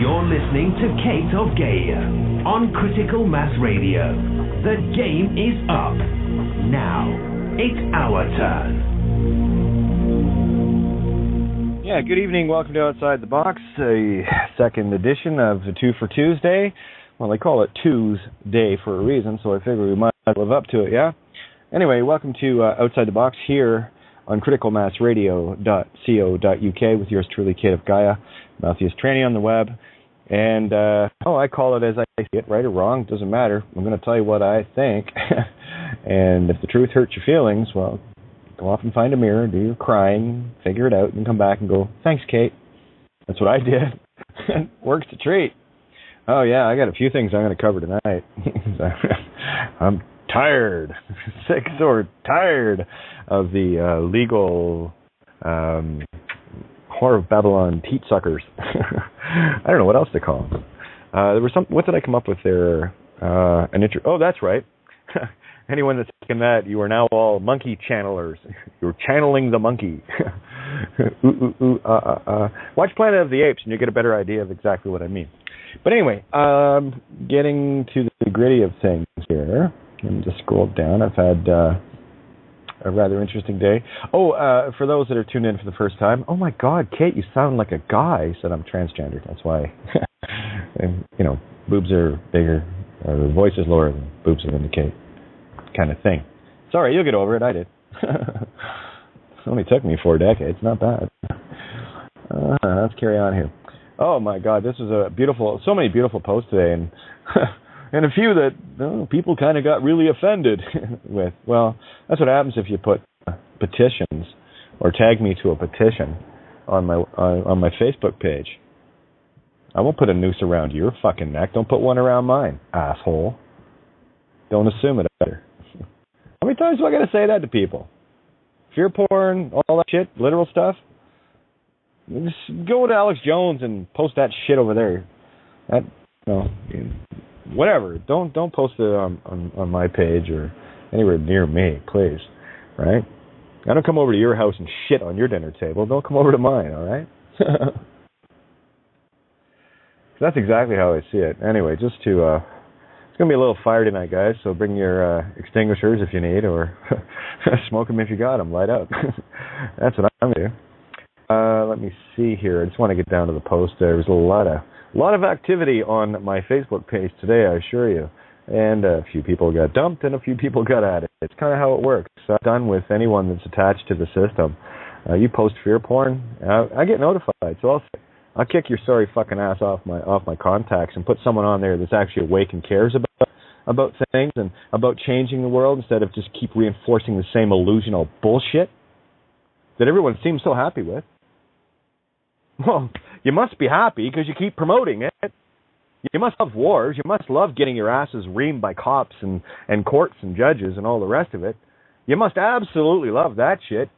You're listening to Kate of Gaia on Critical Mass Radio. The game is up. Now, it's our turn. Yeah, good evening. Welcome to Outside the Box, a second edition of the Two for Tuesday. Well, they call it Tuesday for a reason, so I figure we might live up to it, yeah? Anyway, welcome to Outside the Box here on criticalmassradio.co.uk with yours truly, Kate of Gaia, Malthius Tranny on the web. And, I call it as I see it, right or wrong, doesn't matter. I'm going to tell you what I think. And if the truth hurts your feelings, well, go off and find a mirror, do your crying, figure it out, and come back and go, thanks, Kate. That's what I did. Works a treat. Oh, yeah, I got a few things I'm going to cover tonight. I'm tired, sick or tired of the legal Whore of Babylon teat suckers. I don't know what else to call them. There was some. What did I come up with there? Oh, that's right. Anyone that's taken that, you are now all monkey channelers. You're channeling the monkey. Watch Planet of the Apes and you get a better idea of exactly what I mean. But anyway, getting to the gritty of things here. Let me just scroll down. I've had a rather interesting day. For those that are tuned in for the first time, oh my God, Kate, you sound like a guy. Said I'm transgendered. That's why. And, boobs are bigger, or the voice is lower than boobs would indicate, kind of thing. Sorry, you'll get over it. I did. It only took me 4 decades. Not bad. Let's carry on here. Oh my God, this was so many beautiful posts today, and and a few that people kind of got really offended with. Well, that's what happens if you put petitions or tag me to a petition on my Facebook page. I won't put a noose around your fucking neck. Don't put one around mine, asshole. Don't assume it either. How many times do I got to say that to people? Fear porn, all that shit, literal stuff. Just go to Alex Jones and post that shit over there. Whatever. Don't post it on my page or anywhere near me, please. Right? I don't come over to your house and shit on your dinner table. Don't come over to mine, all right? That's exactly how I see it. Anyway, it's going to be a little fire tonight, guys, so bring your extinguishers if you need, or smoke them if you got them. Light up. That's what I'm going to do. Let me see here. I just want to get down to the post. There was a lot of activity on my Facebook page today, I assure you. And a few people got dumped and a few people got added. It's kind of how it works. I'm done with anyone that's attached to the system. You post fear porn, I get notified. So I'll kick your sorry fucking ass off my contacts and put someone on there that's actually awake and cares about things and about changing the world instead of just keep reinforcing the same illusional bullshit that everyone seems so happy with. Well, you must be happy because you keep promoting it. You must love wars. You must love getting your asses reamed by cops and courts and judges and all the rest of it. You must absolutely love that shit.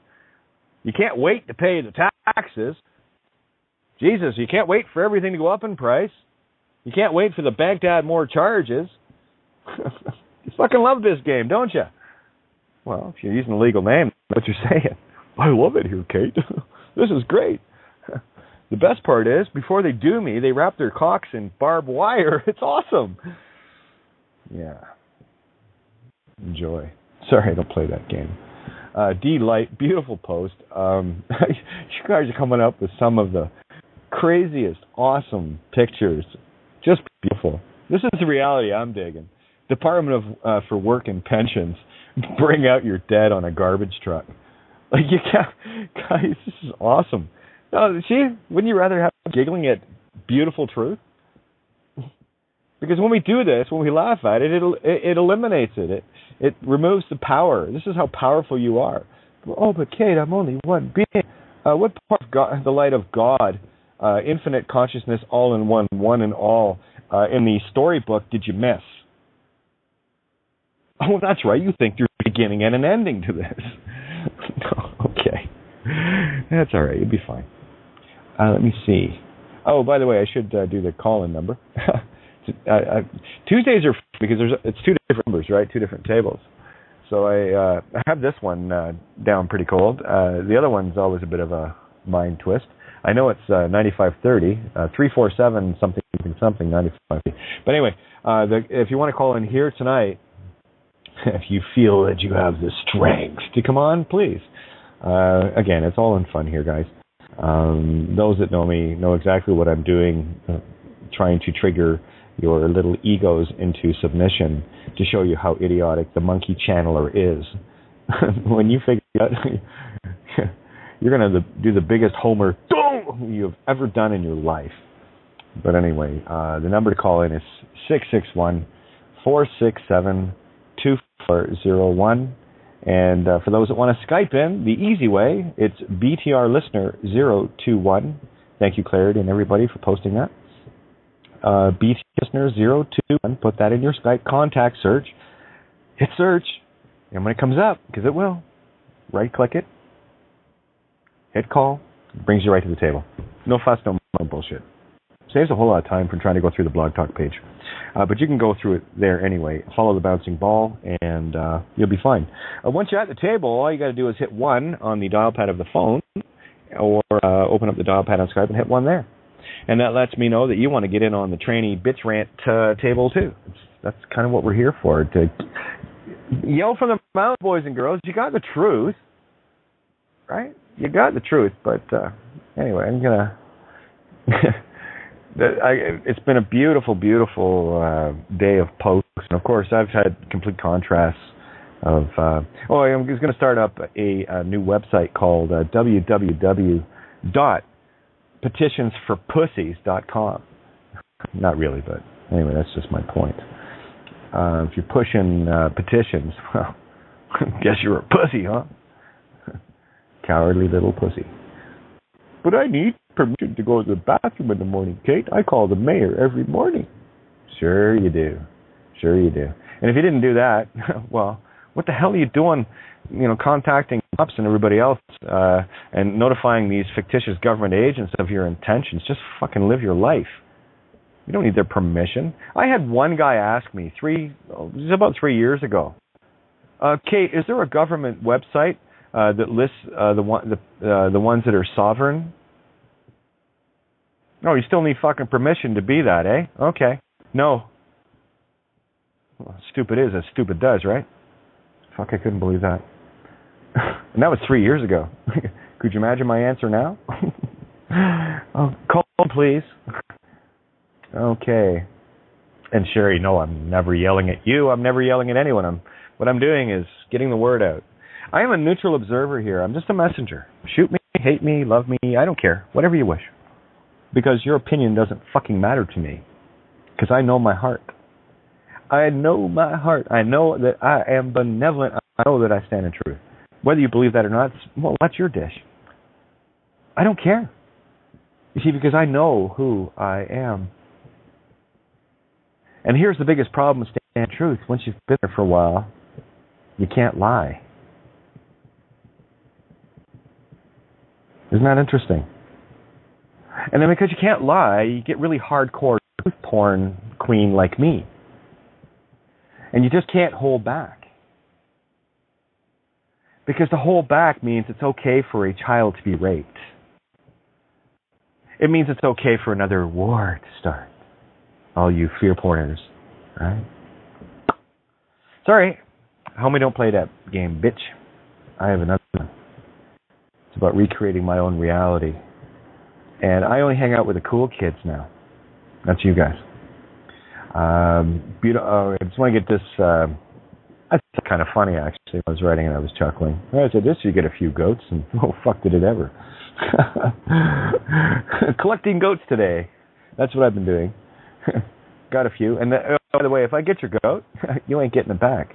You can't wait to pay the taxes. Jesus, you can't wait for everything to go up in price. You can't wait for the bank to add more charges. You fucking love this game, don't you? Well, if you're using a legal name, that's what you're saying. I love it here, Kate. This is great. The best part is, before they do me, they wrap their cocks in barbed wire. It's awesome. Yeah. Enjoy. Sorry, I don't play that game. D-Light, beautiful post. You guys are coming up with some of the craziest, awesome pictures. Just beautiful. This is the reality I'm digging. Department for Work and Pensions, bring out your dead on a garbage truck. Like, you can't, guys, this is awesome. Wouldn't you rather have giggling at beautiful truth? Because when we do this, when we laugh at it, it eliminates it. It removes the power. This is how powerful you are. Oh, but Kate, I'm only one being. What part of God, the light of God, infinite consciousness, all in one, one in all, in the storybook did you miss? Oh, that's right. You think there's a beginning and an ending to this. Okay. That's all right. You'll be fine. Let me see. Oh, by the way, I should do the call-in number. Tuesdays are because it's two different numbers, right? Two different tables. So I have this one down pretty cold. The other one's always a bit of a mind twist. I know it's 9530, 347 something 9530. But anyway, if you want to call in here tonight, if you feel that you have the strength to come on, please. Again, it's all in fun here, guys. Those that know me know exactly what I'm doing, trying to trigger your little egos into submission to show you how idiotic the monkey channeler is. When you figure out, you're going to do the biggest homer you've ever done in your life. But anyway, the number to call in is 661-467-2401. And for those that want to Skype in, the easy way, it's BTR Listener 021. Thank you, Clarity, and everybody for posting that. BTR Listener 021. Put that in your Skype contact search. Hit search. And when it comes up, because it will, right-click it. Hit call. It brings you right to the table. No fuss, no bullshit. Saves a whole lot of time from trying to go through the Blog Talk page. But you can go through it there anyway. Follow the bouncing ball, and you'll be fine. Once you're at the table, all you got to do is hit 1 on the dial pad of the phone, or open up the dial pad on Skype and hit 1 there. And that lets me know that you want to get in on the trainee bitch rant table, too. That's kind of what we're here for, to yell from the mountain, boys and girls. You got the truth, right? You got the truth. But anyway, I'm going to... It's been a beautiful, beautiful day of posts. And of course, I've had complete contrasts of... I'm just going to start up a new website called www.petitionsforpussies.com. Not really, but anyway, that's just my point. If you're pushing petitions, well, guess you're a pussy, huh? Cowardly little pussy. But I need permission to go to the bathroom in the morning, Kate. I call the mayor every morning. Sure you do. Sure you do. And if you didn't do that, well, what the hell are you doing, contacting cops and everybody else and notifying these fictitious government agents of your intentions? Just fucking live your life. You don't need their permission. I had one guy ask me this was about 3 years ago, Kate, is there a government website that lists the ones that are sovereign? No, you still need fucking permission to be that, eh? Okay. No. Well, stupid is as stupid does, right? Fuck, I couldn't believe that. And that was 3 years ago. Could you imagine my answer now? Oh, call, please. Okay. And Sherry, no, I'm never yelling at you. I'm never yelling at anyone. What I'm doing is getting the word out. I am a neutral observer here. I'm just a messenger. Shoot me, hate me, love me. I don't care. Whatever you wish. Because your opinion doesn't fucking matter to me. Because I know my heart. I know my heart. I know that I am benevolent. I know that I stand in truth. Whether you believe that or not, well, that's your dish. I don't care. You see, because I know who I am. And here's the biggest problem with standing in truth. Once you've been there for a while, you can't lie. Isn't that interesting? And then because you can't lie, you get really hardcore truth porn queen like me. And you just can't hold back. Because to hold back means it's okay for a child to be raped. It means it's okay for another war to start. All you fear porners, right? Sorry, homie, don't play that game, bitch. I have another one. It's about recreating my own reality. And I only hang out with the cool kids now. That's you guys. I just want to get this. That's kind of funny, actually. I was writing and I was chuckling. I said, this, you get a few goats, and oh, fuck, did it ever. Collecting goats today. That's what I've been doing. Got a few. And by the way, if I get your goat, you ain't getting it back.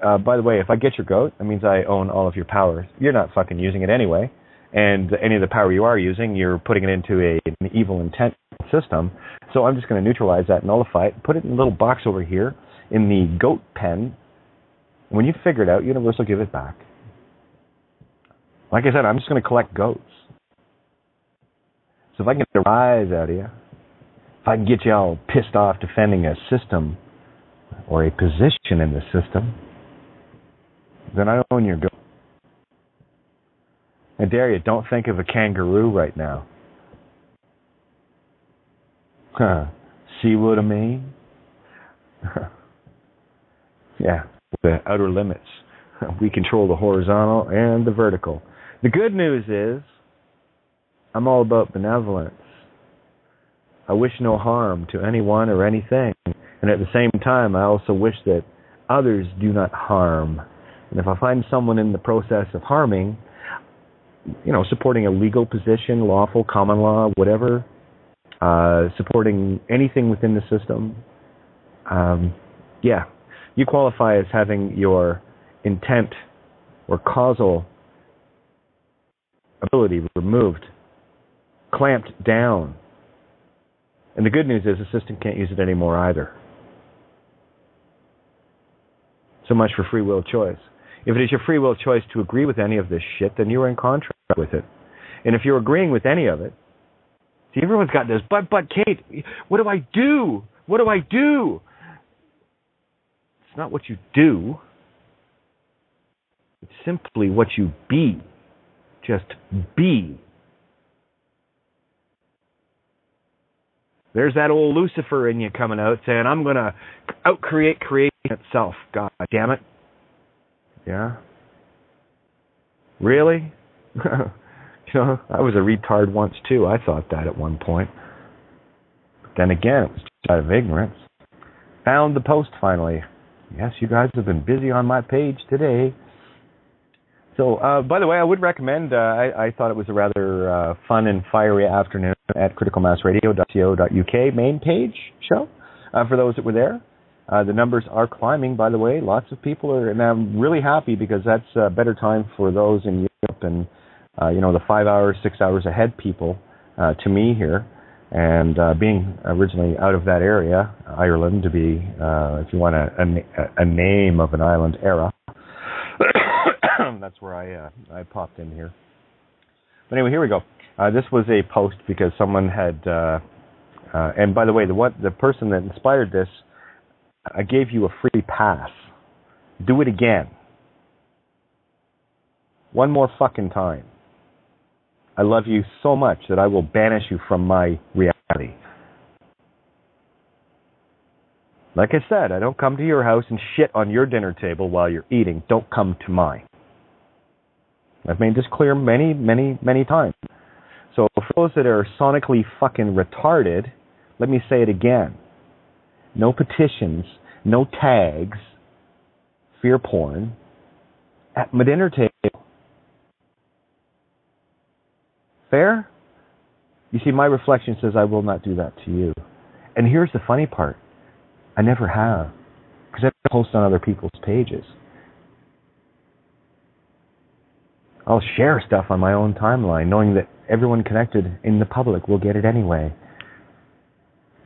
By the way, if I get your goat, that means I own all of your powers. You're not fucking using it anyway. And any of the power you are using, you're putting it into an evil intent system. So I'm just going to neutralize that, nullify it, put it in a little box over here in the goat pen. When you figure it out, universe will give it back. Like I said, I'm just going to collect goats. So if I can get a rise out of you, if I can get you all pissed off defending a system or a position in the system, then I own your goat. I dare you, don't think of a kangaroo right now. See what I mean? Yeah, the outer limits. We control the horizontal and the vertical. The good news is, I'm all about benevolence. I wish no harm to anyone or anything. And at the same time, I also wish that others do not harm. And if I find someone in the process of harming, supporting a legal position, lawful, common law, whatever, supporting anything within the system, you qualify as having your intent or causal ability removed, clamped down. And the good news is the system can't use it anymore either. So much for free will choice. If it is your free will choice to agree with any of this shit, then you're in contract with it. And if you're agreeing with any of it, see, everyone's got this, but Kate, what do I do? What do I do? It's not what you do. It's simply what you be. Just be. There's that old Lucifer in you coming out saying, I'm going to out-create creation itself. God damn it. Yeah? Really? I was a retard once too. I thought that at one point. But then again, it was just out of ignorance. Found the post finally. Yes, you guys have been busy on my page today. So, by the way, I would recommend, I thought it was a rather fun and fiery afternoon at criticalmassradio.co.uk main page show. For those that were there, the numbers are climbing, by the way. Lots of people are, and I'm really happy because that's a better time for those in Europe and, the 5 hours, 6 hours ahead people to me here. And being originally out of that area, Ireland, to be, if you want a name of an island era, that's where I popped in here. But anyway, here we go. This was a post because someone had, and by the way, the person that inspired this, I gave you a free pass. Do it again. One more fucking time. I love you so much that I will banish you from my reality. Like I said, I don't come to your house and shit on your dinner table while you're eating. Don't come to mine. I've made this clear many, many, many times. So for those that are sonically fucking retarded, let me say it again. No petitions, no tags, fear porn at my dinner table. Fair? You see, my reflection says I will not do that to you. And here's the funny part. I never have. Because I post on other people's pages. I'll share stuff on my own timeline, knowing that everyone connected in the public will get it anyway.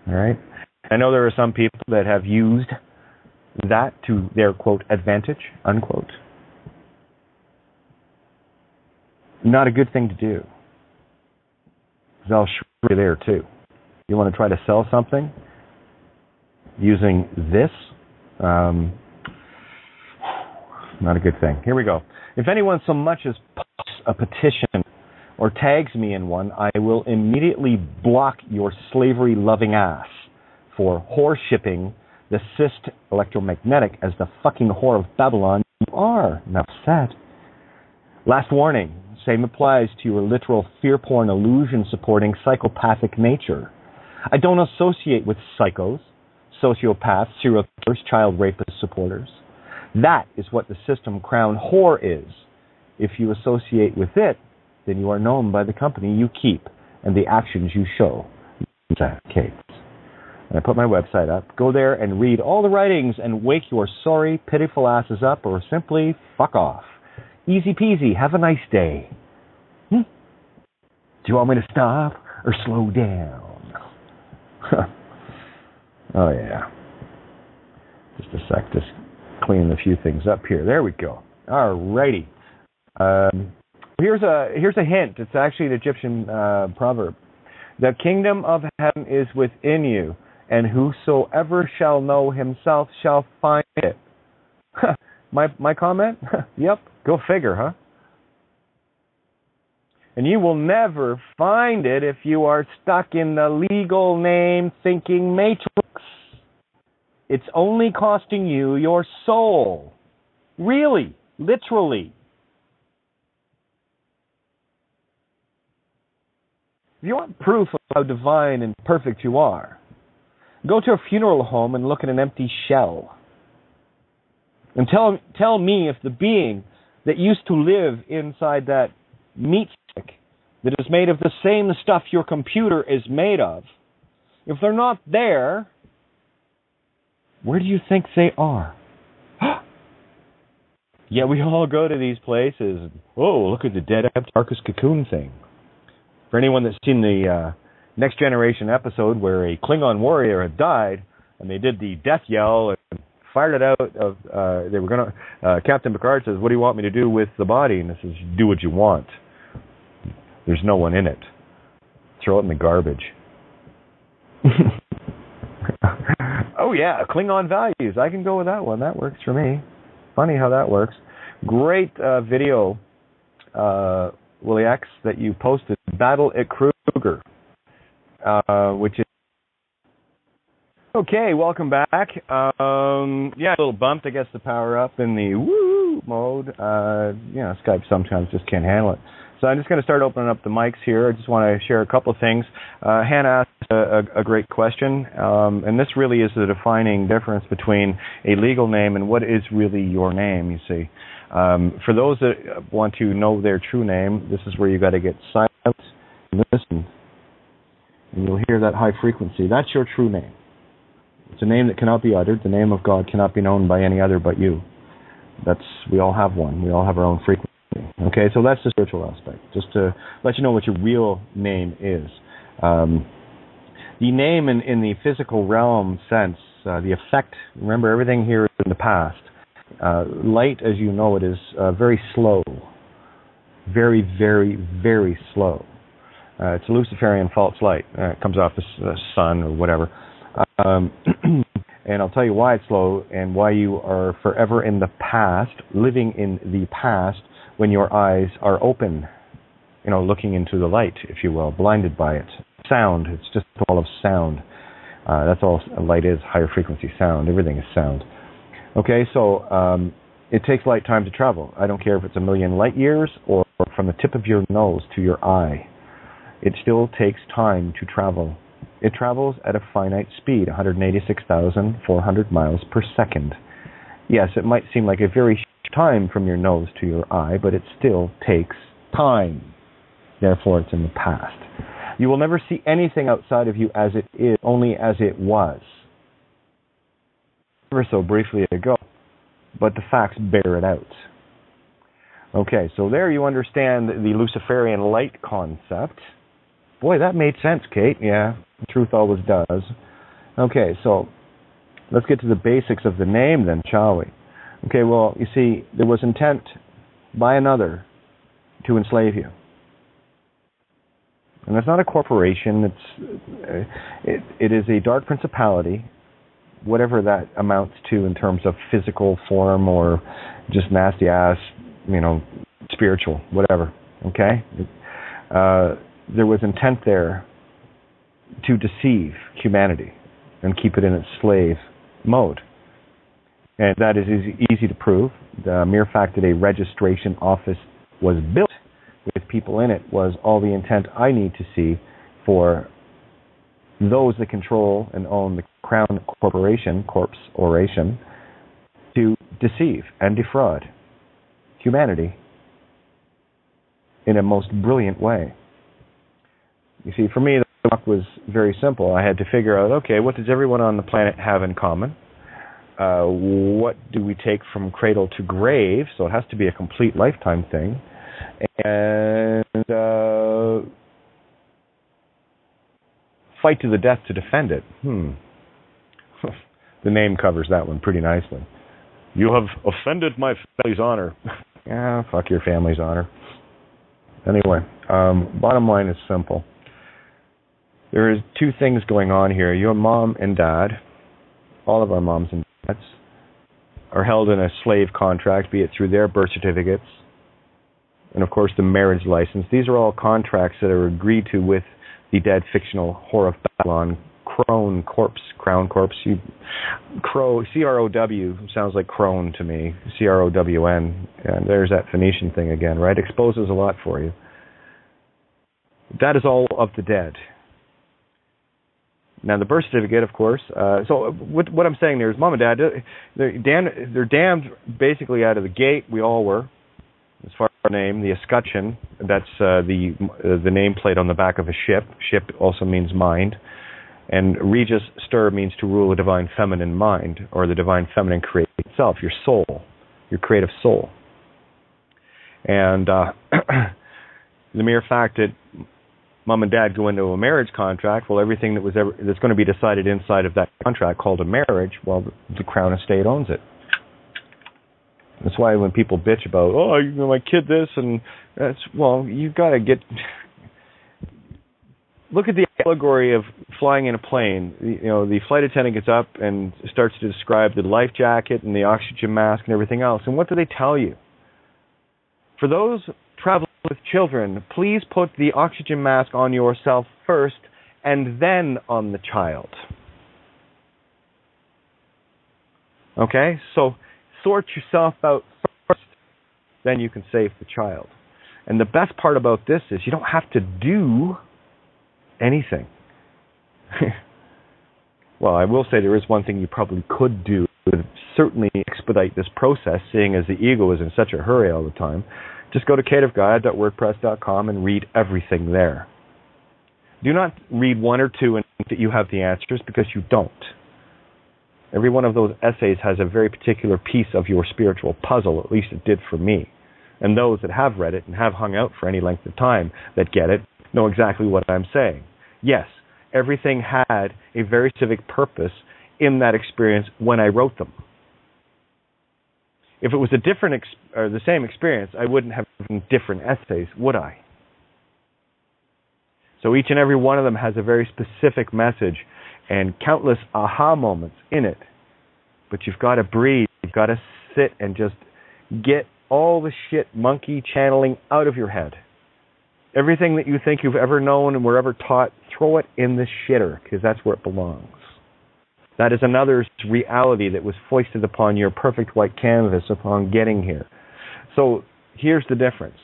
All right? I know there are some people that have used that to their, quote, advantage, unquote. Not a good thing to do. Because I'll show you there, too. You want to try to sell something using this? Not a good thing. Here we go. If anyone so much as posts a petition or tags me in one, I will immediately block your slavery-loving ass for whore-shipping the cyst electromagnetic as the fucking whore of Babylon you are. Enough said. Last warning. Same applies to your literal fear porn illusion-supporting psychopathic nature. I don't associate with psychos, sociopaths, serial killers, child rapist supporters. That is what the system crown whore is. If you associate with it, then you are known by the company you keep and the actions you show. Kate. And I put my website up. Go there and read all the writings and wake your sorry, pitiful asses up or simply fuck off. Easy peasy. Have a nice day. Do you want me to stop or slow down? Oh, yeah. Just a sec. Just cleaning a few things up here. There we go. All righty. Here's a hint. It's actually an Egyptian proverb. The kingdom of heaven is within you, and whosoever shall know himself shall find it. My comment? Yep. Go figure, huh? And you will never find it if you are stuck in the legal name thinking matrix. It's only costing you your soul. Really, literally. If you want proof of how divine and perfect you are, go to a funeral home and look at an empty shell. And tell me if the being that used to live inside that meat stick that is made of the same stuff your computer is made of, if they're not there, where do you think they are? Yeah, we all go to these places. And, oh, look at the dead Antarctic cocoon thing. For anyone that's seen the Next Generation episode where a Klingon warrior had died, and they did the death yell and fired it out of, they were going to, Captain Picard says, what do you want me to do with the body? And it says, do what you want. There's no one in it. Throw it in the garbage. Oh yeah, Klingon values. I can go with that one. That works for me. Funny how that works. Great video, Willie X, that you posted. Battle at Kruger, which is okay. Welcome back. Yeah, a little bumped. I guess the power up in the woo mode. Skype sometimes just can't handle it. So I'm just going to start opening up the mics here. I just want to share a couple of things. Hannah asked a great question, and this really is the defining difference between a legal name and what is really your name, you see. For those that want to know their true name, this is where you got to get silent and listen, and you'll hear that high frequency. That's your true name. It's a name that cannot be uttered. The name of God cannot be known by any other but you. We all have one. We all have our own frequency. Okay, so that's the spiritual aspect, just to let you know what your real name is. The name in the physical realm sense, the effect, remember everything here is in the past. Light, as you know it, is very slow. Very, very, very slow. It's a Luciferian false light. It comes off the sun or whatever. And I'll tell you why it's slow and why you are forever in the past, living in the past, when your eyes are open, looking into the light, if you will, blinded by it. Sound, it's just all of sound. That's all light is, higher frequency sound. Everything is sound. Okay, so it takes light time to travel. I don't care if it's 1,000,000 light years or from the tip of your nose to your eye. It still takes time to travel. It travels at a finite speed, 186,400 miles per second. Yes, it might seem like a very short time from your nose to your eye, but it still takes time. Therefore, it's in the past. You will never see anything outside of you as it is, only as it was. Ever so briefly ago, but the facts bear it out. Okay, so there you understand the Luciferian light concept. Boy, that made sense, Kate. Yeah, the truth always does. Okay, so let's get to the basics of the name then, shall we? Okay, well, you see, there was intent by another to enslave you. And that's not a corporation. It is a dark principality, whatever that amounts to in terms of physical form or just nasty ass, spiritual, whatever. Okay? There was intent there to deceive humanity and keep it in its slave mode. And that is easy to prove. The mere fact that a registration office was built with people in it was all the intent I need to see for those that control and own the Crown Corporation, corpse oration, to deceive and defraud humanity in a most brilliant way. You see, for me, the talk was very simple. I had to figure out, okay, what does everyone on the planet have in common? What do we take from cradle to grave? So it has to be a complete lifetime thing. And fight to the death to defend it. The name covers that one pretty nicely. You have offended my family's honor. Yeah, fuck your family's honor. Anyway, bottom line is simple. There is two things going on here. Your mom and dad, all of our moms and dads, are held in a slave contract, be it through their birth certificates and of course the marriage license. These are all contracts that are agreed to with the dead fictional whore of Babylon, Crown Corpse. C-R-O-W sounds like crone to me, C-R-O-W-N, and there's that Phoenician thing again, right? Exposes a lot for you. That is all of the dead. Now, the birth certificate, of course. So what I'm saying there is, mom and dad, they're damned basically out of the gate. We all were, as far as our name. The escutcheon, that's the nameplate on the back of a ship. Ship also means mind. And Regis Stir means to rule a divine feminine mind, or the divine feminine creates itself, your soul, your creative soul. And the mere fact that mom and dad go into a marriage contract, well, everything that's going to be decided inside of that contract called a marriage, well, the Crown Estate owns it. That's why when people bitch about, oh, my kid this, and that's, well, you've got to look at the allegory of flying in a plane. The flight attendant gets up and starts to describe the life jacket and the oxygen mask and everything else. And what do they tell you? For those traveling with children, please put the oxygen mask on yourself first and then on the child. Okay? So sort yourself out first, then you can save the child. And the best part about this is you don't have to do anything. Well, I will say there is one thing you probably could do to certainly expedite this process, seeing as the ego is in such a hurry all the time. Just go to caveofgaia.wordpress.com and read everything there. Do not read one or two and think that you have the answers, because you don't. Every one of those essays has a very particular piece of your spiritual puzzle, at least it did for me. And those that have read it and have hung out for any length of time that get it know exactly what I'm saying. Yes, everything had a very specific purpose in that experience when I wrote them. If it was a different or the same experience, I wouldn't have written different essays, would I? So each and every one of them has a very specific message and countless aha moments in it. But you've got to breathe. You've got to sit and just get all the shit monkey channeling out of your head. Everything that you think you've ever known and were ever taught, throw it in the shitter, because that's where it belongs. That is another reality that was foisted upon your perfect white canvas upon getting here. So here's the difference.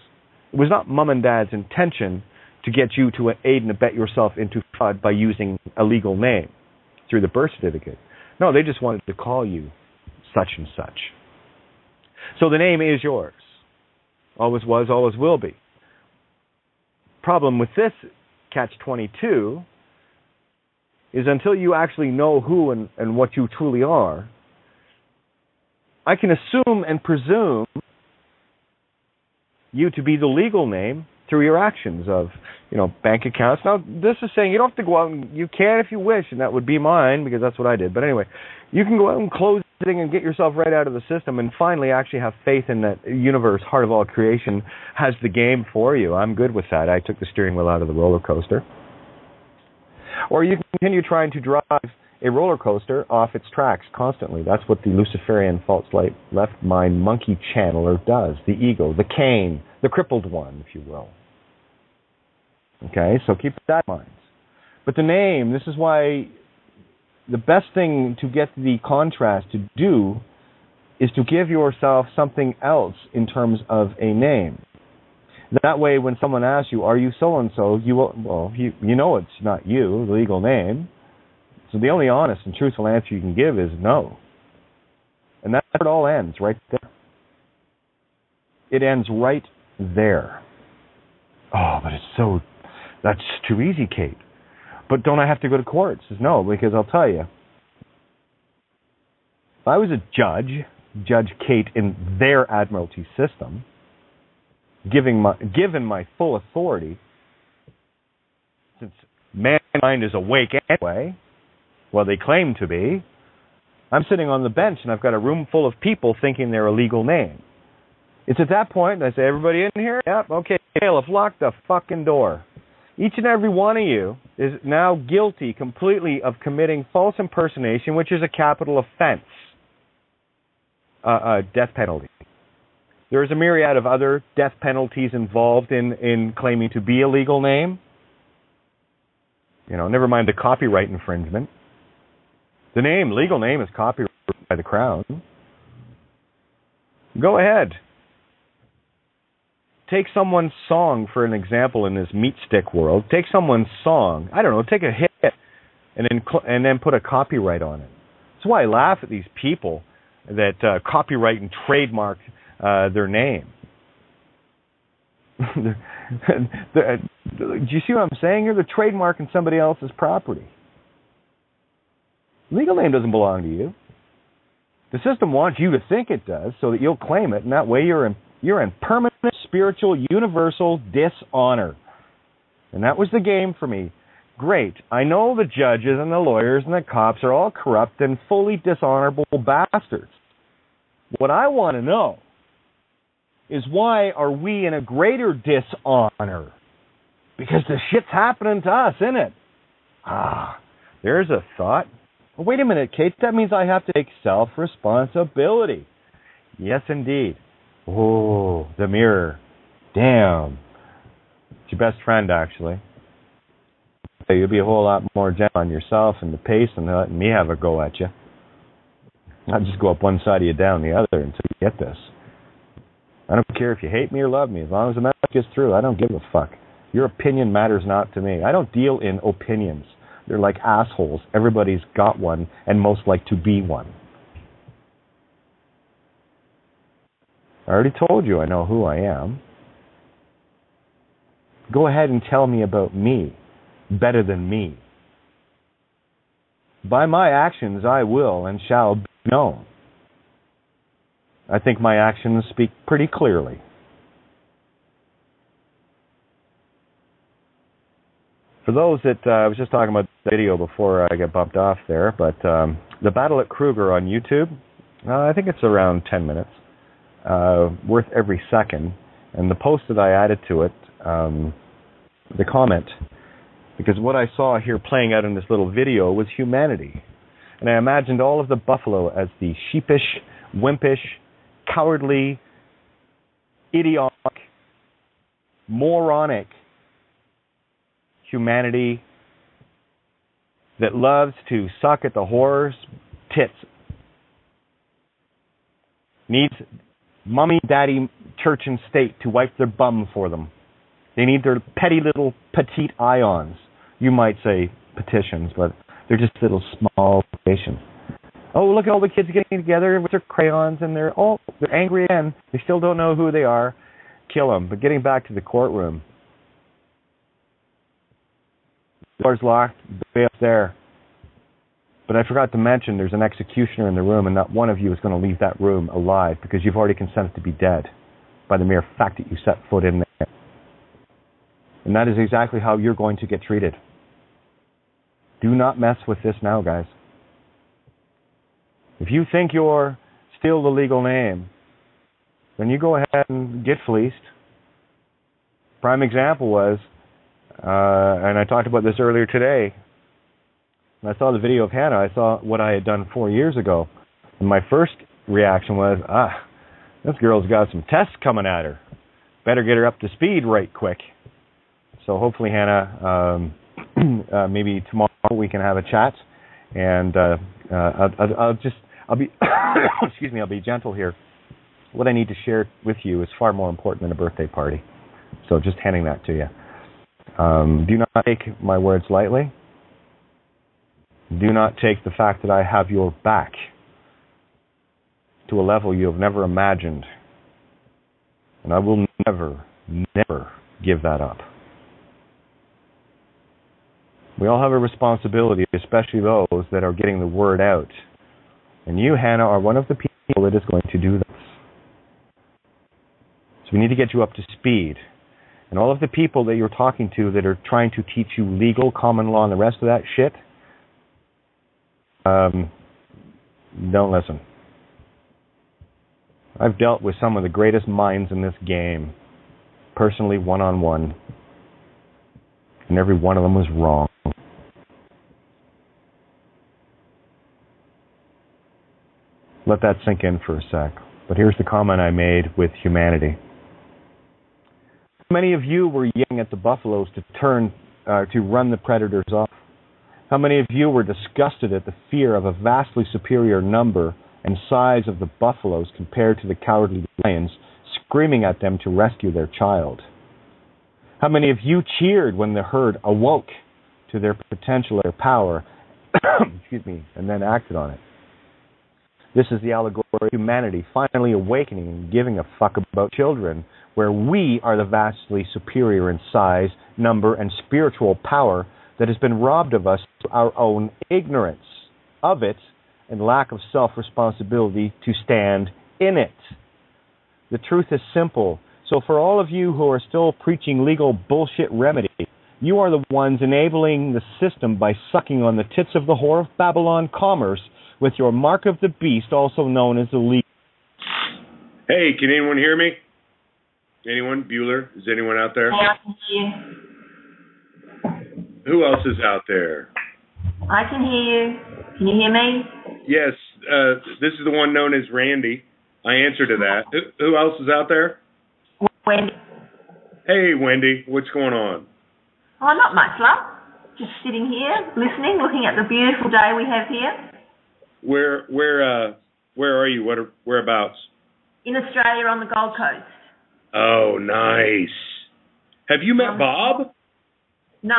It was not mom and dad's intention to get you to aid and abet yourself into fraud by using a legal name through the birth certificate. No, they just wanted to call you such and such. So the name is yours. Always was, always will be. Problem with this catch-22 is until you actually know who and what you truly are, I can assume and presume you to be the legal name through your actions of, bank accounts. Now, this is saying you don't have to go out and you can if you wish, and that would be mine because that's what I did. But anyway, you can go out and close the thing and get yourself right out of the system and finally actually have faith in that universe, heart of all creation, has the game for you. I'm good with that. I took the steering wheel out of the roller coaster. Or you can continue trying to drive a roller coaster off its tracks constantly. That's what the Luciferian false light left mind monkey channeler does. The ego, the Cain, the crippled one, if you will. Okay, so keep that in mind. But the name, this is why the best thing to get the contrast to do is to give yourself something else in terms of a name. That way, when someone asks you, are you so-and-so, you know it's not you, the legal name. So the only honest and truthful answer you can give is no. And that's where it all ends, right there. It ends right there. Oh, but that's too easy, Kate. But don't I have to go to court? Says no, because I'll tell you. If I was a judge, Judge Kate in their admiralty system, given my full authority, since mankind is awake anyway, well, they claim to be, I'm sitting on the bench and I've got a room full of people thinking they're a legal name. It's at that point I say, everybody in here? Yep, okay, bailiff, lock the fucking door. Each and every one of you is now guilty completely of committing false impersonation, which is a capital offense. Death penalty. There's a myriad of other death penalties involved in claiming to be a legal name. Never mind the copyright infringement. The legal name is copyrighted by the Crown. Go ahead. Take someone's song for an example in this meat stick world. Take someone's song. I don't know. Take a hit and then put a copyright on it. That's why I laugh at these people that copyright and trademark their name. Do you see what I'm saying here? They're trademarking somebody else's property. Legal name doesn't belong to you. The system wants you to think it does so that you'll claim it, and that way you're in permanent spiritual universal dishonor. And that was the game for me. Great. I know the judges and the lawyers and the cops are all corrupt and fully dishonorable bastards. What I want to know is why are we in a greater dishonor? Because the shit's happening to us, isn't it? There's a thought. Well, wait a minute, Kate. That means I have to take self-responsibility. Yes, indeed. Oh, the mirror. Damn. It's your best friend, actually. You'll be a whole lot more gentle on yourself and the pace and letting me have a go at you. I'll just go up one side of you, down the other until you get this. I don't care if you hate me or love me. As long as the message gets through, I don't give a fuck. Your opinion matters not to me. I don't deal in opinions. They're like assholes. Everybody's got one and most like to be one. I already told you I know who I am. Go ahead and tell me about me better than me. By my actions I will and shall be known. I think my actions speak pretty clearly. For those that, I was just talking about the video before I get bumped off there, but the Battle at Kruger on YouTube, I think it's around 10 minutes, worth every second. And the post that I added to it, the comment, because what I saw here playing out in this little video was humanity. And I imagined all of the buffalo as the sheepish, wimpish, cowardly, idiotic, moronic humanity that loves to suck at the whore's tits. Needs mommy, daddy, church, and state to wipe their bum for them. They need their petty little petite ions. You might say petitions, but they're just little small petitions. Oh, look at all the kids getting together with their crayons, and they're angry again. They still don't know who they are. Kill them. But getting back to the courtroom, the door's locked, the bail's there. But I forgot to mention there's an executioner in the room, and not one of you is going to leave that room alive because you've already consented to be dead by the mere fact that you set foot in there. And that is exactly how you're going to get treated. Do not mess with this now, guys. If you think you're still the legal name, then you go ahead and get fleeced. Prime example was, and I talked about this earlier today, when I saw the video of Hannah, I saw what I had done 4 years ago. And my first reaction was, this girl's got some tests coming at her. Better get her up to speed right quick. So hopefully, Hannah, maybe tomorrow we can have a chat. And I'll be, excuse me, I'll be gentle here. What I need to share with you is far more important than a birthday party. So just handing that to you. Do not take my words lightly. Do not take the fact that I have your back to a level you have never imagined. And I will never, never give that up. We all have a responsibility, especially those that are getting the word out. And you, Hannah, are one of the people that is going to do this. So we need to get you up to speed. And all of the people that you're talking to that are trying to teach you legal, common law, and the rest of that shit, don't listen. I've dealt with some of the greatest minds in this game, personally, one-on-one, and every one of them was wrong. Let that sink in for a sec. But here's the comment I made with humanity. Many of you were yelling at the buffaloes to run the predators off. How many of you were disgusted at the fear of a vastly superior number and size of the buffaloes compared to the cowardly lions screaming at them to rescue their child? How many of you cheered when the herd awoke to their potential or power and then acted on it? This is the allegory of humanity finally awakening and giving a fuck about children, where we are the vastly superior in size, number, and spiritual power that has been robbed of us through our own ignorance of it and lack of self-responsibility to stand in it. The truth is simple. So for all of you who are still preaching legal bullshit remedy, you are the ones enabling the system by sucking on the tits of the whore of Babylon commerce with your mark of the beast, also known as the legal. Hey, can anyone hear me? Anyone? Bueller? Is anyone out there? Yeah, I can hear you. Who else is out there? I can hear you. Can you hear me? Yes, this is the one known as Randy. I answer to that. Who else is out there? Wendy. Hey, Wendy. What's going on? Oh, not much, love. Just sitting here, listening, looking at the beautiful day we have here. Where are you? Whereabouts? In Australia on the Gold Coast. Oh, nice. Have you met Bob? No,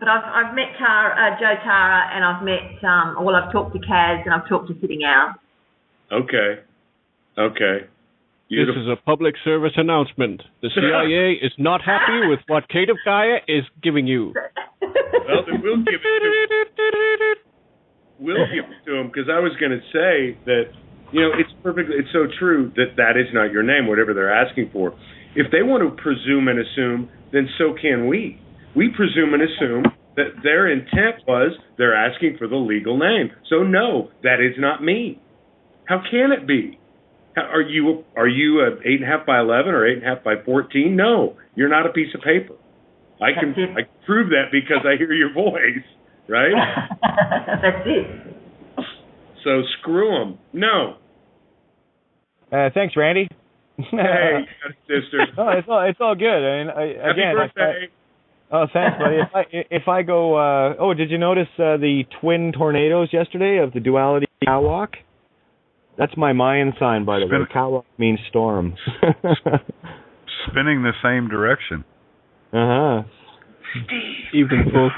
but I've met Joe Tara, and I've met I've talked to Kaz, and I've talked to Sitting Owl. Okay. This is a public service announcement. The CIA is not happy with what Kate of Gaia is giving you. Well, then we'll give it to him, because I was going to say that, it's so true that is not your name, whatever they're asking for. If they want to presume and assume, then so can we. We presume and assume that their intent was they're asking for the legal name. So no, that is not me. How can it be? Are you 8.5 by 11 or 8.5 by 14? No, you're not a piece of paper. I can prove that because I hear your voice, right? That's it. So screw them. No. Thanks, Randy. Hey, sister. Oh, it's all good. I mean, Happy birthday. Thanks, buddy. If I go, did you notice the twin tornadoes yesterday of the duality Kawak? That's my Mayan sign, by the way. Kawak means storm. Spinning the same direction. Uh-huh. Evening, folks.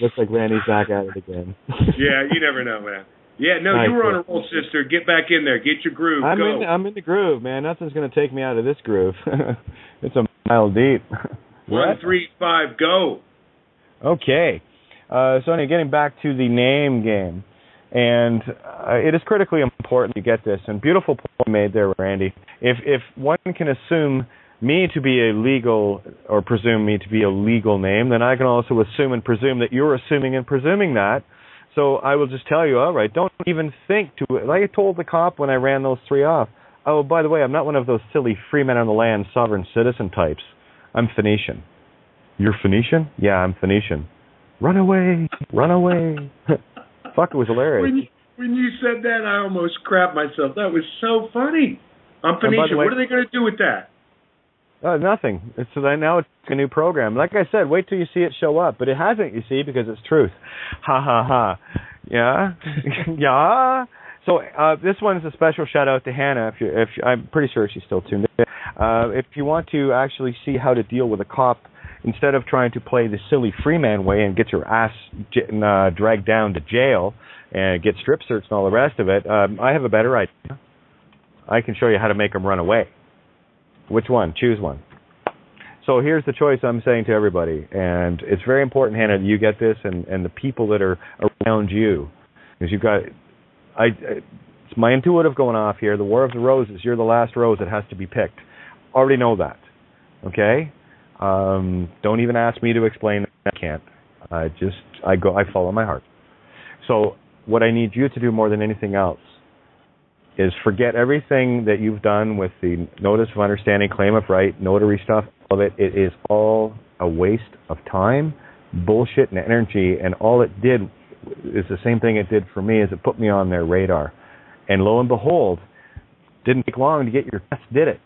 Looks like Randy's back at it again. Yeah, you never know, man. Yeah, no, you were on a roll, sister. Get back in there. Get your groove. Go. I'm in the groove, man. Nothing's going to take me out of this groove. It's a mile deep. 1, 3, 5, go. Okay. So anyway, getting back to the name game. And it is critically important to get this. And beautiful point made there, Randy. If one can assume me to be a legal, or presume me to be a legal name, then I can also assume and presume that you're assuming and presuming that. So I will just tell you, all right, don't even think to it. Like I told the cop when I ran those 3 off, oh, by the way, I'm not one of those silly free men on the land, sovereign citizen types. I'm Phoenician. You're Phoenician? Yeah, I'm Phoenician. Run away. Fuck, it was hilarious. When you said that, I almost crapped myself. That was so funny. I'm Phoenician. What are they going to do with that? Nothing. Now it's a new program. Like I said, wait till you see it show up. But it hasn't, you see, because it's truth. Ha, ha, ha. Yeah? Yeah? So this one's a special shout-out to Hannah. If I'm pretty sure she's still tuned in. If you want to actually see how to deal with a cop, instead of trying to play the silly freeman way and get your ass dragged down to jail and get strip searched and all the rest of it, I have a better idea. I can show you how to make them run away. Which one? Choose one. So here's the choice I'm saying to everybody, and it's very important, Hannah, that you get this, and the people that are around you, because you've got, it's my intuitive going off here. The War of the Roses. You're the last rose that has to be picked. Already know that. Okay. Don't even ask me to explain. I can't. I follow my heart. So what I need you to do more than anything else is forget everything that you've done with the notice of understanding, claim of right, notary stuff, all of it. It is all a waste of time, bullshit, and energy, and all it did is the same thing it did for me, is it put me on their radar. And lo and behold, didn't take long to get your test, did it?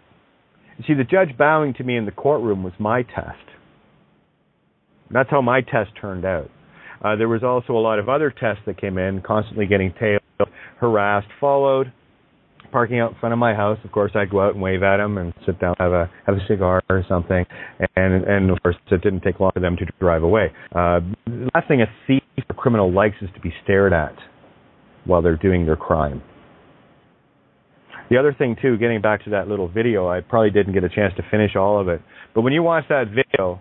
You see, the judge bowing to me in the courtroom was my test. That's how my test turned out. There was also a lot of other tests that came in, constantly getting tailed, harassed, followed, parking out in front of my house. Of course, I'd go out and wave at them and sit down, have a cigar or something. And of course, it didn't take long for them to drive away. The last thing a thief or criminal likes is to be stared at while they're doing their crime. The other thing, too, getting back to that little video, I probably didn't get a chance to finish all of it. But when you watch that video,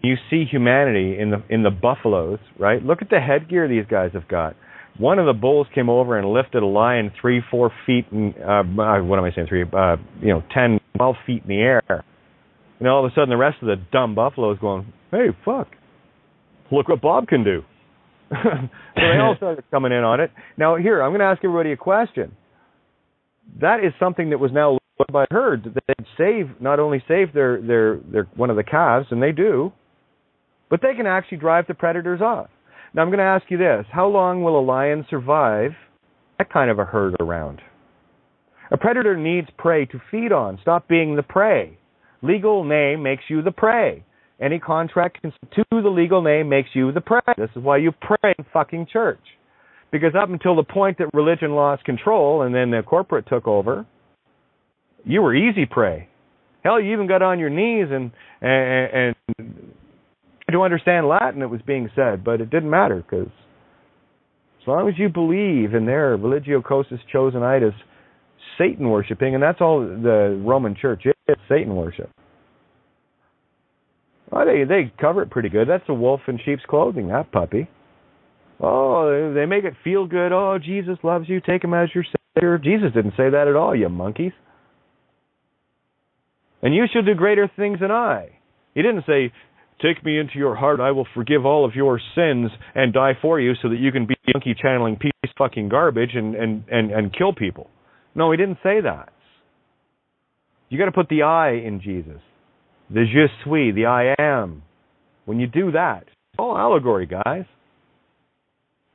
you see humanity in the buffaloes, right? Look at the headgear these guys have got. One of the bulls came over and lifted a lion 3-4 feet, 10, 12 feet in the air. And all of a sudden, the rest of the dumb buffaloes going, hey, fuck, look what Bob can do. So they all started coming in on it. Now, here, I'm going to ask everybody a question. That is something that was now looked by the herd. They'd not only save their one of the calves, and they do, but they can actually drive the predators off. Now, I'm going to ask you this. How long will a lion survive that kind of a herd around? A predator needs prey to feed on. Stop being the prey. Legal name makes you the prey. Any contract to the legal name makes you the prey. This is why you pray in fucking church. Because up until the point that religion lost control and then the corporate took over, you were easy prey. Hell, you even got on your knees and to understand Latin, it was being said, but it didn't matter because as long as you believe in their religio cosus chosenitis, Satan worshipping, and that's all the Roman Church is, Satan worship. Well, they cover it pretty good. That's a wolf in sheep's clothing, that puppy. Oh, they make it feel good. Oh, Jesus loves you. Take him as your Savior. Jesus didn't say that at all, you monkeys. And you shall do greater things than I. He didn't say, take me into your heart, I will forgive all of your sins and die for you so that you can be monkey channeling piece of fucking garbage and kill people. No, he didn't say that. You got to put the I in Jesus. The je suis, the I am. When you do that, it's all allegory, guys.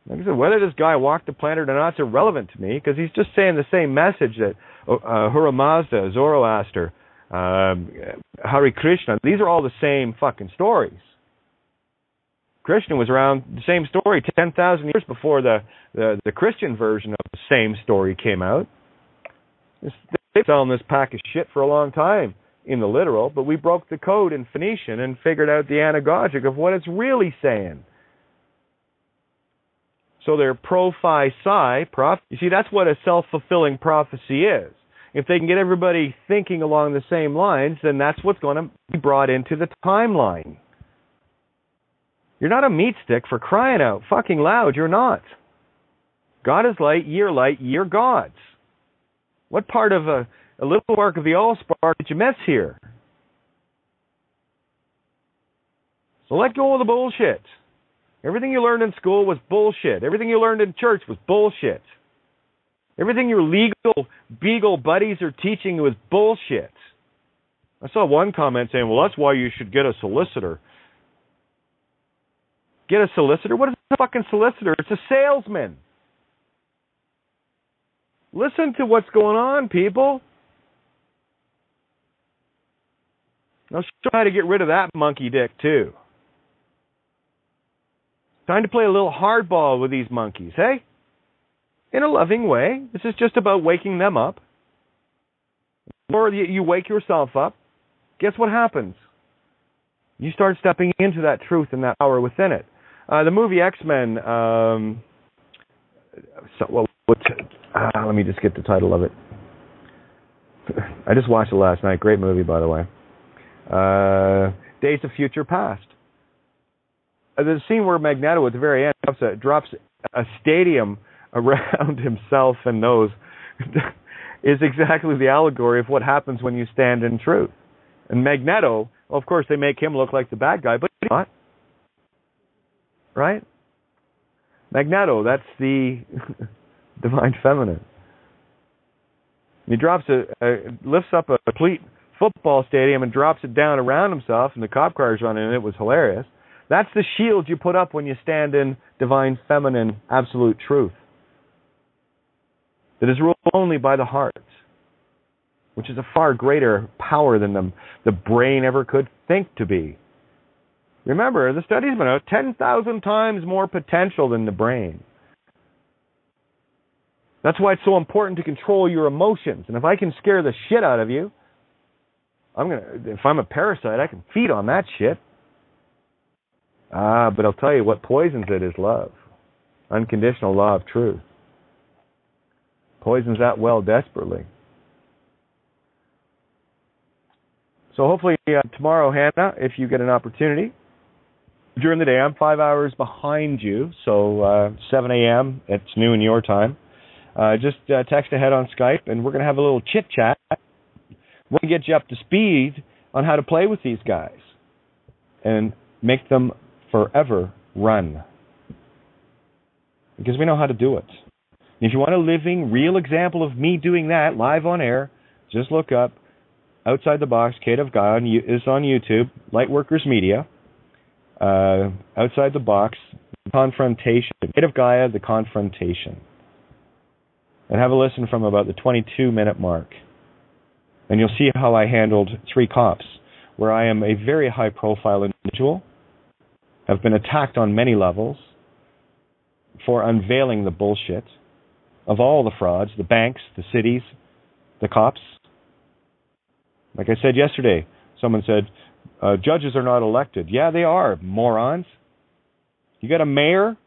Like I said, whether this guy walked the planet or not, it's irrelevant to me because he's just saying the same message that Ahura Mazda, Zoroaster, Hare Krishna, these are all the same fucking stories. Krishna was around the same story 10,000 years before the Christian version of the same story came out. They've been selling this pack of shit for a long time in the literal, but we broke the code in Phoenician and figured out the anagogic of what it's really saying. So they're pro-phi-psi, you see, that's what a self-fulfilling prophecy is. If they can get everybody thinking along the same lines, then that's what's going to be brought into the timeline. You're not a meat stick for crying out fucking loud. You're not. God is light, you're gods. What part of a little spark of the all-spark did you miss here? So let go of the bullshit. Everything you learned in school was bullshit. Everything you learned in church was bullshit. Everything your legal beagle buddies are teaching was bullshit. I saw one comment saying, well, that's why you should get a solicitor. Get a solicitor? What is a fucking solicitor? It's a salesman. Listen to what's going on, people. Now show how to get rid of that monkey dick, too. Time to play a little hardball with these monkeys, hey? In a loving way. This is just about waking them up. Or you wake yourself up. Guess what happens? You start stepping into that truth and that power within it. The movie X-Men, let me just get the title of it. I just watched it last night. Great movie, by the way. Days of Future Past. The scene where Magneto at the very end drops a stadium around himself and knows is exactly the allegory of what happens when you stand in truth. And Magneto, well, of course, they make him look like the bad guy, but he's not. Right? Magneto, that's the divine feminine. He drops lifts up a complete football stadium and drops it down around himself, and the cop cars running, and it was hilarious. That's the shield you put up when you stand in divine feminine absolute truth. that is ruled only by the heart, which is a far greater power than the brain ever could think to be. Remember, the study's been out 10,000 times more potential than the brain. That's why it's so important to control your emotions. And if I can scare the shit out of you, if I'm a parasite, I can feed on that shit. But I'll tell you what poisons it is love. Unconditional law of truth. Poisons that well desperately. So hopefully tomorrow, Hannah, if you get an opportunity, during the day, I'm 5 hours behind you, so 7 a.m., it's noon your time. Just text ahead on Skype, and we're going to have a little chit-chat. We're going to get you up to speed on how to play with these guys and make them forever run. Because we know how to do it. And if you want a living, real example of me doing that live on air, just look up Outside the Box, Kate of Gaia is on YouTube, Lightworkers Media. Outside the Box, Confrontation. Kate of Gaia, The Confrontation. And have a listen from about the 22-minute mark. And you'll see how I handled 3 cops, where I am a very high-profile individual, have been attacked on many levels for unveiling the bullshit of all the frauds, the banks, the cities, the cops. Like I said yesterday, someone said, judges are not elected. Yeah, they are, morons. You got a mayor?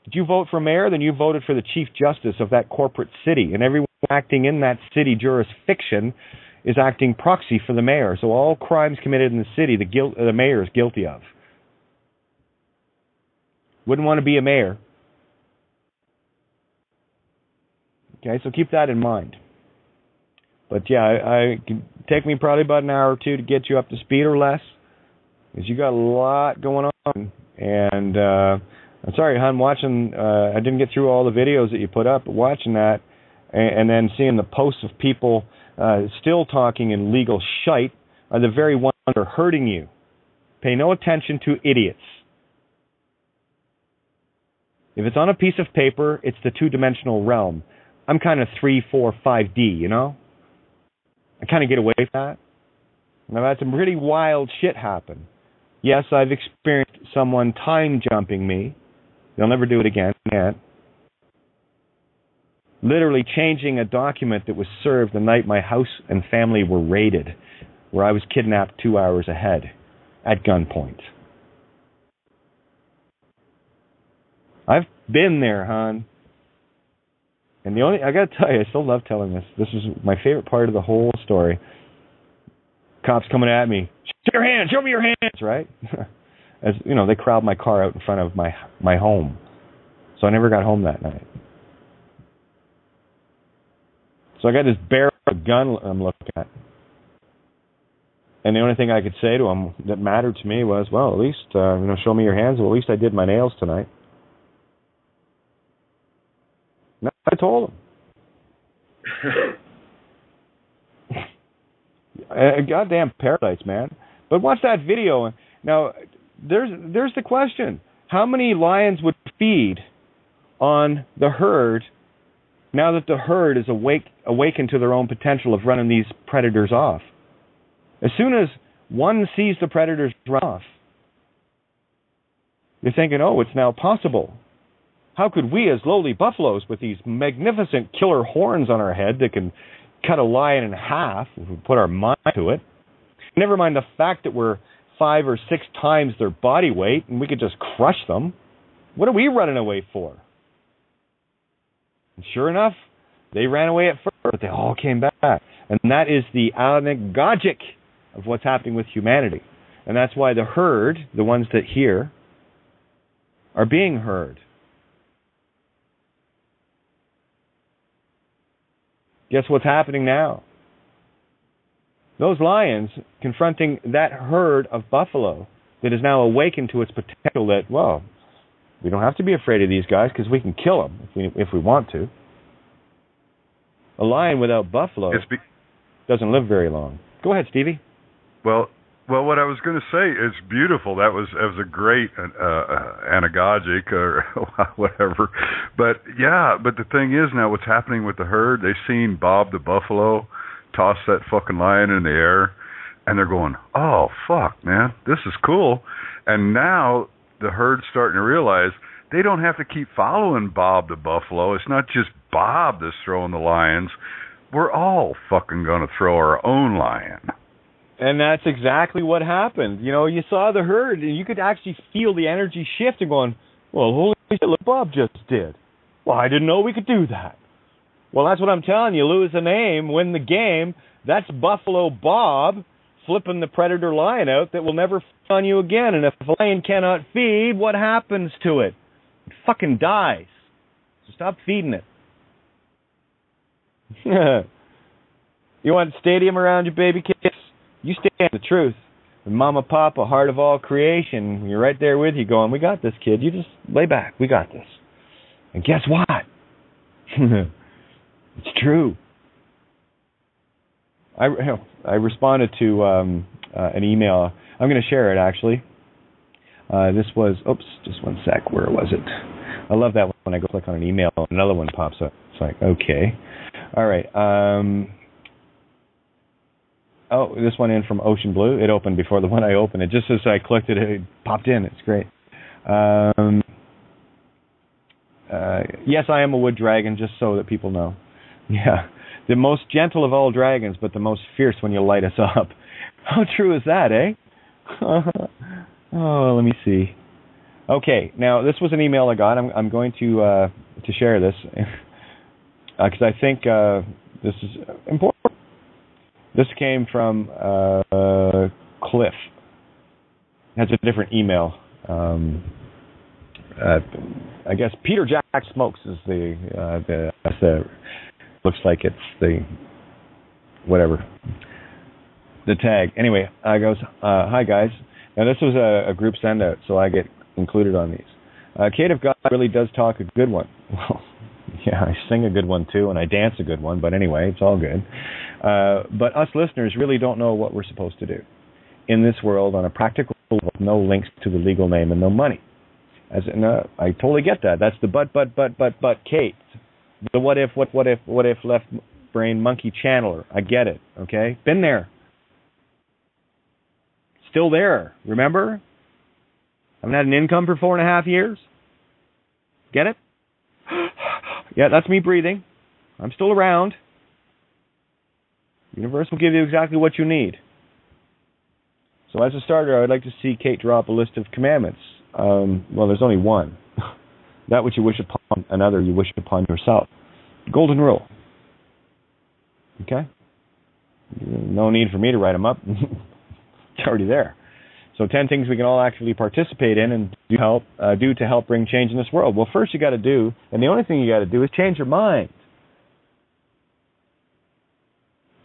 Did you vote for mayor? Then you voted for the chief justice of that corporate city. And everyone acting in that city jurisdiction is acting proxy for the mayor. So all crimes committed in the city, the mayor is guilty of. Wouldn't want to be a mayor. Okay, so keep that in mind. But yeah, I can take me probably about an hour or two to get you up to speed or less, because you got a lot going on. And I'm sorry, hon, watching, I didn't get through all the videos that you put up, but watching that and then seeing the posts of people still talking in legal shite are the very ones that are hurting you. Pay no attention to idiots. If it's on a piece of paper, it's the two-dimensional realm. I'm kind of 3, 4, 5D, you know? I kind of get away from that. And I've had some pretty wild shit happen. Yes, I've experienced someone time-jumping me. They'll never do it again. Yet. Literally changing a document that was served the night my house and family were raided, where I was kidnapped 2 hours ahead at gunpoint. I've been there, hon. And I got to tell you, I still love telling this. This is my favorite part of the whole story. Cops coming at me. Show your hands. Show me your hands, right? As you know, they crowd my car out in front of my home. So I never got home that night. So I got this barrel of gun I'm looking at. And the only thing I could say to them that mattered to me was, well, at least, show me your hands. Well, at least I did my nails tonight. No, I told him. Goddamn parasites, man. But watch that video. Now, there's the question. How many lions would feed on the herd now that the herd is awakened to their own potential of running these predators off? As soon as one sees the predators run off, you're thinking, oh, it's now possible. How could we as lowly buffaloes with these magnificent killer horns on our head that can cut a lion in half if we put our mind to it, never mind the fact that we're 5 or 6 times their body weight and we could just crush them, what are we running away for? And sure enough, they ran away at first, but they all came back. And that is the anagogic of what's happening with humanity. And that's why the herd, the ones that hear, are being heard. Guess what's happening now? Those lions confronting that herd of buffalo that is now awakened to its potential that, well, we don't have to be afraid of these guys because we can kill them if we want to. A lion without buffalo doesn't live very long. Go ahead, Stevie. Well, Well, what I was going to say is beautiful. That was a great anagogic or whatever. But the thing is now what's happening with the herd, they've seen Bob the buffalo toss that fucking lion in the air, and they're going, oh, fuck, man, this is cool. And now the herd's starting to realize they don't have to keep following Bob the buffalo. It's not just Bob that's throwing the lions. We're all fucking going to throw our own lion. And that's exactly what happened. You know, you saw the herd, and you could actually feel the energy shift and going, well, holy shit, look what Bob just did. Well, I didn't know we could do that. Well, that's what I'm telling you. Lose the name, win the game. That's Buffalo Bob flipping the predator lion out that will never feed on you again. And if a lion cannot feed, what happens to it? It fucking dies. So stop feeding it. You want stadium around your baby kids? You stand the truth. And Mama, Papa, heart of all creation, you're right there with you going, we got this, kid. You just lay back. We got this. And guess what? It's true. I responded to an email. I'm going to share it, actually. This was, just one sec. Where was it? I love that when I go click on an email, another one pops up. It's like, okay. All right. This one in from Ocean Blue. It opened before the one I opened. It just as I clicked it, it popped in. It's great. Yes, I am a wood dragon, just so that people know. Yeah. The most gentle of all dragons, but the most fierce when you light us up. How true is that, eh? Oh, let me see. Okay, now this was an email I got. I'm going to share this because I think this is important. This came from Cliff. It has a different email. I guess Peter Jack Smokes is the looks like it's the whatever the tag. Anyway, I goes, hi guys. Now this was a group send out, so I get included on these. Kate of God really does talk a good one. Well, yeah, I sing a good one too, and I dance a good one. But anyway, it's all good. But us listeners really don't know what we're supposed to do in this world on a practical level. No links to the legal name and no money. I totally get that. That's the but Kate. The what if left brain monkey channeler. I get it. Okay, been there. Still there. Remember? Haven't had an income for 4.5 years. Get it? Yeah, that's me breathing. I'm still around. The universe will give you exactly what you need. So as a starter, I would like to see Kate drop a list of commandments. Well, there's only one. That which you wish upon another, you wish upon yourself. Golden rule. Okay? No need for me to write them up. It's already there. So 10 things we can all actually participate in and do to help bring change in this world. Well, first you got to do, and the only thing you got to do is change your mind.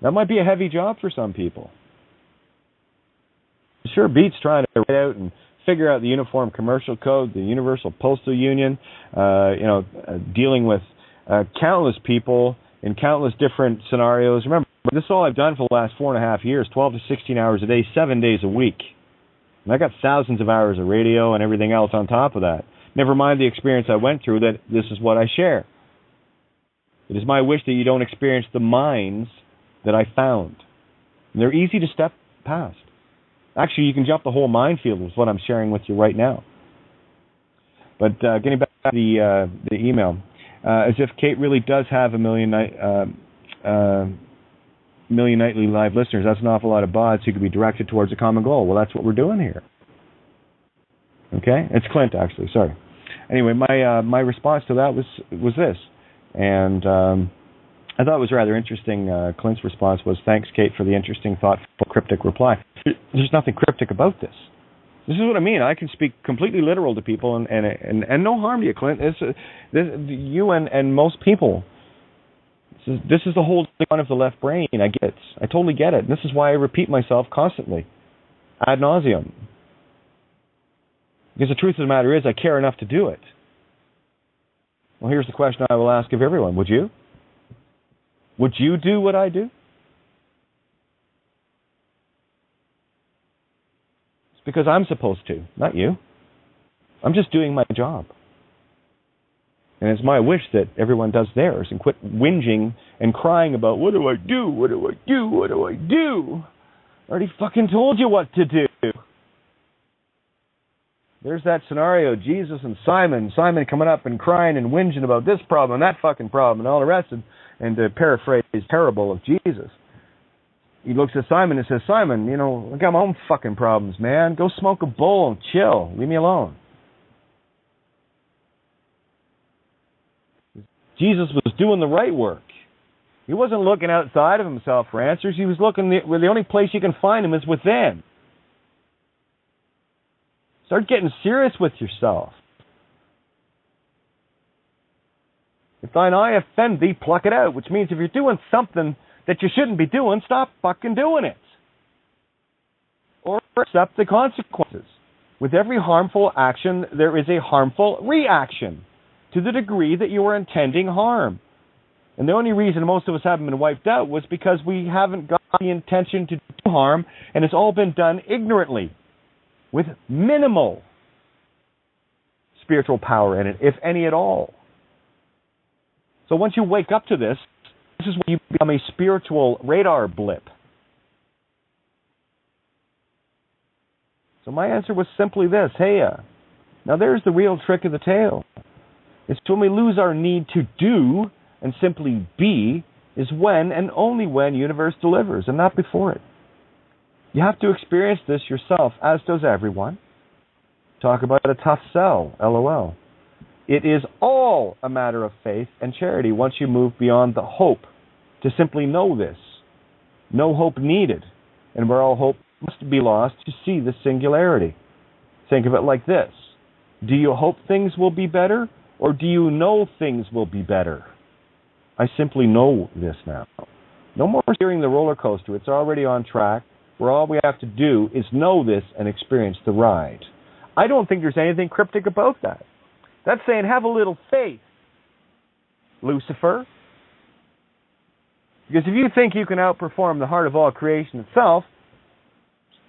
That might be a heavy job for some people. It sure beats trying to write out and figure out the Uniform Commercial Code, the Universal Postal Union, dealing with countless people in countless different scenarios. Remember, this is all I've done for the last 4.5 years, 12 to 16 hours a day, 7 days a week. And I got thousands of hours of radio and everything else on top of that. Never mind the experience I went through, that this is what I share. It is my wish that you don't experience the minds that I found. And they're easy to step past. Actually, you can jump the whole minefield with what I'm sharing with you right now. But getting back to the email, as if Kate really does have a million nightly live listeners, that's an awful lot of bots who could be directed towards a common goal. Well, that's what we're doing here. Okay? It's Clint, actually. Sorry. Anyway, my response to that was this. And I thought it was rather interesting. Clint's response was, thanks, Kate, for the interesting, thoughtful, cryptic reply. There's nothing cryptic about this. This is what I mean. I can speak completely literal to people, and no harm to you, Clint. You and most people. This is the whole thing of the left brain. I get it. I totally get it. And this is why I repeat myself constantly, ad nauseum. Because the truth of the matter is, I care enough to do it. Well, here's the question I will ask of everyone. Would you? Would you do what I do? because I'm supposed to, not you. I'm just doing my job. And it's my wish that everyone does theirs and quit whinging and crying about, what do I do? What do I do? What do I do? I already fucking told you what to do. There's that scenario, Jesus and Simon coming up and crying and whinging about this problem and that fucking problem and all the rest. And to paraphrase his parable of Jesus, he looks at Simon and says, Simon, you know, I got my own fucking problems, man. Go smoke a bowl and chill. Leave me alone. Jesus was doing the right work. He wasn't looking outside of himself for answers. He was looking where the only place you can find him is within. Start getting serious with yourself. If thine eye offend thee, pluck it out, which means if you're doing something that you shouldn't be doing, stop fucking doing it. Or accept the consequences. With every harmful action, there is a harmful reaction to the degree that you are intending harm. And the only reason most of us haven't been wiped out was because we haven't got the intention to do harm, and it's all been done ignorantly, with minimal spiritual power in it, if any at all. So once you wake up to this is when you become a spiritual radar blip. So my answer was simply this, now there's the real trick of the tale. It's when we lose our need to do and simply be is when and only when universe delivers, and not before it. You have to experience this yourself, as does everyone. Talk about a tough sell, LOL. It is all a matter of faith and charity once you move beyond the hope to simply know this. No hope needed, and where all hope must be lost to see the singularity. Think of it like this. Do you hope things will be better, or do you know things will be better? I simply know this now. No more steering the roller coaster. It's already on track, where all we have to do is know this and experience the ride. I don't think there's anything cryptic about that. That's saying have a little faith, Lucifer. Because if you think you can outperform the heart of all creation itself,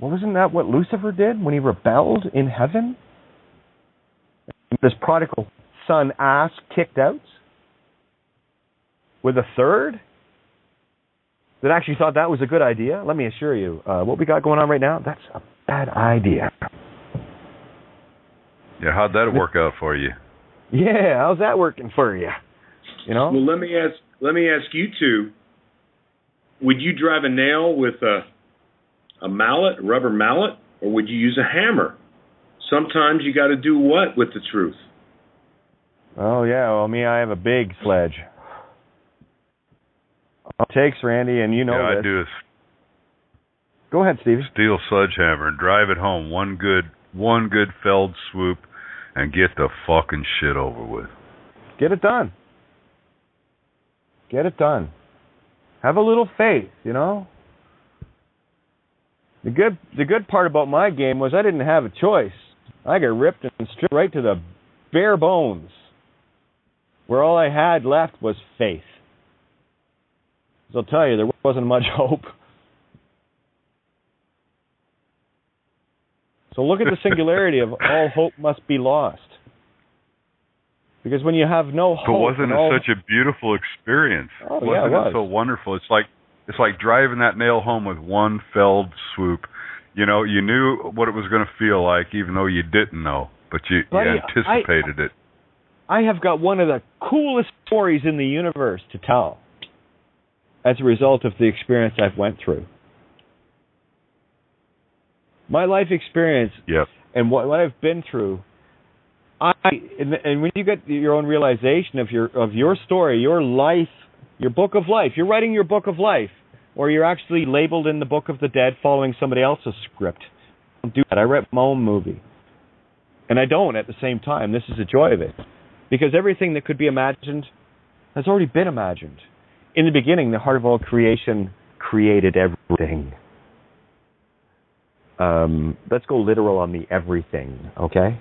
well, isn't that what Lucifer did when he rebelled in heaven? This prodigal son ass kicked out with a third that actually thought that was a good idea. Let me assure you, what we got going on right now, that's a bad idea. Yeah, how'd that work out for you? Yeah, how's that working for you? You know? Well, let me ask you two. Would you drive a nail with a mallet, a rubber mallet, or would you use a hammer? Sometimes you got to do what with the truth? Oh, yeah. Well, I have a big sledge. All it takes, Randy, and you know this. I do is go ahead, Stevie. Steel sledgehammer and drive it home. One good felled swoop and get the fucking shit over with. Get it done. Get it done. Have a little faith, you know? The good part about my game was I didn't have a choice. I got ripped and stripped right to the bare bones, where all I had left was faith. So I'll tell you, there wasn't much hope. So look at the singularity of all hope must be lost. Because when you have no hope... But wasn't it such a beautiful experience? Oh, wasn't yeah, it was. It so wonderful? It's like driving that nail home with one felled swoop. You know, you knew what it was going to feel like, even though you didn't know, but you anticipated it. I have got one of the coolest stories in the universe to tell as a result of the experience I've went through. My life experience and what I've been through, and when you get your own realization of your story, your life, your book of life, you're writing your book of life, or you're actually labeled in the book of the dead following somebody else's script. I don't do that. I write my own movie. And I don't at the same time. This is the joy of it. Because everything that could be imagined has already been imagined. In the beginning, the heart of all creation created everything. Let's go literal on the everything, okay?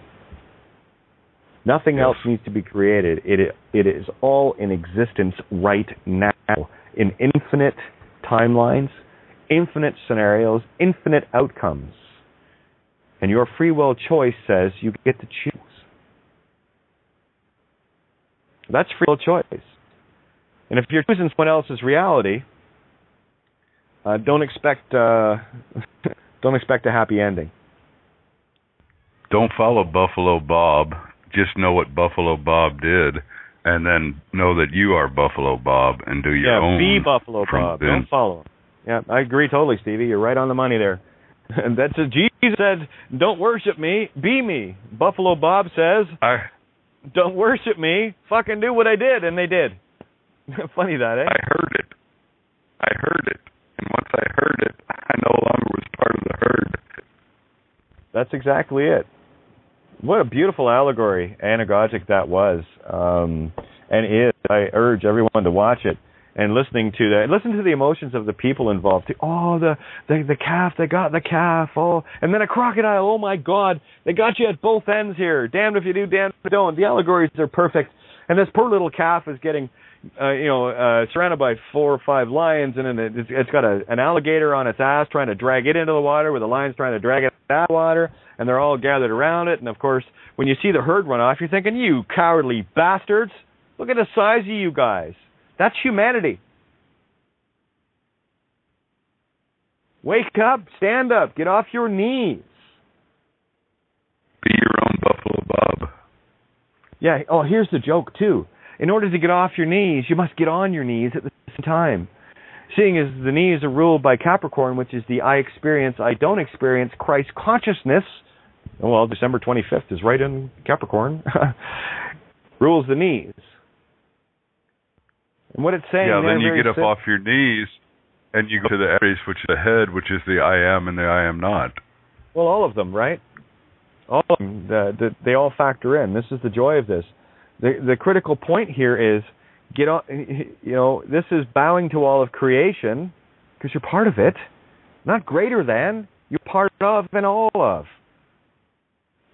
Nothing else needs to be created. It is all in existence right now in infinite timelines, infinite scenarios, infinite outcomes. And your free will choice says you get to choose. That's free will choice. And if you're choosing someone else's reality, don't expect a happy ending. Don't follow Buffalo Bob. Just know what Buffalo Bob did, and then know that you are Buffalo Bob and do your own. Yeah, be Buffalo Bob. Don't follow him. Yeah, I agree totally, Stevie. You're right on the money there. And that's what Jesus said, don't worship me, be me. Buffalo Bob says, don't worship me, fucking do what I did, and they did. Funny that, eh? I heard it. And once I heard it, I no longer was part of the herd. That's exactly it. What a beautiful allegory, anagogic that was, and is. I urge everyone to watch it and listen to the emotions of the people involved. Oh, the calf, they got the calf. Oh, and then a crocodile. Oh my God, they got you at both ends here. Damned if you do, damned if you don't. The allegories are perfect, and this poor little calf is getting, surrounded by 4 or 5 lions, and then it's got an alligator on its ass trying to drag it into the water, with the lions trying to drag it out of the water, and they're all gathered around it. And of course, when you see the herd run off, you're thinking, you cowardly bastards, look at the size of you guys. That's humanity. Wake up, stand up, get off your knees. Be your own Buffalo Bob. Yeah, here's the joke too. In order to get off your knees, you must get on your knees at the same time. Seeing as the knees are ruled by Capricorn, which is the I experience, I don't experience Christ consciousness. Well, December 25th is right in Capricorn. Rules the knees. And what it's saying... Yeah, then you get up off your knees and you go to the Aries, which is the head, which is the I am and the I am not. Well, all of them, right? All of them. They all factor in. This is the joy of this. The critical point here is, get on. This is bowing to all of creation, because you're part of it, not greater than. You're part of and all of,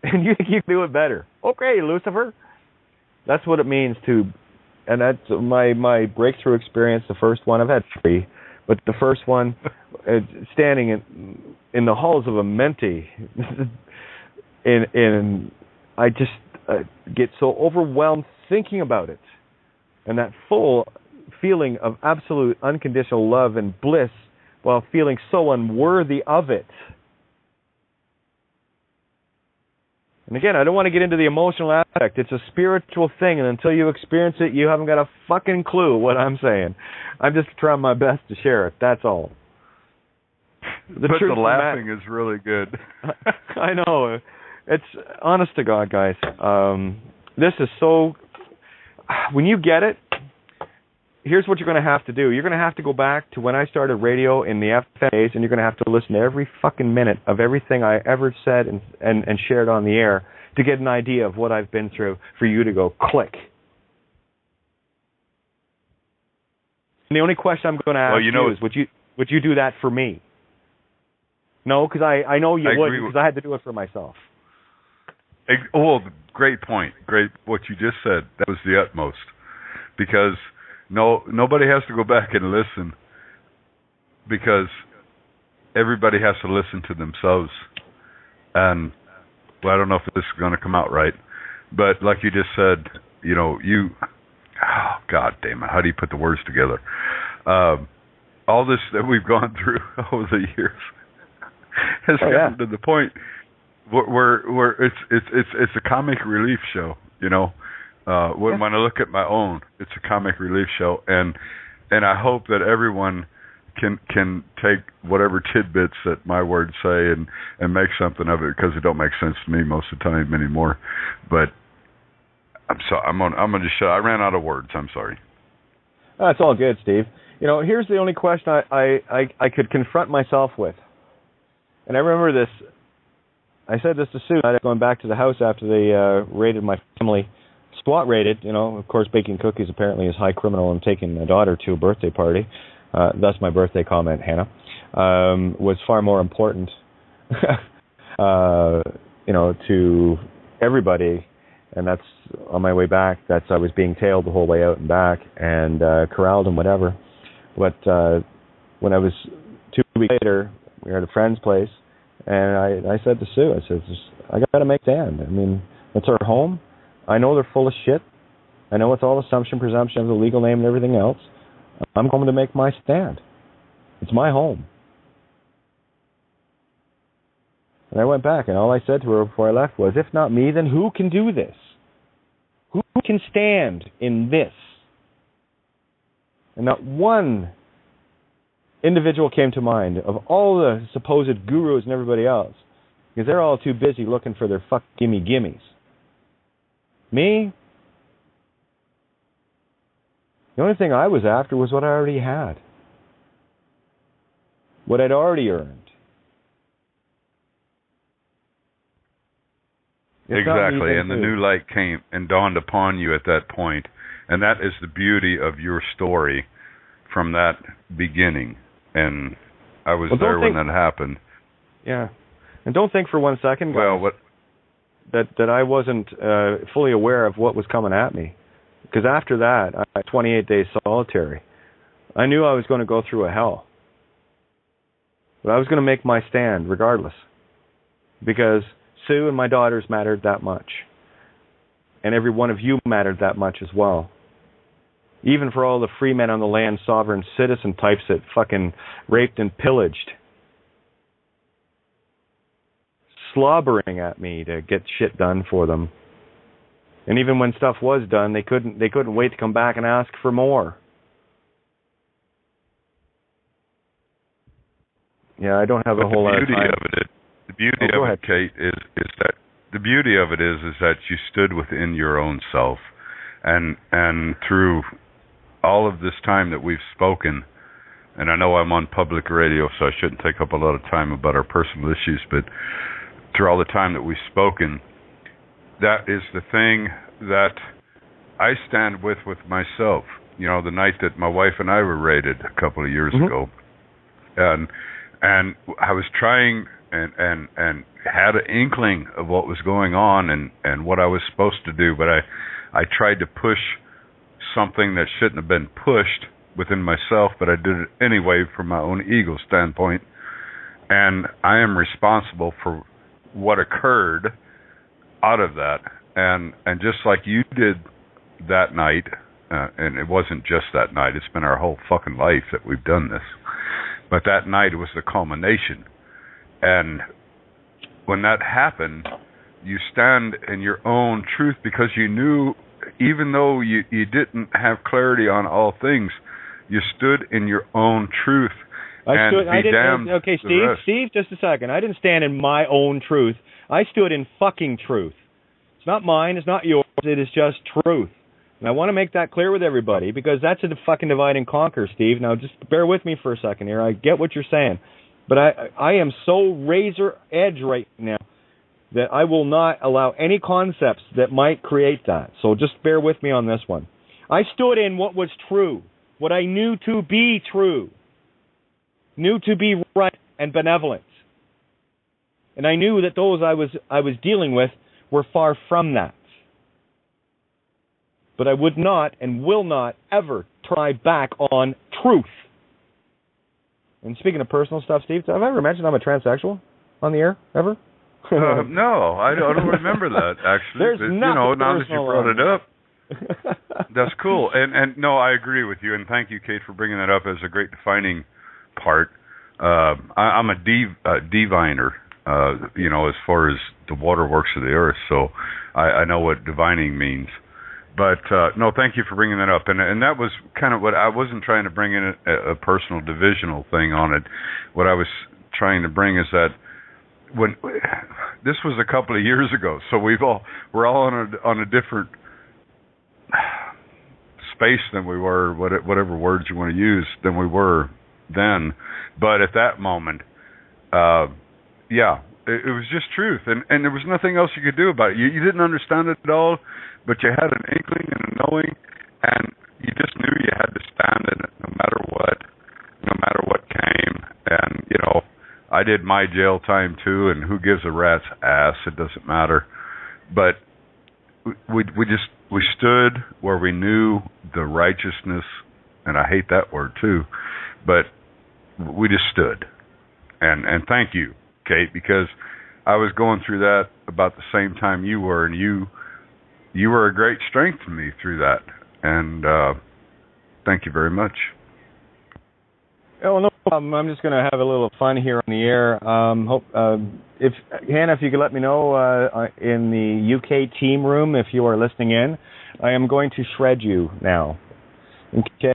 and you think you can do it better. Okay, Lucifer. That's what it means to, and that's my breakthrough experience. The first one, I've had 3, but the first one, standing in the halls of a Menti, I just get so overwhelmed thinking about it, and that full feeling of absolute unconditional love and bliss while feeling so unworthy of it. And again, I don't want to get into the emotional aspect. It's a spiritual thing, and until you experience it, you haven't got a fucking clue what I'm saying. I'm just trying my best to share it. That's all. The laughing is really good. I know. It's honest to God, guys. This is so... When you get it, here's what you're going to have to do. You're going to have to go back to when I started radio in the FM days, and you're going to have to listen to every fucking minute of everything I ever said and shared on the air to get an idea of what I've been through for you to go click. And the only question I'm going to ask you is, would you do that for me? No, because I know you would, because I had to do it for myself. Oh, great point. Great what you just said. That was the utmost. Because nobody has to go back and listen, because everybody has to listen to themselves. And I don't know if this is going to come out right, but like you just said, God damn it, how do you put the words together? All this that we've gone through over the years has gotten to the point where it's a comic relief show, When I look at my own, it's a comic relief show, and I hope that everyone can take whatever tidbits that my words say and make something of it, because it don't make sense to me most of the time anymore. But I'm sorry, I'm gonna just shut. I ran out of words. I'm sorry. That's all good, Steve. Here's the only question I could confront myself with, and I remember this. I said this to Sue, going back to the house after they raided my family. SWAT raided, of course, baking cookies apparently is high criminal, and taking my daughter to a birthday party, thus my birthday comment, Hannah, was far more important, to everybody. And that's on my way back. I was being tailed the whole way out and back, and corralled and whatever. But when I was 2 weeks later, we were at a friend's place, And I said to Sue, I said, I got to make a stand. I mean, it's our home. I know they're full of shit. I know it's all assumption, presumption of the legal name and everything else. I'm going to make my stand. It's my home. And I went back, and all I said to her before I left was, if not me, then who can do this? Who can stand in this? And not one individual came to mind of all the supposed gurus and everybody else, because they're all too busy looking for their gimmies. Me? The only thing I was after was what I already had. What I'd already earned. Exactly, and the new light came and dawned upon you at that point, and that is the beauty of your story from that beginning. And I was there when that happened. Yeah, and don't think for 1 second, guys, that I wasn't fully aware of what was coming at me. Because after that, 28 days solitary, I knew I was going to go through a hell. But I was going to make my stand regardless. Because Sue and my daughters mattered that much. And every one of you mattered that much as well. Even for all the free men on the land, sovereign citizen types that fucking raped and pillaged. Slobbering at me to get shit done for them. And even when stuff was done, they couldn't wait to come back and ask for more. Yeah, I don't have a whole lot of time. The beauty of it, Kate, is that the beauty of it is that you stood within your own self, and through all of this time that we've spoken, and I know I'm on public radio, so I shouldn't take up a lot of time about our personal issues, but through all the time that we've spoken, that is the thing that I stand with myself. You know, the night that my wife and I were raided a couple of years ago, and I was trying and had an inkling of what was going on and what I was supposed to do, but I tried to push something that shouldn't have been pushed within myself, but I did it anyway from my own ego standpoint, and I am responsible for what occurred out of that, and just like you did that night, and it wasn't just that night, it's been our whole fucking life that we've done this, but that night was the culmination. And when that happened, you stand in your own truth, because you knew, even though you didn't have clarity on all things, you stood in your own truth. Okay, Steve, just a second. I didn't stand in my own truth. I stood in fucking truth. It's not mine, it's not yours, it is just truth. And I want to make that clear with everybody, because that's a fucking divide and conquer, Steve. Now, just bear with me for a second here. I get what you're saying. But I am so razor edge right now that I will not allow any concepts that might create that. So just bear with me on this one. I stood in what was true, what I knew to be true, knew to be right and benevolent. And I knew that those I was dealing with were far from that. But I would not and will not ever try back on truth. And speaking of personal stuff, Steve, have I ever mentioned I'm a transsexual on the air, ever? No, I don't remember that, actually. There's but, nothing now that you brought it up, that's cool. And no, I agree with you, and thank you, Kate, for bringing that up as a great defining part. I'm a diviner, as far as the waterworks of the earth, so I know what divining means. But, no, thank you for bringing that up. And that was kind of what I wasn't trying to bring in a personal divisional thing on it. What I was trying to bring is that when this was a couple of years ago, so we're all on a different space than we were, whatever words you want to use, than we were then. But at that moment, it was just truth, and there was nothing else you could do about it. You didn't understand it at all, but you had an inkling and a knowing, and you just knew you had to stand in it no matter what came. And I did my jail time too, and who gives a rat's ass? It doesn't matter. But we stood where we knew the righteousness, and I hate that word too, but we just stood. And thank you Kate, because I was going through that about the same time you were, and you were a great strength to me through that. And thank you very much. Oh, no problem. I'm just going to have a little fun here on the air. If Hannah, if you could let me know in the UK team room, if you are listening in, I am going to shred you now. Okay.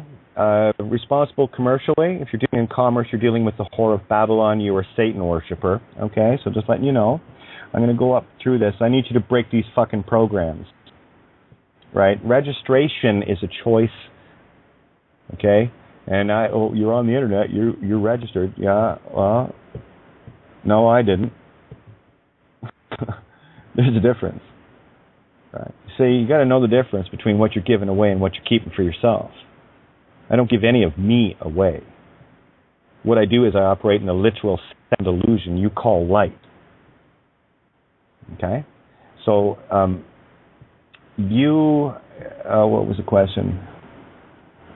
Responsible commercially. If you're dealing in commerce, you're dealing with the whore of Babylon. You are a Satan worshiper. Okay, so just letting you know. I'm going to go up through this. I need you to break these fucking programs. Right? Registration is a choice. Okay? And you're on the internet. You're registered. Yeah. Well, no, I didn't. There's a difference. Right? See, you got to know the difference between what you're giving away and what you're keeping for yourself. I don't give any of me away. What I do is I operate in a literal illusion you call light. Okay? So, what was the question?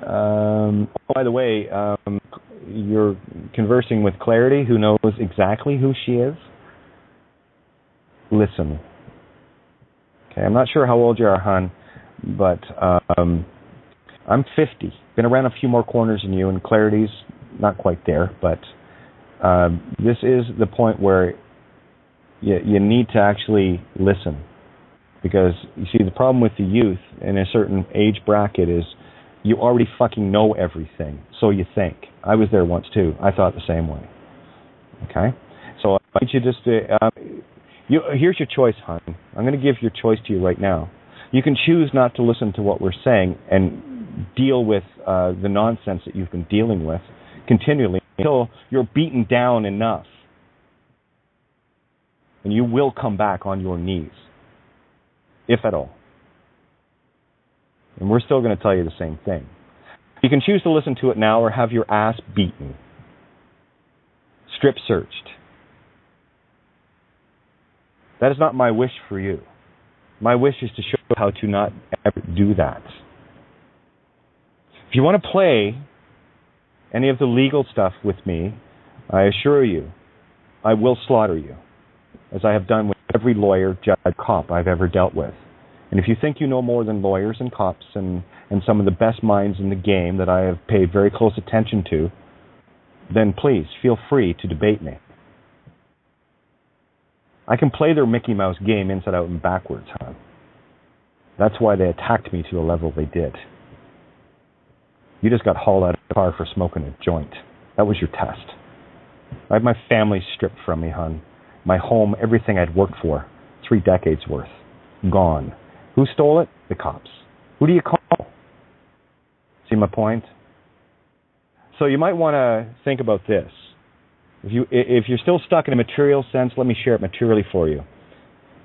By the way, you're conversing with Clarity, who knows exactly who she is. Listen. Okay, I'm not sure how old you are, hon, but I'm 50. Been around a few more corners than you, and Clarity's not quite there, but this is the point where you need to actually listen. Because, you see, the problem with the youth in a certain age bracket is you already fucking know everything, so you think. I was there once, too. I thought the same way. Okay? So I want you just to... here's your choice, hon. I'm going to give your choice to you right now. You can choose not to listen to what we're saying and deal with the nonsense that you've been dealing with continually until you're beaten down enough. And you will come back on your knees. If at all. And we're still going to tell you the same thing. You can choose to listen to it now or have your ass beaten. Strip searched. That is not my wish for you. My wish is to show you how to not ever do that. If you want to play any of the legal stuff with me, I assure you, I will slaughter you, as I have done with every lawyer, judge, cop I've ever dealt with. And if you think you know more than lawyers and cops and some of the best minds in the game that I have paid very close attention to, then please feel free to debate me. I can play their Mickey Mouse game inside out and backwards, huh? That's why they attacked me to the level they did. You just got hauled out of the car for smoking a joint. That was your test. I had my family stripped from me, hon. My home, everything I'd worked for, 3 decades worth, gone. Who stole it? The cops. Who do you call? See my point? So you might want to think about this. If you're still stuck in a material sense, let me share it materially for you.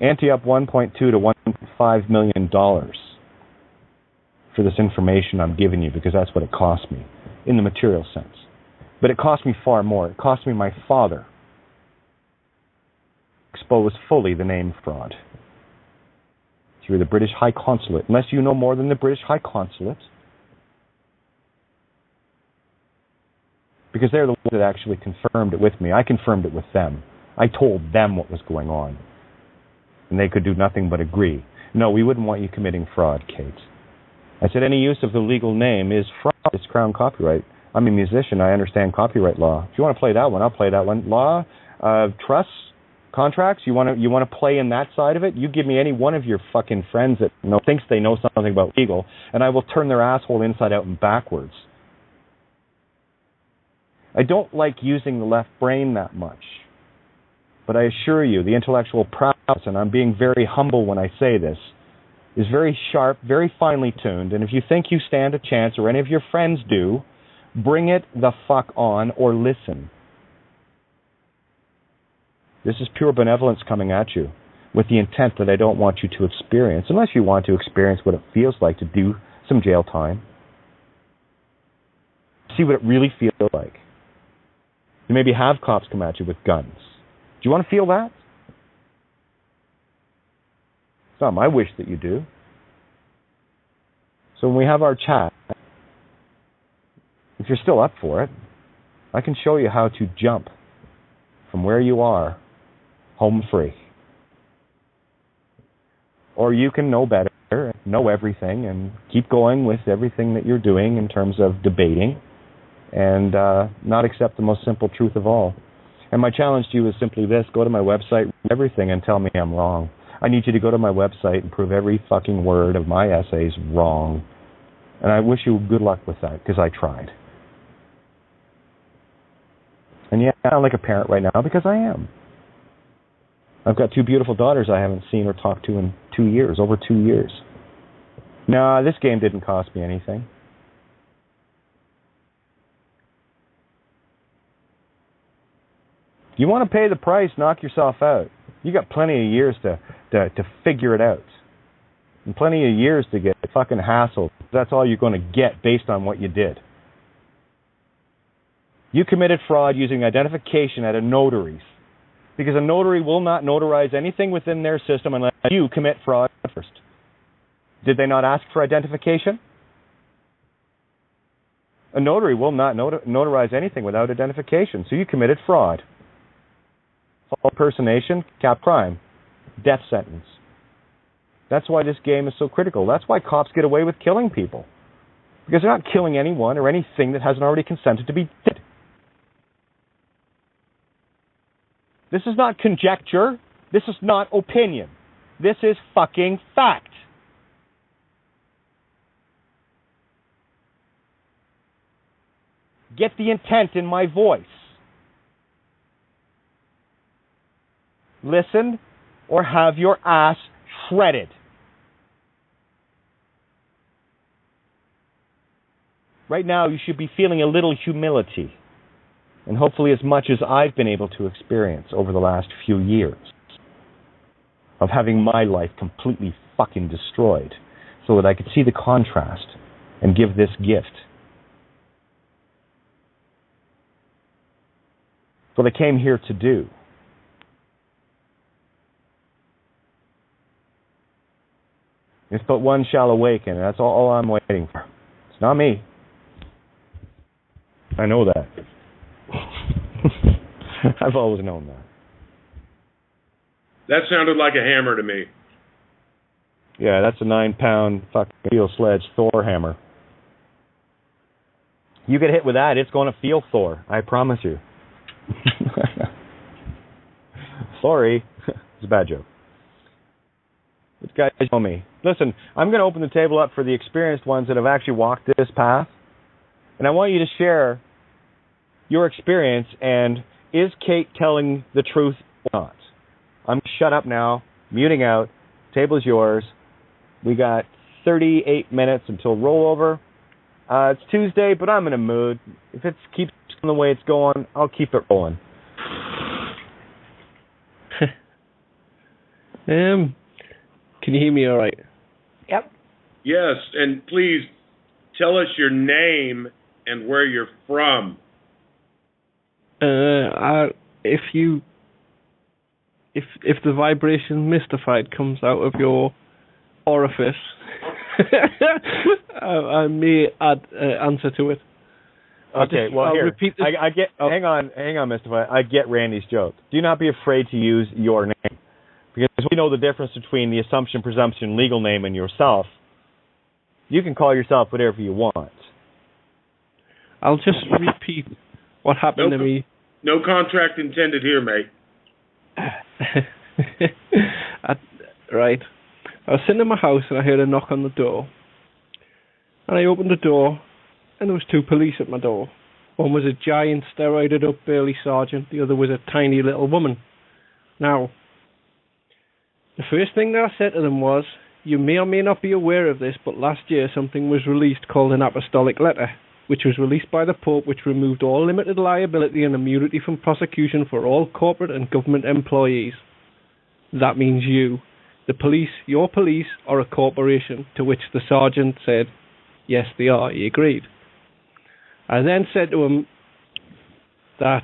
Ante up $1.2 to $1.5 million for this information I'm giving you, because that's what it cost me in the material sense. But it cost me far more. It cost me my father. Expose fully the name fraud through the British High Consulate. Unless you know more than the British High Consulate, because they're the ones that actually confirmed it with me. I confirmed it with them. I told them what was going on, and they could do nothing but agree. No, we wouldn't want you committing fraud, Kate. I said any use of the legal name is fraud. It's Crown copyright. I'm a musician. I understand copyright law. If you want to play that one, I'll play that one. Law, trusts, contracts. You want to play in that side of it? You give me any one of your fucking friends that thinks they know something about legal, and I will turn their asshole inside out and backwards. I don't like using the left brain that much, but I assure you, the intellectual prowess, and I'm being very humble when I say this, is very sharp, very finely tuned, and if you think you stand a chance, or any of your friends do, bring it the fuck on, or listen. This is pure benevolence coming at you, with the intent that I don't want you to experience, unless you want to experience what it feels like to do some jail time. See what it really feels like. You maybe have cops come at you with guns. Do you want to feel that? It's not my wish that you do. So when we have our chat, if you're still up for it, I can show you how to jump from where you are, home free. Or you can know better, know everything, and keep going with everything that you're doing in terms of debating and not accept the most simple truth of all. And my challenge to you is simply this: go to my website, read everything, and tell me I'm wrong. I need you to go to my website and prove every fucking word of my essays wrong. And I wish you good luck with that, because I tried. And yeah, I sound like a parent right now, because I am. I've got 2 beautiful daughters I haven't seen or talked to in 2 years, over 2 years. No, this game didn't cost me anything. You want to pay the price, knock yourself out. You got plenty of years to figure it out. And plenty of years to get fucking hassled. That's all you're going to get based on what you did. You committed fraud using identification at a notary's, because a notary will not notarize anything within their system unless you commit fraud first. Did they not ask for identification? A notary will not notarize anything without identification, so you committed fraud. False impersonation, cap crime, death sentence. That's why this game is so critical. That's why cops get away with killing people, because they're not killing anyone or anything that hasn't already consented to be dead. This is not conjecture. This is not opinion. This is fucking fact. Get the intent in my voice. Listen or have your ass shredded. Right now, you should be feeling a little humility, and hopefully as much as I've been able to experience over the last few years of having my life completely fucking destroyed so that I could see the contrast and give this gift. What I came here to do. If but one shall awaken, that's all I'm waiting for. It's not me. I know that. I've always known that. That sounded like a hammer to me. Yeah, that's a 9-pound fucking steel sledge Thor hammer. You get hit with that, it's going to feel Thor. I promise you. Sorry. It's a bad joke. But guys know me. Listen, I'm going to open the table up for the experienced ones that have actually walked this path. And I want you to share your experience and is Kate telling the truth or not? I'm shut up now, muting out. Table is yours. We got 38 minutes until rollover. It's Tuesday, but I'm in a mood. If it keeps going the way it's going, I'll keep it rolling. Can you hear me all right? Yep. Yes, and please tell us your name and where you're from. If the vibration mystified comes out of your orifice, I may add answer to it. I'll here. Repeat this. I get. Oh. Hang on, Mystified. I get Randy's joke. Do not be afraid to use your name, because we know the difference between the assumption, presumption, legal name, and yourself. You can call yourself whatever you want. I'll just repeat what happened to me. No contract intended here, mate. Right. I was sitting in my house and I heard a knock on the door. And I opened the door and there was 2 police at my door. One was a giant, steroided up burly sergeant. The other was a tiny little woman. Now, the first thing that I said to them was, you may or may not be aware of this, but last year something was released called an apostolic letter, which was released by the Pope, which removed all limited liability and immunity from prosecution for all corporate and government employees. That means you, the police, your police, are a corporation, to which the sergeant said, yes, they are. He agreed. I then said to him that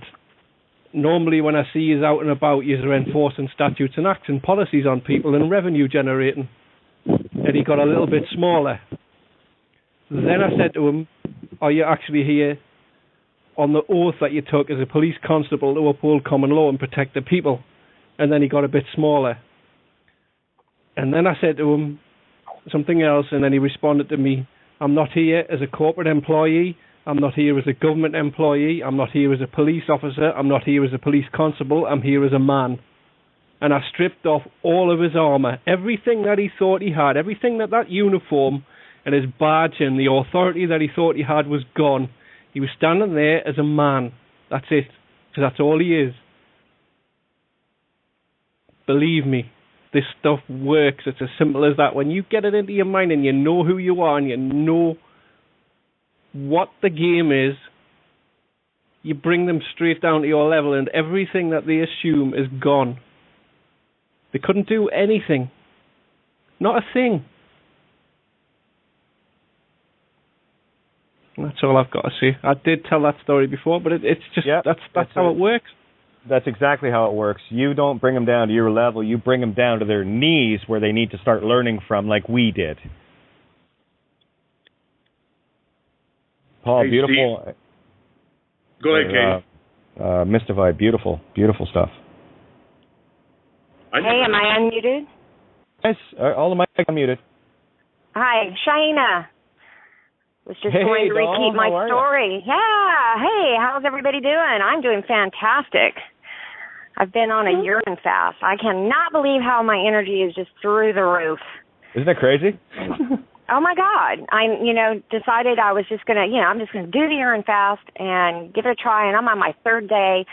normally when I see you out and about, you're enforcing statutes and acts and policies on people and revenue generating. And he got a little bit smaller. Then I said to him, are you actually here on the oath that you took as a police constable to uphold common law and protect the people. And then he got a bit smaller. And then I said to him something else, and then he responded to me, I'm not here as a corporate employee, I'm not here as a government employee, I'm not here as a police officer, I'm not here as a police constable, I'm here as a man. And I stripped off all of his armour, everything that he thought he had, everything that uniform and his badge and the authority that he thought he had was gone. He was standing there as a man. That's it. Because that's all he is. Believe me, this stuff works. It's as simple as that. When you get it into your mind and you know who you are and you know what the game is, you bring them straight down to your level, and everything that they assume is gone. They couldn't do anything. Not a thing. That's all I've got to say. I did tell that story before, but it's just that's how it works. That's exactly how it works. You don't bring them down to your level. You bring them down to their knees where they need to start learning from, like we did. Paul, hey, beautiful. Steve. Go ahead, Katie. Mystified, beautiful, beautiful stuff. Hey, am I unmuted? Yes, all the mics unmuted. Hi, Shaina. Was just going to repeat my story. Yeah. Hey, how's everybody doing? I'm doing fantastic. I've been on a urine fast. I cannot believe how my energy is just through the roof. Isn't that crazy? Oh my God. I, decided I was just going to, I'm just going to do the urine fast and give it a try. And I'm on my third day,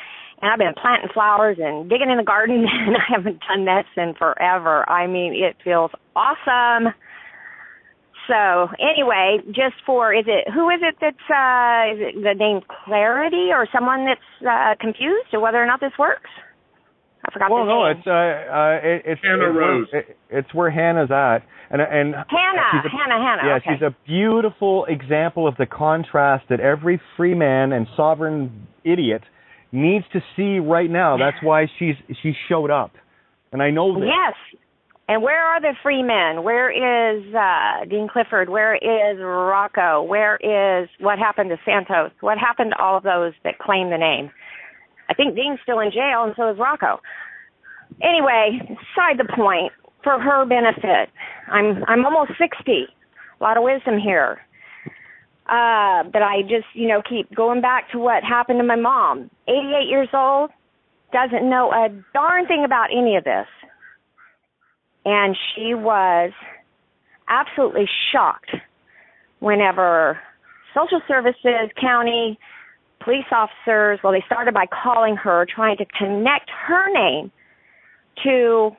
and I've been planting flowers and digging in the garden, and I haven't done this in forever. I mean, it feels awesome. So anyway, who is it that's, is it the name Clarity or someone that's confused to whether or not this works? I forgot the name. Well, no, it's Hannah Rose. It's where Hannah's at. And Hannah. Yeah, okay. She's a beautiful example of the contrast that every free man and sovereign idiot needs to see right now. That's why she showed up. And I know this. Yes. And where are the free men? Where is Dean Clifford? Where is Rocco? Where is what happened to Santos? What happened to all of those that claim the name? I think Dean's still in jail, and so is Rocco. Anyway, beside the point, for her benefit, I'm almost 60. A lot of wisdom here. But I just, keep going back to what happened to my mom. 88 years old, doesn't know a darn thing about any of this. And she was absolutely shocked whenever social services, county, police officers, they started by calling her, trying to connect her name to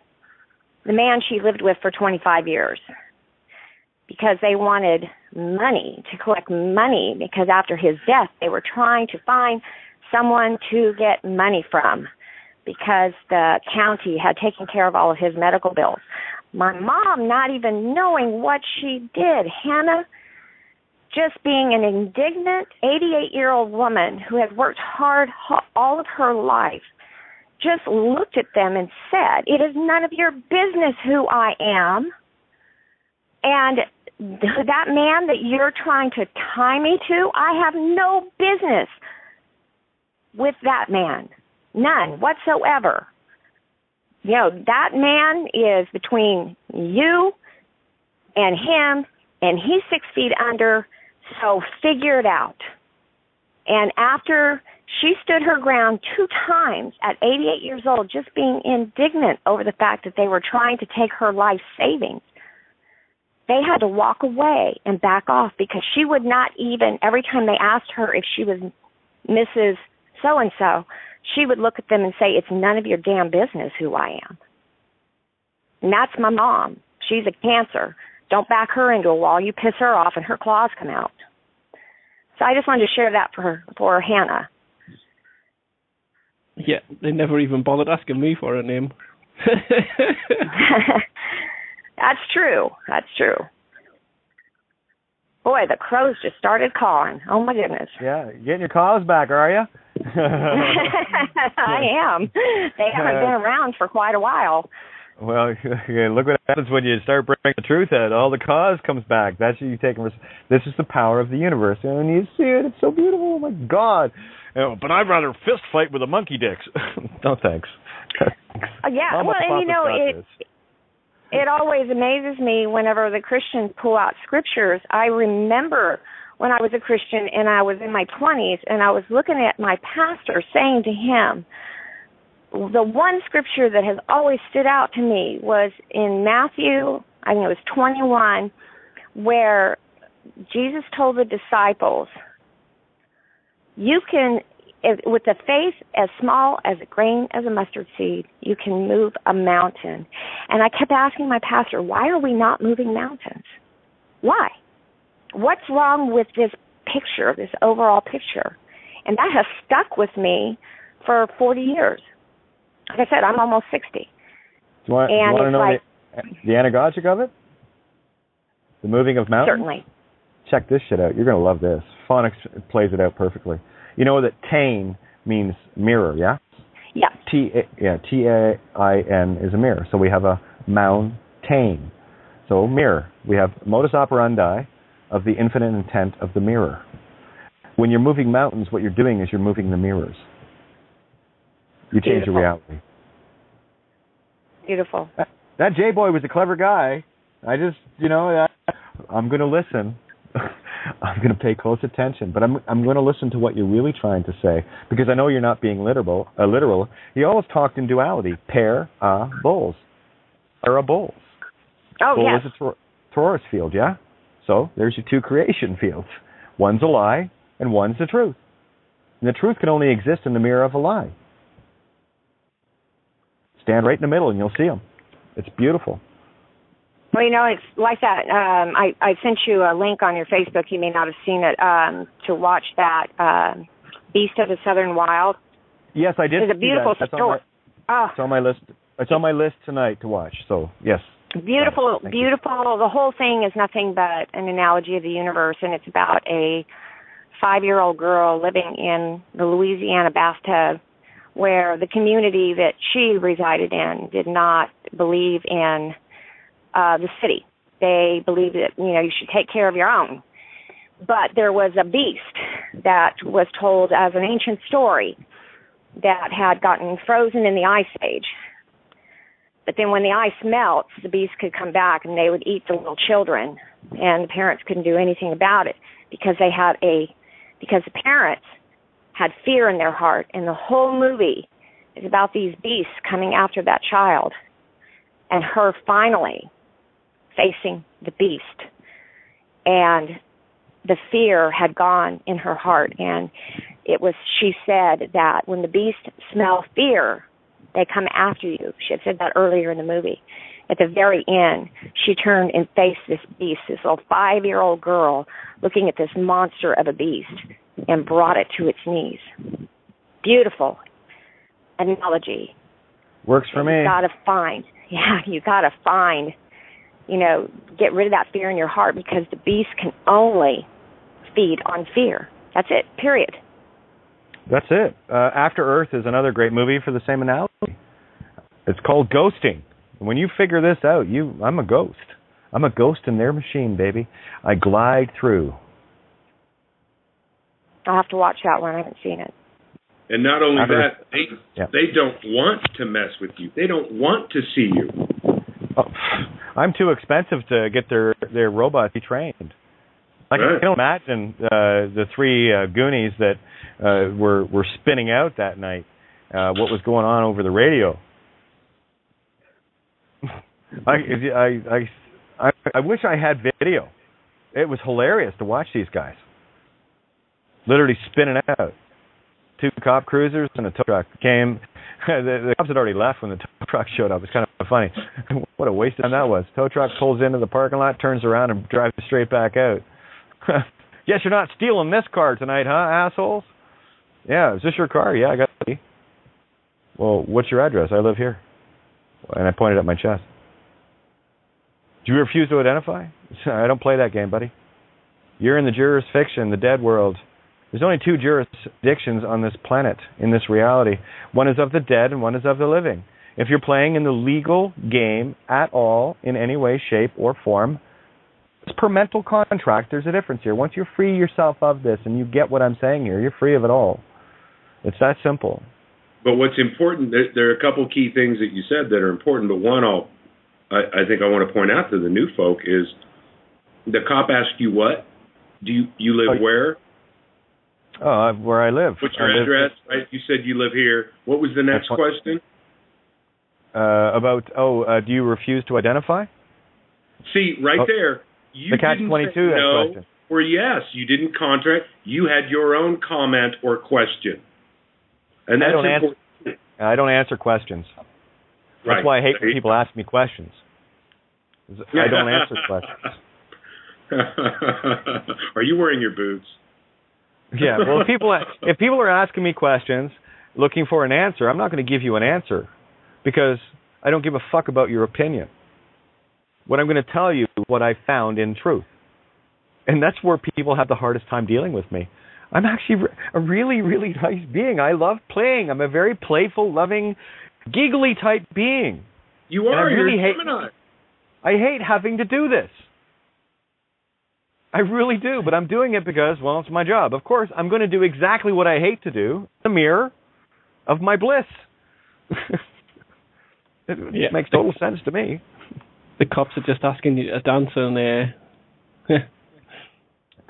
the man she lived with for 25 years. Because they wanted money, to collect money, because after his death, they were trying to find someone to get money from, because the county had taken care of all of his medical bills. My mom, not even knowing what she did, Hannah, just being an indignant 88-year-old woman who had worked hard all of her life, just looked at them and said, "It is none of your business who I am. And that man that you're trying to tie me to, I have no business with that man. None whatsoever. That man is between you and him, and he's 6 feet under, so figure it out." And after she stood her ground 2 times at 88 years old, just being indignant over the fact that they were trying to take her life savings, they had to walk away and back off, because she would not even, every time they asked her if she was Mrs. So-and-so, she would look at them and say, "It's none of your damn business who I am." And that's my mom. She's a cancer. Don't back her into a wall. You piss her off and her claws come out. So I just wanted to share that for Hannah. Yeah, they never even bothered asking me for a name. That's true. Boy, the crows just started calling. Oh, my goodness. Yeah, getting your calls back, are you? I am. They haven't been around for quite a while. Well, look what happens when you start bringing the truth out. All the cause comes back. That's you take. This is the power of the universe, and you see it. It's so beautiful. Oh my God! But I'd rather fist fight with a monkey dicks. No thanks. Yeah, well, and it always amazes me whenever the Christians pull out scriptures. I remember when I was a Christian and I was in my 20s, and I was looking at my pastor saying to him, the one scripture that has always stood out to me was in Matthew, I think it was 21, where Jesus told the disciples, you can, with a faith as small as a grain of a mustard seed, you can move a mountain. And I kept asking my pastor, why are we not moving mountains? Why? What's wrong with this picture, this overall picture? And that has stuck with me for 40 years. Like I said, I'm almost 60. Do you want to know the anagogic of it? The moving of mountains? Certainly. Check this shit out. You're going to love this. Phonics plays it out perfectly. You know that tain means mirror, yeah? Yeah. T-A-I-N is a mirror. So we have a mountain. So mirror. We have modus operandi of the infinite intent of the mirror. When you're moving mountains, what you're doing is you're moving the mirrors. You change your reality. Beautiful. That J-Boy was a clever guy. I just, I'm going to listen. I'm going to pay close attention, but I'm going to listen to what you're really trying to say, because I know you're not being literal. He always talked in duality. Parables. Parables. Oh, Bull yes. is a torus field, yeah? So there's your two creation fields. One's a lie, and one's the truth. And the truth can only exist in the mirror of a lie. Stand right in the middle, and you'll see them. It's beautiful. Well, it's like that. I sent you a link on your Facebook. You may not have seen it, to watch that Beast of the Southern Wild. Yes, I did. It's a beautiful story. It's on my list. It's on my list tonight to watch. So yes. Beautiful, beautiful. The whole thing is nothing but an analogy of the universe, and it's about a 5-year-old girl living in the Louisiana bathtub, where the community that she resided in did not believe in the city. They believed that, you should take care of your own. But there was a beast that was told as an ancient story that had gotten frozen in the ice age. But then when the ice melts, the beast could come back and they would eat the little children, and the parents couldn't do anything about it because the parents had fear in their heart. And the whole movie is about these beasts coming after that child and her finally facing the beast. And the fear had gone in her heart. And she said that when the beast smell fear, they come after you. She had said that earlier in the movie. At the very end, she turned and faced this beast, this little 5-year-old girl looking at this monster of a beast, and brought it to its knees. Beautiful analogy. Works for me. You got to find, get rid of that fear in your heart, because the beast can only feed on fear. That's it, period. That's it. After Earth is another great movie for the same analogy. It's called ghosting. When you figure this out, I'm a ghost. I'm a ghost in their machine, baby. I glide through. I'll have to watch that one. I haven't seen it. And not only that, they don't want to mess with you. They don't want to see you. Oh, I'm too expensive to get their robots trained. I can imagine the three Goonies that were spinning out that night. What was going on over the radio? I wish I had video. It was hilarious to watch these guys literally spinning out. 2 cop cruisers and a tow truck came. The cops had already left when the tow truck showed up. It's kind of funny. What a waste of time that was. Tow truck pulls into the parking lot, turns around, and drives straight back out. Yes, you're not stealing this car tonight, huh, assholes? Yeah, is this your car? Yeah, I got it. Well, what's your address? I live here. And I pointed at my chest. Do you refuse to identify? I don't play that game, buddy. You're in the jurisdiction, the dead world. There's only 2 jurisdictions on this planet, in this reality. One is of the dead and one is of the living. If you're playing in the legal game at all, in any way, shape, or form, it's per mental contract. There's a difference here. Once you free yourself of this and you get what I'm saying here, you're free of it all. It's that simple. But what's important, there are a couple key things that you said that are important, but one I think I want to point out to the new folk is the cop asked you what? Do you live where? Where I live. What's your address? Right? You said you live here. What was the next question? Do you refuse to identify? See, there, you the catch didn't 22 say no question. Or yes. You didn't contract. You had your own comment or question. And that's important. I don't answer questions. That's why I hate when people ask me questions. I don't answer questions. Are you wearing your boots? Yeah, well, if people are asking me questions looking for an answer, I'm not going to give you an answer because I don't give a fuck about your opinion. What I'm going to tell you is what I found in truth. And that's where people have the hardest time dealing with me. I'm actually a really, really nice being. I love playing. I'm a very playful, loving, giggly type being. You are. You're a Gemini. I hate having to do this. I really do, but I'm doing it because, well, it's my job. Of course, I'm going to do exactly what I hate to do, the mirror of my bliss. It makes total sense to me. The cops are just asking you to dance on there.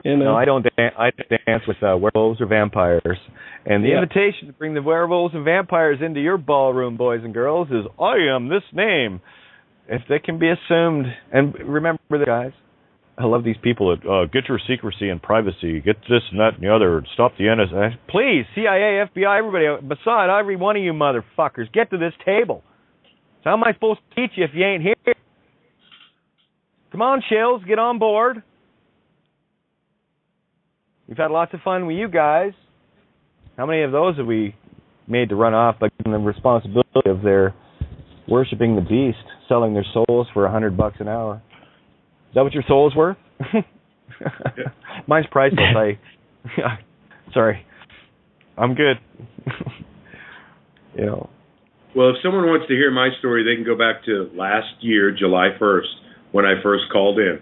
No, I don't dance with werewolves or vampires. And the invitation to bring the werewolves and vampires into your ballroom, boys and girls, is I am this name. If they can be assumed. And remember, guys, I love these people that get your secrecy and privacy, get this and that and the other, stop the NSA. Please, CIA, FBI, everybody, beside every one of you motherfuckers, get to this table. So how am I supposed to teach you if you ain't here? Come on, Shills, get on board. We've had lots of fun with you guys. How many of those have we made to run off by giving them responsibility of their worshiping the beast, selling their souls for $100 an hour? Is that what your soul's worth? Mine's priceless. Sorry, I'm good. Well, if someone wants to hear my story, they can go back to last year, July 1st, when I first called in.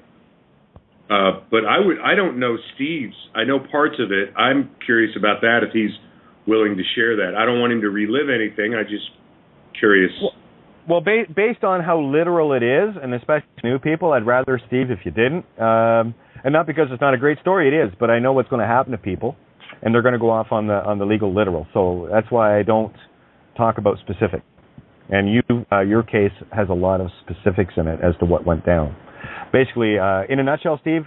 But I don't know Steve's. I know parts of it. I'm curious about that if he's willing to share that. I don't want him to relive anything. I'm just curious. Well, based on how literal it is, and especially new people, I'd rather, Steve, if you didn't. And not because it's not a great story, it is, but I know what's going to happen to people, and they're going to go off on the legal literal. So that's why I don't talk about specifics. And your case has a lot of specifics in it as to what went down. Basically, in a nutshell, Steve,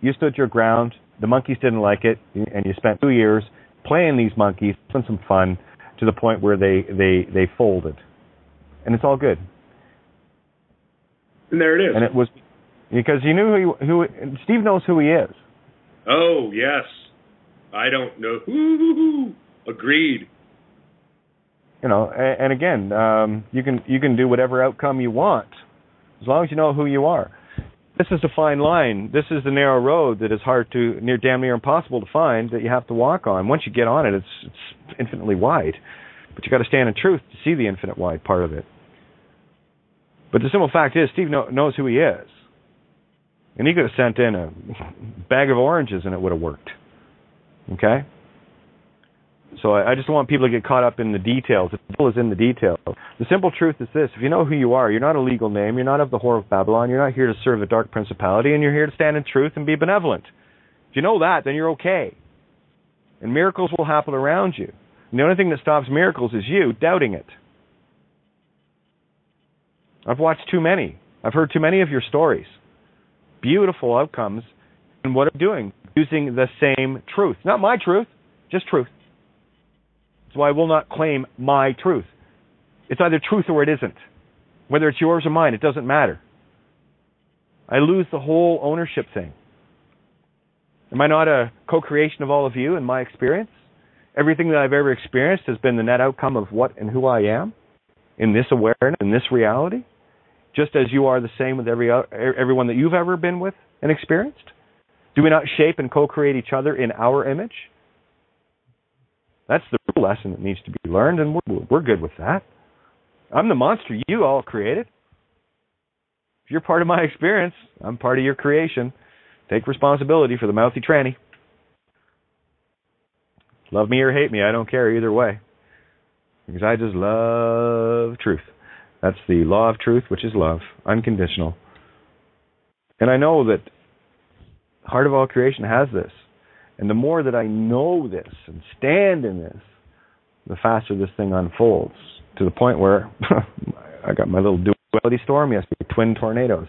you stood your ground. The monkeys didn't like it, and you spent 2 years playing these monkeys, having some fun, to the point where they folded. And it's all good. And there it is. And it was because you knew who Steve knows who he is. Oh, yes. I don't know who. Agreed. And again, you can do whatever outcome you want as long as you know who you are. This is the fine line. This is the narrow road that is damn near impossible to find, that you have to walk on. Once you get on it, it's infinitely wide. But you got to stand in truth to see the infinite wide part of it. But the simple fact is, Steve knows who he is. And he could have sent in a bag of oranges and it would have worked. Okay? So I just want people to get caught up in the details. The devil is in the details. The simple truth is this. If you know who you are, you're not a legal name. You're not of the whore of Babylon. You're not here to serve the dark principality. And you're here to stand in truth and be benevolent. If you know that, then you're okay. And miracles will happen around you. And the only thing that stops miracles is you doubting it. I've watched too many. I've heard too many of your stories. Beautiful outcomes. And what I'm doing, using the same truth. Not my truth, just truth. That's why I will not claim my truth. It's either truth or it isn't. Whether it's yours or mine, it doesn't matter. I lose the whole ownership thing. Am I not a co-creation of all of you in my experience? Everything that I've ever experienced has been the net outcome of what and who I am in this awareness, in this reality, just as you are the same with everyone that you've ever been with and experienced. Do we not shape and co-create each other in our image? That's the real lesson that needs to be learned, and we're good with that. I'm the monster you all created. If you're part of my experience, I'm part of your creation. Take responsibility for the mouthy tranny. Love me or hate me, I don't care either way. Because I just love truth. That's the law of truth, which is love, unconditional. And I know that Heart of All Creation has this. And the more that I know this and stand in this, the faster this thing unfolds, to the point where I got my little duality storm yesterday, twin tornadoes.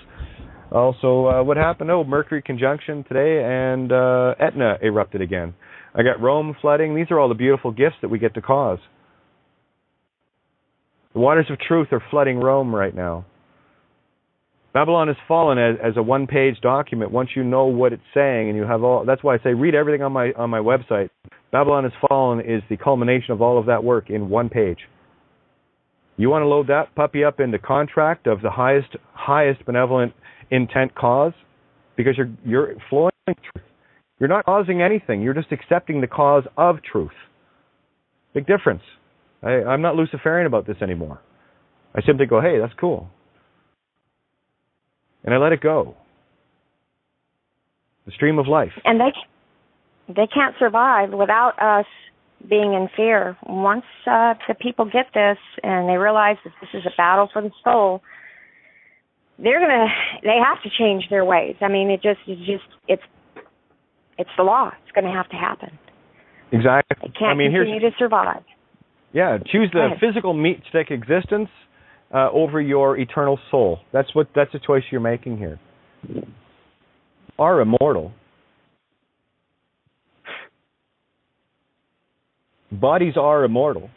Also, what happened? Oh, Mercury conjunction today, and Etna erupted again. I got Rome flooding. These are all the beautiful gifts that we get to cause. The waters of truth are flooding Rome right now. Babylon has fallen as a one-page document. Once you know what it's saying, and you have all, that's why I say read everything on my website. Babylon has fallen is the culmination of all of that work in one page. You want to load that puppy up in the contract of the highest benevolent intent cause, because you're flowing truth. You're not causing anything. You're just accepting the cause of truth. Big difference. I'm not Luciferian about this anymore. I simply go, hey, that's cool. And I let it go. The stream of life. And they can't survive without us being in fear. Once the people get this and they realize that this is a battle for the soul, they have to change their ways. I mean, it's the law. It's going to have to happen. Exactly. They can't continue to survive. Yeah, choose the physical meat stick existence over your eternal soul. That's a choice you're making here. Are immortal. Bodies are immortal.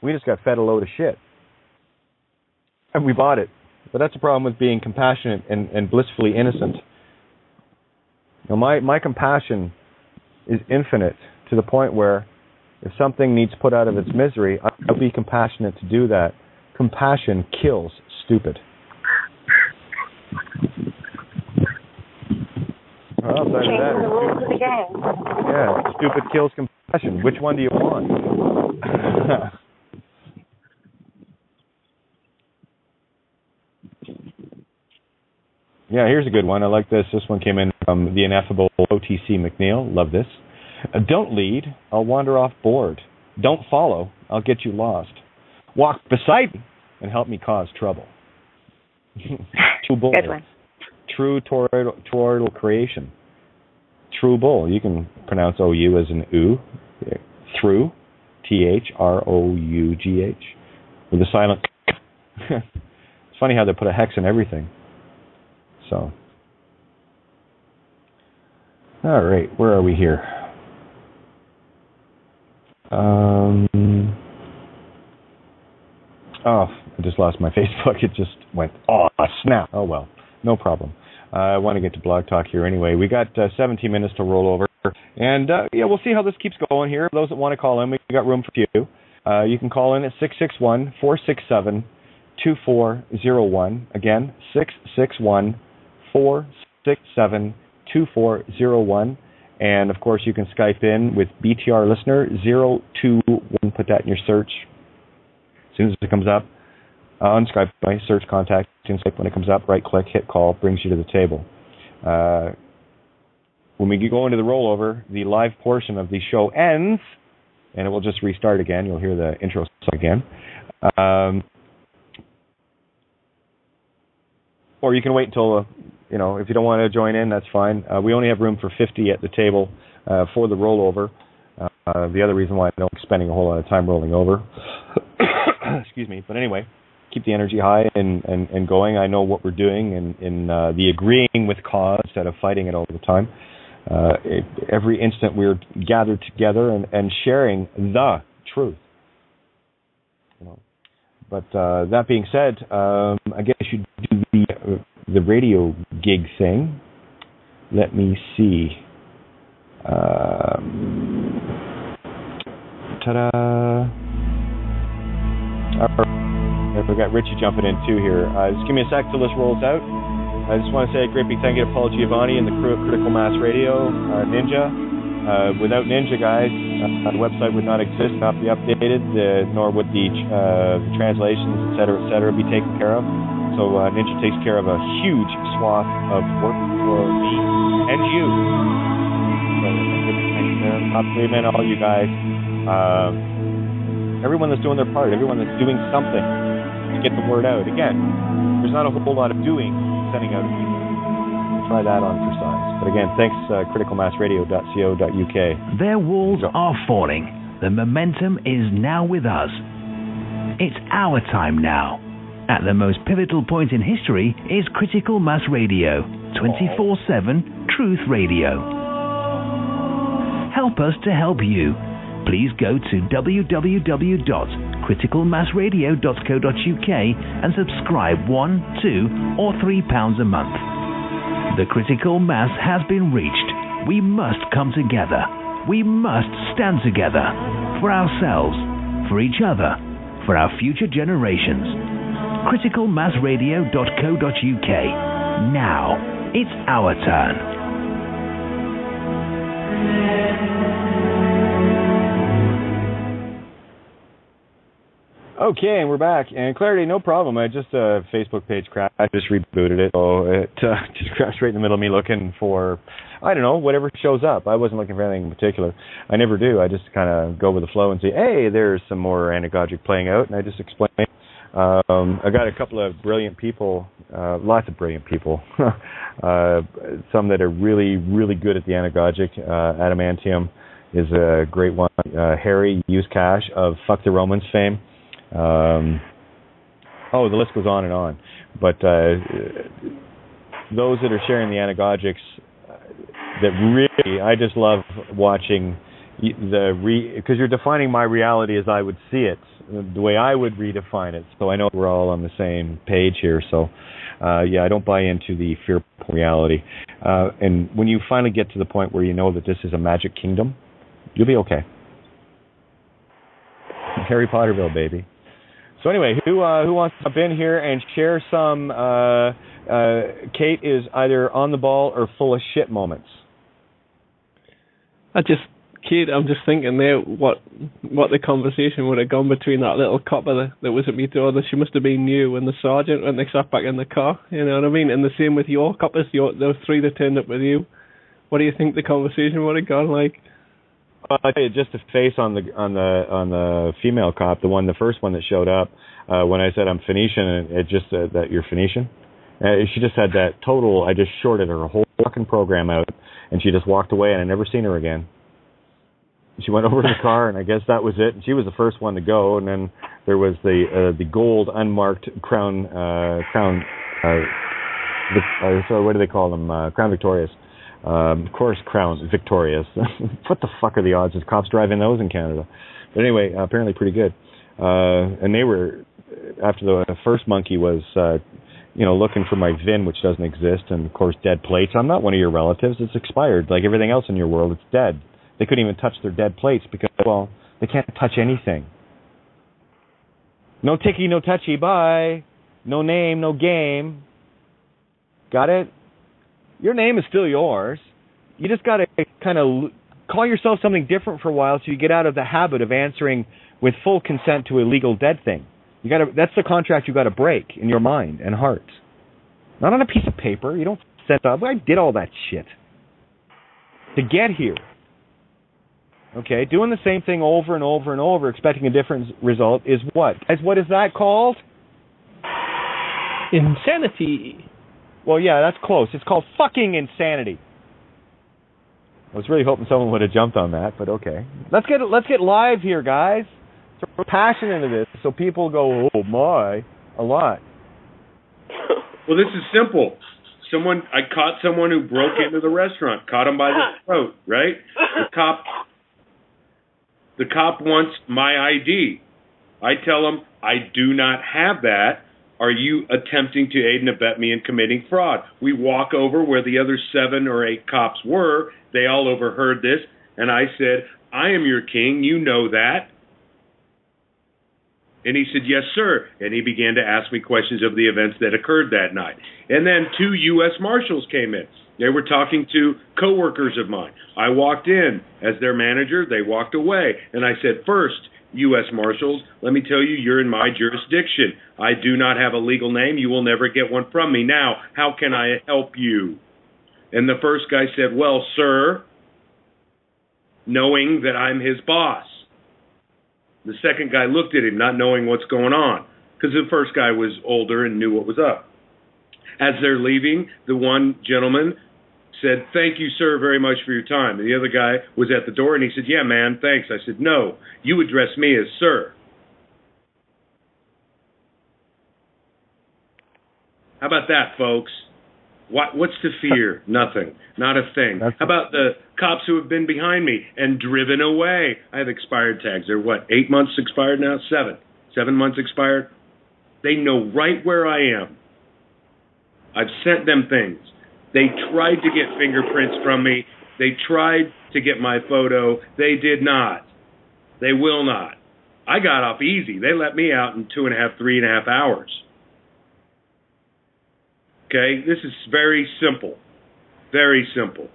We just got fed a load of shit. And we bought it. But that's the problem with being compassionate and blissfully innocent. You know, my compassion is infinite, to the point where if something needs put out of its misery, I'll be compassionate to do that. Compassion kills stupid. Well, Change the rules of the game. Yeah, stupid kills compassion. Which one do you want? Yeah, here's a good one. I like this. This one came in from the ineffable OTC McNeil. Love this. Don't lead, I'll wander off board. Don't follow, I'll get you lost. Walk beside me and help me cause trouble. True bull. Good one. True toroidal creation. True bull. You can pronounce OU as an U. Through. THROUGH. With a silent. It's funny how they put a hex in everything. So. All right, where are we here? I just lost my Facebook. It just went, snap. Oh, well, no problem. I want to get to Blog Talk here anyway. We got 17 minutes to roll over. And, we'll see how this keeps going here. Those that want to call in, we got room for you. You can call in at 661-467-2401. Again, 661-467-2401. And, of course, you can Skype in with BTR Listener 021. Put that in your search. As soon as it comes up on Skype, by search contact in Skype. When it comes up, right-click, hit call, brings you to the table. When we go into the rollover, the live portion of the show ends, and it will just restart again. You'll hear the intro again. Or you can wait until... if you don't want to join in, that's fine. We only have room for 50 at the table for the rollover. The other reason why I don't like spending a whole lot of time rolling over. Excuse me. But anyway, keep the energy high and going. I know what we're doing in the agreeing with cause instead of fighting it all the time. Every instant we're gathered together and sharing the truth. But that being said, I guess you should do the radio gig thing. Let me see. Ta-da! We got Richie jumping in too here. Just give me a sec till this rolls out. I just want to say a great big thank you to Paul Giovanni and the crew at Critical Mass Radio, Ninja, Without Ninja, guys, the website would not exist, not be updated, nor would the translations, et cetera, be taken care of. So Ninja takes care of a huge swath of work for me and you. So thanks there. Top 3 men, all you guys. Everyone that's doing their part, everyone that's doing something to get the word out. Again, there's not a whole lot of doing, sending out emails. Try that on for size. But again, thanks, criticalmassradio.co.uk. Their walls are falling. The momentum is now with us. It's our time now. At the most pivotal point in history is Critical Mass Radio, 24/7 Truth Radio. Help us to help you. Please go to www.criticalmassradio.co.uk and subscribe £1, £2 or £3 a month. The critical mass has been reached. We must come together. We must stand together. For ourselves, for each other, for our future generations. criticalmassradio.co.uk. Now, it's our turn. Okay, and we're back. And Clarity, no problem. I just Facebook page crashed. I just rebooted it. So it just crashed right in the middle of me looking for, I don't know, whatever shows up. I wasn't looking for anything in particular. I never do. I just kind of go with the flow and say, hey, there's some more anagogic playing out, and I just explain. I got a couple of brilliant people, lots of brilliant people, some that are really, really good at the anagogic. Adamantium is a great one. Harry Usecash of Fuck the Romans fame. The list goes on and on. But those that are sharing the anagogics, that really, I just love watching because you're defining my reality as I would see it, the way I would redefine it. So I know we're all on the same page here. So, I don't buy into the fearful reality. And when you finally get to the point where you know that this is a magic kingdom, you'll be okay. Harry Potterville, baby. So anyway, who wants to jump in here and share some Kate is either on the ball or full of shit moments? Kate, I'm just thinking there what the conversation would have gone between that little copper that was at me door. That she must have been new, and the sergeant when they sat back in the car. You know what I mean? And the same with your coppers, those 3 that turned up with you. What do you think the conversation would have gone like? I tell you, just the face on the female cop, the first one that showed up, when I said I'm Phoenician, and it just said that you're Phoenician. She just had that total. I just shorted her whole fucking program out, and she just walked away, and I never seen her again. She went over to the car, and I guess that was it. And she was the first one to go, and then there was the gold unmarked crown. So what do they call them? Crown Victorias. Of course, Crown Victorias. What the fuck are the odds of cops driving those in Canada? But anyway, apparently pretty good. And they were, after the first monkey was, looking for my VIN, which doesn't exist, and of course dead plates. I'm not one of your relatives. It's expired. Like everything else in your world, it's dead. They couldn't even touch their dead plates because, well, they can't touch anything. No ticky, no touchy, bye. No name, no game. Got it? Your name is still yours. You just got to kind of call yourself something different for a while so you get out of the habit of answering with full consent to a legal dead thing. That's the contract you got to break in your mind and heart. Not on a piece of paper. You don't set up. I did all that shit to get here. Okay, doing the same thing over and over and over, expecting a different result is what? What is that called? Insanity. Well, yeah, that's close. It's called fucking insanity. I was really hoping someone would have jumped on that, but okay. Let's get live here, guys. Throw passion into this so people go, oh my, a lot. Well, this is simple. I caught someone who broke into the restaurant, caught him by the throat, right? The cop wants my ID. I tell him, I do not have that. Are you attempting to aid and abet me in committing fraud? We walk over where the other 7 or 8 cops were. They all overheard this. And I said, I am your king. You know that. And he said, yes, sir. And he began to ask me questions of the events that occurred that night. And then 2 U.S. Marshals came in. They were talking to coworkers of mine. I walked in as their manager. They walked away. And I said, first, U.S. Marshals, let me tell you, you're in my jurisdiction. I do not have a legal name. You will never get one from me. Now, how can I help you? And the first guy said, well, sir, knowing that I'm his boss. The second guy looked at him, not knowing what's going on, because the first guy was older and knew what was up. As they're leaving, the one gentleman said, thank you, sir, very much for your time. And the other guy was at the door, and he said, yeah, man, thanks. I said, no, you address me as sir. How about that, folks? What's to fear? Nothing. Not a thing. How about the cops who have been behind me and driven away? I have expired tags. They're 8 months expired now? 7. 7 months expired? They know right where I am. I've sent them things. They tried to get fingerprints from me. They tried to get my photo. They did not. They will not. I got off easy. They let me out in 2.5, 3.5 hours. Okay? This is very simple. Very simple.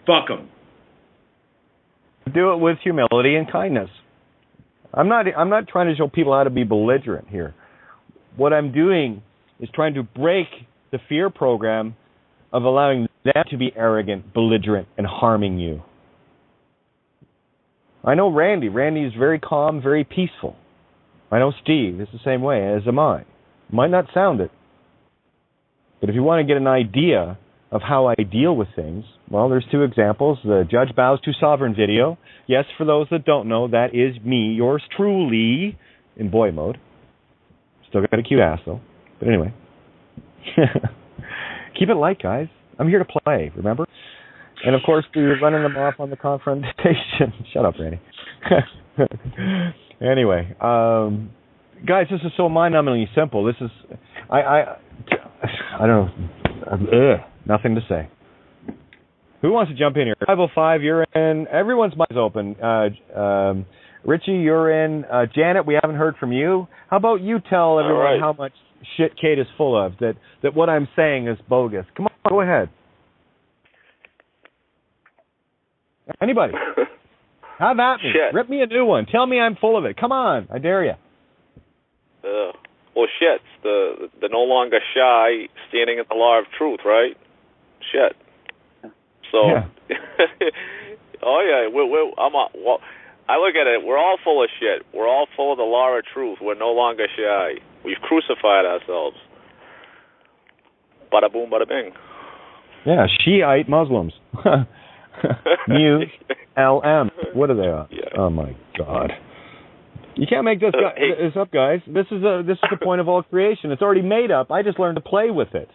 Fuck them. Do it with humility and kindness. I'm not trying to show people how to be belligerent here. What I'm doing is trying to break the fear program of allowing them to be arrogant, belligerent, and harming you. I know Randy. Randy is very calm, very peaceful. I know Steve is the same way, as am I. Might not sound it. But if you want to get an idea of how I deal with things, well, there's 2 examples. The Judge Bows to Sovereign video. Yes, for those that don't know, that is me, yours truly, in boy mode. Still got a cute ass, though. But anyway. Keep it light, guys. I'm here to play, remember? And, of course, we're running them off on the confrontation. Shut up, Randy. Anyway, guys, this is so mind-numbingly simple. This is... I don't know. Nothing to say. Who wants to jump in here? 505, you're in. Everyone's mind's open. Richie, you're in. Janet, we haven't heard from you. How about you tell everyone how much shit Kate is full of, that what I'm saying is bogus. Come on, go ahead. Anybody? Have at me. Shit. Rip me a new one. Tell me I'm full of it. Come on, I dare you. Well, shit. The no longer shy, standing in the law of truth, right? Shit. So, yeah. Oh yeah. I look at it. We're all full of shit. We're all full of the law of truth. We're no longer shy. We've crucified ourselves. Bada boom, bada bing. Yeah, Shiite Muslims. LM. What are they? Yeah. Oh my God. You can't make this up, guys. This is the point of all creation. It's already made up. I just learned to play with it.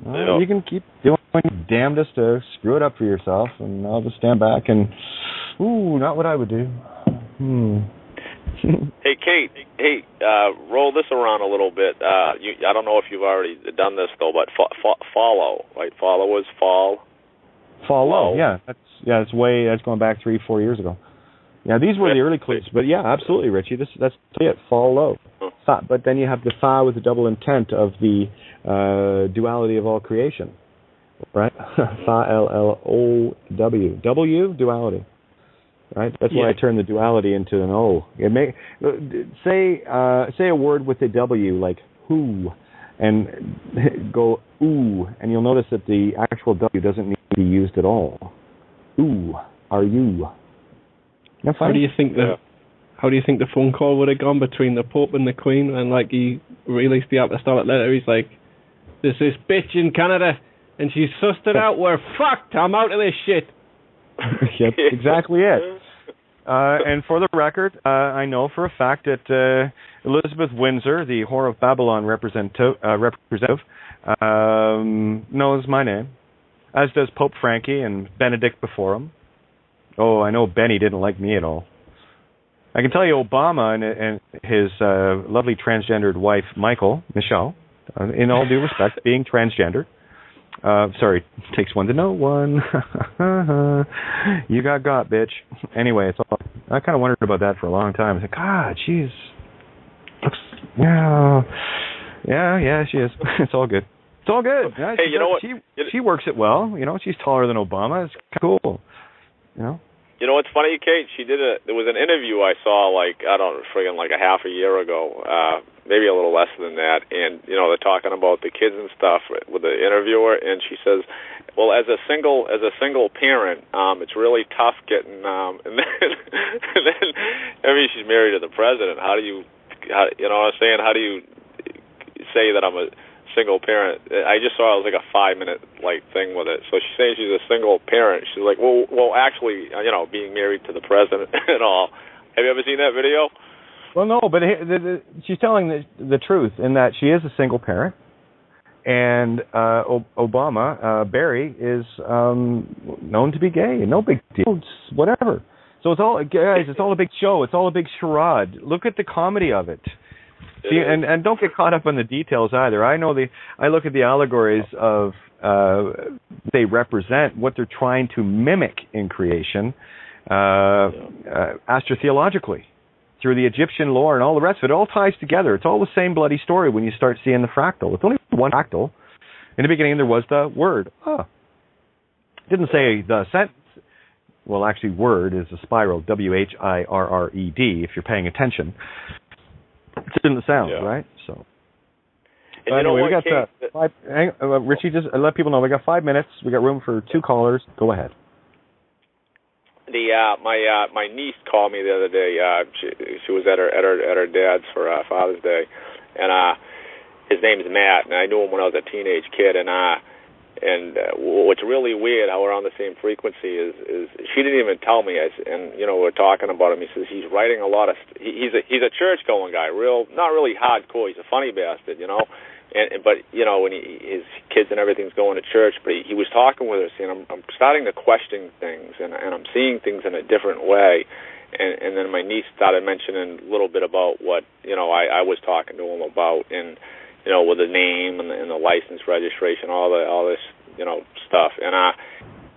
You can keep doing your damnedest to screw it up for yourself, and I'll just stand back and, not what I would do. Hey, Kate. Hey, roll this around a little bit. I don't know if you've already done this though, but follow, right? Follow is fall. Follow. Yeah, that's going back 3-4 years ago. Yeah, these were the early clues, but yeah, absolutely, Richie. That's it. Follow. But then you have the fa with the double intent of the duality of all creation, right? Fa LLOW. W duality. Right. That's why I turn the duality into an O. Say a word with a W like who, and go ooh, and you'll notice that the actual W doesn't need to be used at all. Ooh, are you? How do you think the phone call would have gone between the Pope and the Queen, and like he released the apostolic letter? He's like, "There's this bitch in Canada, and she's sussed it out. We're fucked. I'm out of this shit." Yep, exactly it. And for the record, I know for a fact that Elizabeth Windsor, the Whore of Babylon representative, knows my name, as does Pope Frankie and Benedict before him. Oh, I know Benny didn't like me at all. I can tell you Obama and his lovely transgendered wife, Michelle, in all due respect, being transgendered. Sorry, takes one to know one. You got, bitch. Anyway, I kind of wondered about that for a long time. I said, God, she's... Yeah, she is. It's all good. all good. Yeah, hey, you know what? She works it well. You know, she's taller than Obama. It's cool. You know. You know what's funny, Kate? There was an interview I saw, like, I don't know, friggin' like a half a year ago, maybe a little less than that, and, you know, they're talking about the kids and stuff with the interviewer, and she says, well, as a single parent, it's really tough getting, and then, I mean, she's married to the president. You know what I'm saying? How do you say that I'm a single parent? I just saw it was like a 5-minute thing with it. So she's saying she's a single parent. She's like, well, actually, you know, being married to the president and all. Have you ever seen that video? Well, no, but she's telling the truth in that she is a single parent, and Obama, Barry, is known to be gay. No big deal. It's whatever. So it's all, guys. It's all a big show. It's all a big charade. Look at the comedy of it. See, and don't get caught up in the details either. I look at the allegories of they represent what they're trying to mimic in creation, astrotheologically, through the Egyptian lore and all the rest of it. It all ties together. It's all the same bloody story when you start seeing the fractal. It's only one fractal. In the beginning, there was the word. It didn't say the sentence. Well, actually, word is a spiral, WHIRRED, if you're paying attention. It's in the sound, right? So. And you know anyway, what, we got Richie, just let people know we got 5 minutes. We got room for 2 callers. Go ahead. My niece called me the other day. She was at her dad's for Father's Day, and his name is Matt, and I knew him when I was a teenage kid, and what's really weird, how we're on the same frequency, is she didn't even tell me. And you know, we're talking about him. He says he's writing a lot of. He's a church going guy, not really hardcore. He's a funny bastard, you know. But you know, when his kids and everything's going to church, but he was talking with us, and I'm starting to question things, and I'm seeing things in a different way. And then my niece started mentioning a little bit about what, you know, I was talking to him about, and you know, with the name and the license registration, all this, you know, stuff. And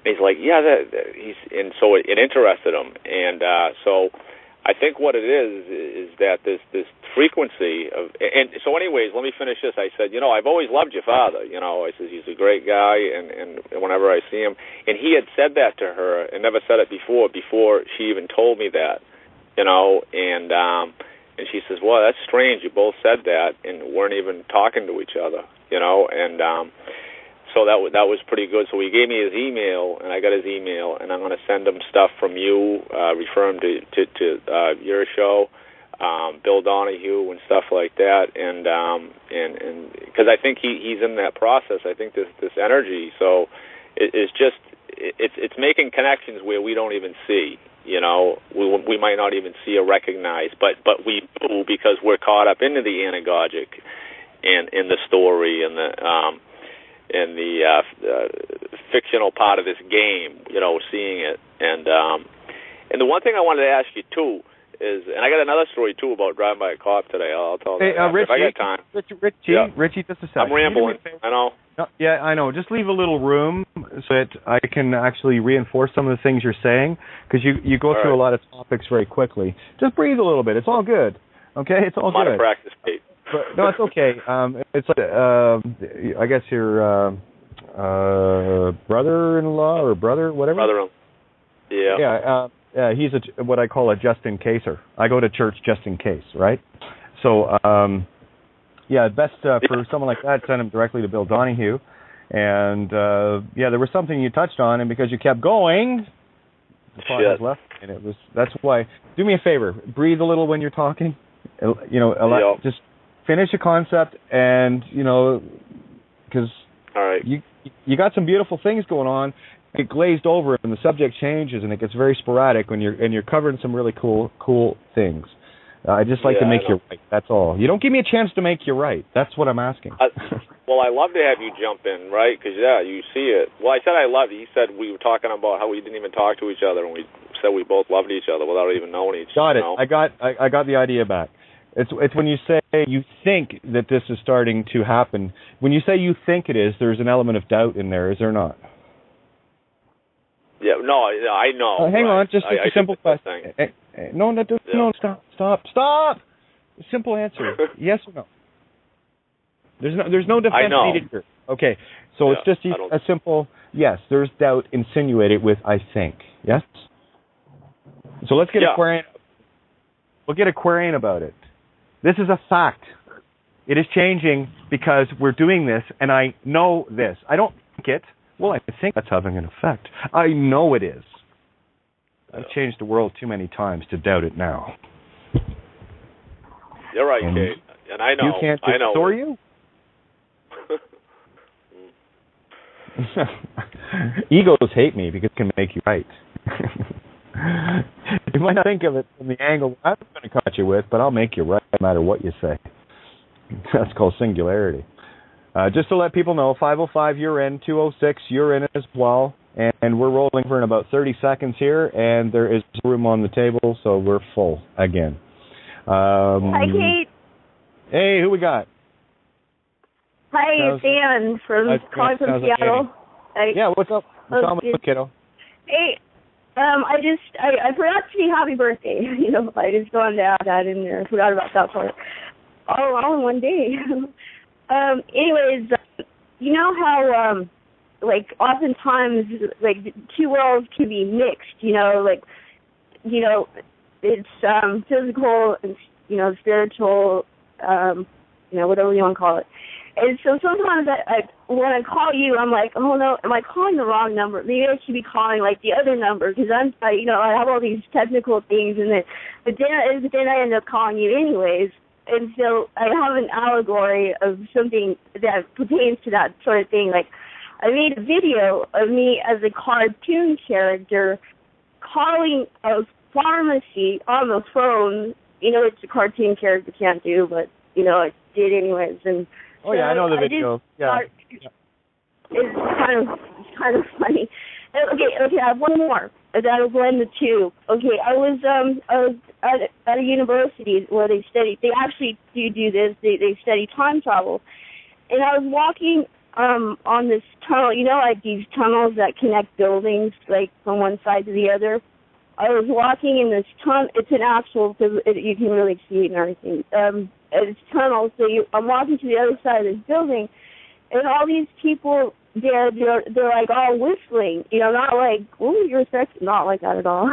he's like, yeah, and so it interested him. And so I think what it is that this frequency of, and so anyways, let me finish this. I said, you know, I've always loved your father. You know, I said, he's a great guy, and whenever I see him, and he had said that to her and never said it before she even told me that, you know, and she says, well, that's strange. You both said that and weren't even talking to each other, you know. And so that was pretty good. So he gave me his email, and I got his email, and I'm going to send him stuff from you, refer him to your show, Bill Donahue and stuff like that. And because I think he's in that process. I think this energy. So it's just it's making connections where we don't even see. You know, we might not even see or recognize, but we do, because we're caught up into the anagogic and in the story and the fictional part of this game. You know, seeing it, and the one thing I wanted to ask you too is, and I got another story too about driving by a cop today. I'll tell you if I got time. Richie, just a second. I'm rambling. I know. No, yeah, I know. Just leave a little room so that I can actually reinforce some of the things you're saying, because you go through a lot of topics very quickly. Just breathe a little bit. It's all good. Okay, it's all good. I'm out of practice, Pete. No, it's okay. It's like I guess your brother-in-law or brother, whatever. Brother-in-law. Yeah. Yeah. He's what I call a just-in-caser. I go to church just in case, right? So. Yeah, best for someone like that, send him directly to Bill Donahue. And, there was something you touched on, and because you kept going, the thought was left. And that's why. Do me a favor, breathe a little when you're talking. You know, just finish a concept, and, you know, because you got some beautiful things going on. It glazed over, and the subject changes, and it gets very sporadic when you're covering some really cool things. I just like to make you right. That's all. You don't give me a chance to make you right. That's what I'm asking. Well, I love to have you jump in, right? Because you see it. Well, I said I loved it. You said we were talking about how we didn't even talk to each other, and we said we both loved each other without even knowing each other. Got it. I got the idea back. It's when you say you think that this is starting to happen. When you say you think it is, there's an element of doubt in there, is there not? Yeah. No, I know. Hang on. Just a simple question. No, stop. Simple answer. Yes or no? There's no defense needed here. Okay, so it's just a simple yes. There's doubt insinuated with I think. Yes. So let's get Aquarian. We'll get Aquarian about it. This is a fact. It is changing because we're doing this, and I know this. I don't think it. Well, I think that's having an effect. I know it is. I've changed the world too many times to doubt it now. You're right, Kate. And I know. You can't restore you? Egos hate me because it can make you right. You might not think of it from the angle I'm going to cut you with, but I'll make you right no matter what you say. That's called singularity. Just to let people know, 5:05 you're in, 2:06 you're in as well, and we're rolling for in about 30 seconds here, and there is room on the table, so we're full again. Hi, Kate. Hey, who we got? Hi, it's Ann calling from Seattle. Yeah, what's up? What's on with kiddo? Hey, I forgot to say happy birthday. I just gone to add that in there. I forgot about that part. All in one day. Anyways, you know how, oftentimes, two worlds can be mixed, it's physical and, spiritual, whatever you want to call it. And so sometimes when I call you, I'm like, oh no, am I calling the wrong number? Maybe I should be calling the other number because I have all these technical things, but then I end up calling you anyways. And so I have an allegory of something that pertains to that sort of thing. I made a video of me as a cartoon character calling a pharmacy on the phone. It's a cartoon character can't do, but I did anyways. And oh yeah, I know the video. It's kind of funny. Okay, I have one more that'll blend the two. Okay, I was at a university where they actually do this. They study time travel, and I was walking on this tunnel. These tunnels that connect buildings, from one side to the other. I was walking in this tunnel. It's an actual, because you can really see it and everything. It's tunnel, so I'm walking to the other side of this building, and all these people. They're all whistling, not like, ooh, you're sexy, not like that at all.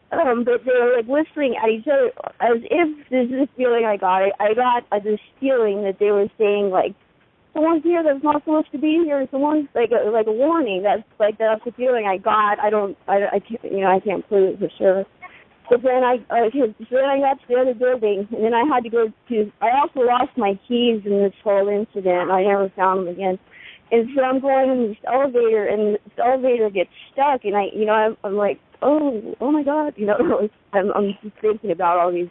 But they're whistling at each other as if this is a feeling I got. I got this feeling that they were saying someone's here that's not supposed to be here. Someone's like a warning. That's the feeling I got. I can't prove it for sure. But then I got to the other building, and then I had to go to. I also lost my keys in this whole incident. I never found them again. And so I'm going in this elevator, and this elevator gets stuck, and I'm like, oh my God, I'm just thinking about all these,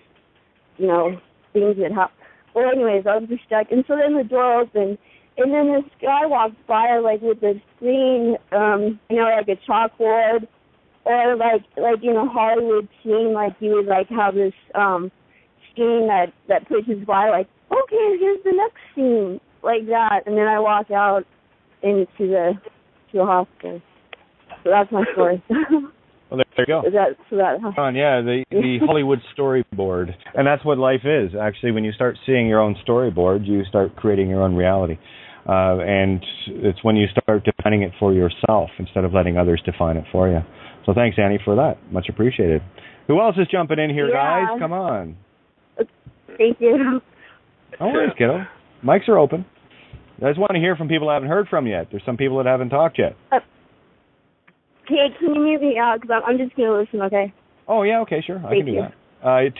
things that happen. Well, anyways, I was just stuck, and so then the door opened, and then this guy walked by, with this green, like a chalkboard, or like in a Hollywood scene, you would have this scene that pushes by, okay, here's the next scene, like that, and then I walk out into the hospital. So that's my story. Well, there you go. The Hollywood storyboard. And that's what life is. Actually, when you start seeing your own storyboard, you start creating your own reality. And it's when you start defining it for yourself instead of letting others define it for you. So thanks, Annie, for that. Much appreciated. Who else is jumping in here, guys? Come on. Thank you. No worries, kiddo. Mics are open. I just want to hear from people I haven't heard from yet. There's some people that haven't talked yet. Hey, can you mute me out? Because I'm just going to listen, okay? Oh, yeah, okay, sure. I can do that.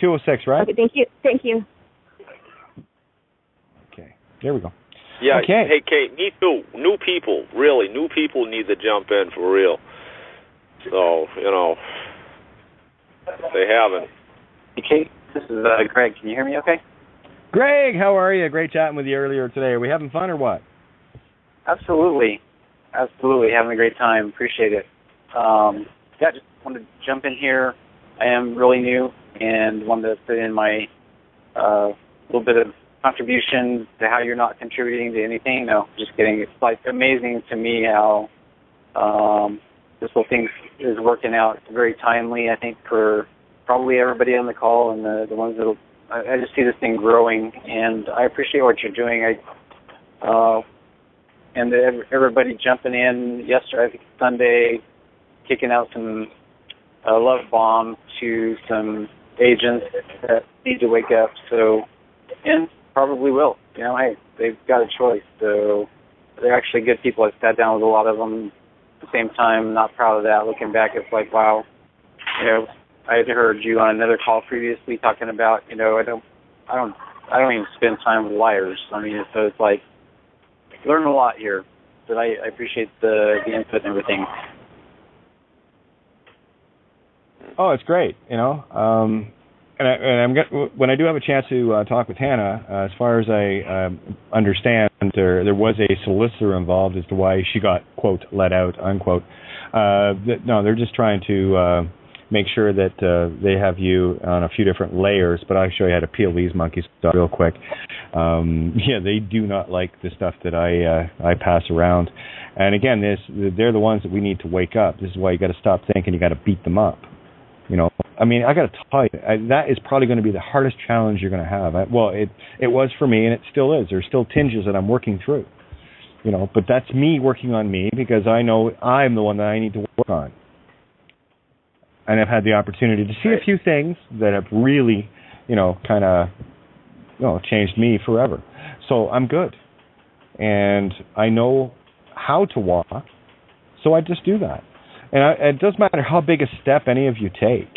206, right? Okay, thank you. Okay, there we go. Yeah, okay. Hey, Kate, me too. New people need to jump in for real. So, they haven't. Hey, Kate, this is Greg. Can you hear me okay? Greg, how are you? Great chatting with you earlier today. Are we having fun or what? Absolutely. Having a great time. Appreciate it. Just wanted to jump in here. I am really new and wanted to put in my little bit of contribution to how you're not contributing to anything. No, just kidding. It's amazing to me how this whole thing is working out. It's very timely, I think, for probably everybody on the call and the ones that'll. I just see this thing growing, and I appreciate what you're doing. And everybody jumping in yesterday, I think Sunday, kicking out some love bomb to some agents that need to wake up. So, and probably will. You know, hey, they've got a choice. So they're actually good people. I sat down with a lot of them. At the same time, not proud of that. Looking back, it's like, wow. You know, I had heard you on another call previously talking about, you know, I don't even spend time with liars. I mean, so it's like, learn a lot here. But I appreciate the input and everything. Oh, it's great, you know. When I do have a chance to talk with Hannah, as far as I understand, there was a solicitor involved as to why she got, quote, let out, unquote. No, they're just trying to make sure that they have you on a few different layers, but I'll show you how to peel these monkeys real quick. Yeah, they do not like the stuff that I pass around. And again, they're the ones that we need to wake up. This is why you got to stop thinking you got to beat them up. You know, I mean, I got to tell you, that is probably going to be the hardest challenge you're going to have. It was for me, and it still is. There's still tinges that I'm working through. You know, but that's me working on me because I know I'm the one that I need to work on. And I've had the opportunity to see a few things that have really, you know, kind of, you know, changed me forever. So I'm good. And I know how to walk, so I just do that. And it doesn't matter how big a step any of you take.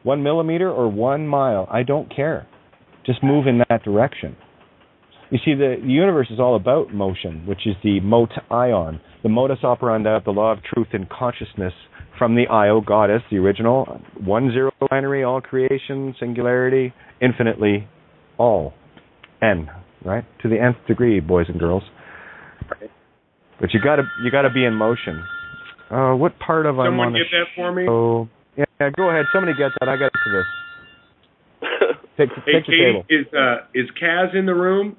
1 millimeter or 1 mile, I don't care. Just move in that direction. You see, the universe is all about motion, which is the mot ion, the modus operandi of the law of truth and consciousness from the Io goddess, the original 1-0 binary, all creation, singularity, infinitely, all. N, right? To the nth degree, boys and girls. Right. But you gotta be in motion. What part of I'm on the Someone get that for me? Oh, yeah, go ahead. Somebody get that. I got to this. Take the Katie, table. Is Kaz in the room?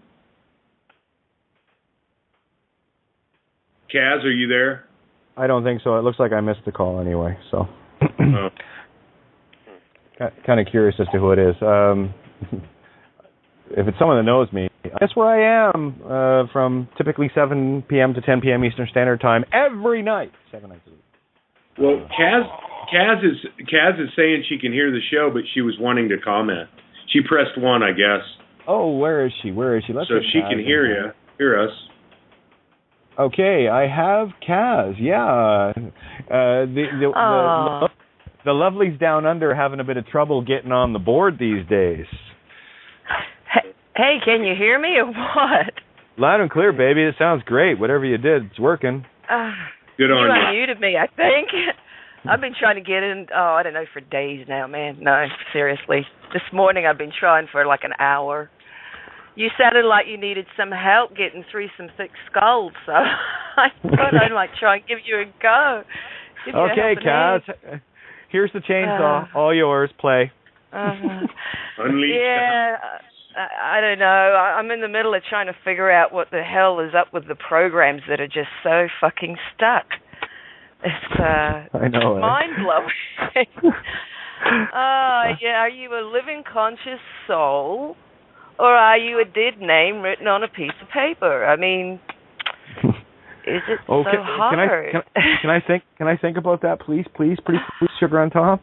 Kaz, are you there? I don't think so. It looks like I missed the call anyway. So, kind of curious as to who it is. If it's someone that knows me, that's where I am from typically 7 p.m. to 10 p.m. Eastern Standard Time every night, 7 nights a week. Well, Kaz is saying she can hear the show, but she was wanting to comment. She pressed 1, I guess. Oh, where is she? Let's so she can hear us. Okay, I have Kaz. Yeah, the lovelies down under having a bit of trouble getting on the board these days. Hey, can you hear me or what? Loud and clear, baby. It sounds great. Whatever you did, it's working. Good on you. You unmuted me, I think. I've been trying to get in, I don't know, for days now, man. No, seriously. This morning I've been trying for like an hour. You sounded like you needed some help getting through some thick skulls, so I thought I'd like try and give you a go. Okay, Kaz. Here's the chainsaw. All yours. Play. Unleash. Yeah. I don't know. I'm in the middle of trying to figure out what the hell is up with the programs that are just so fucking stuck. It's I know, mind-blowing. Yeah, are you a living conscious soul, or are you a dead name written on a piece of paper? I mean, is it so hard? Can I think about that, please, sugar on top?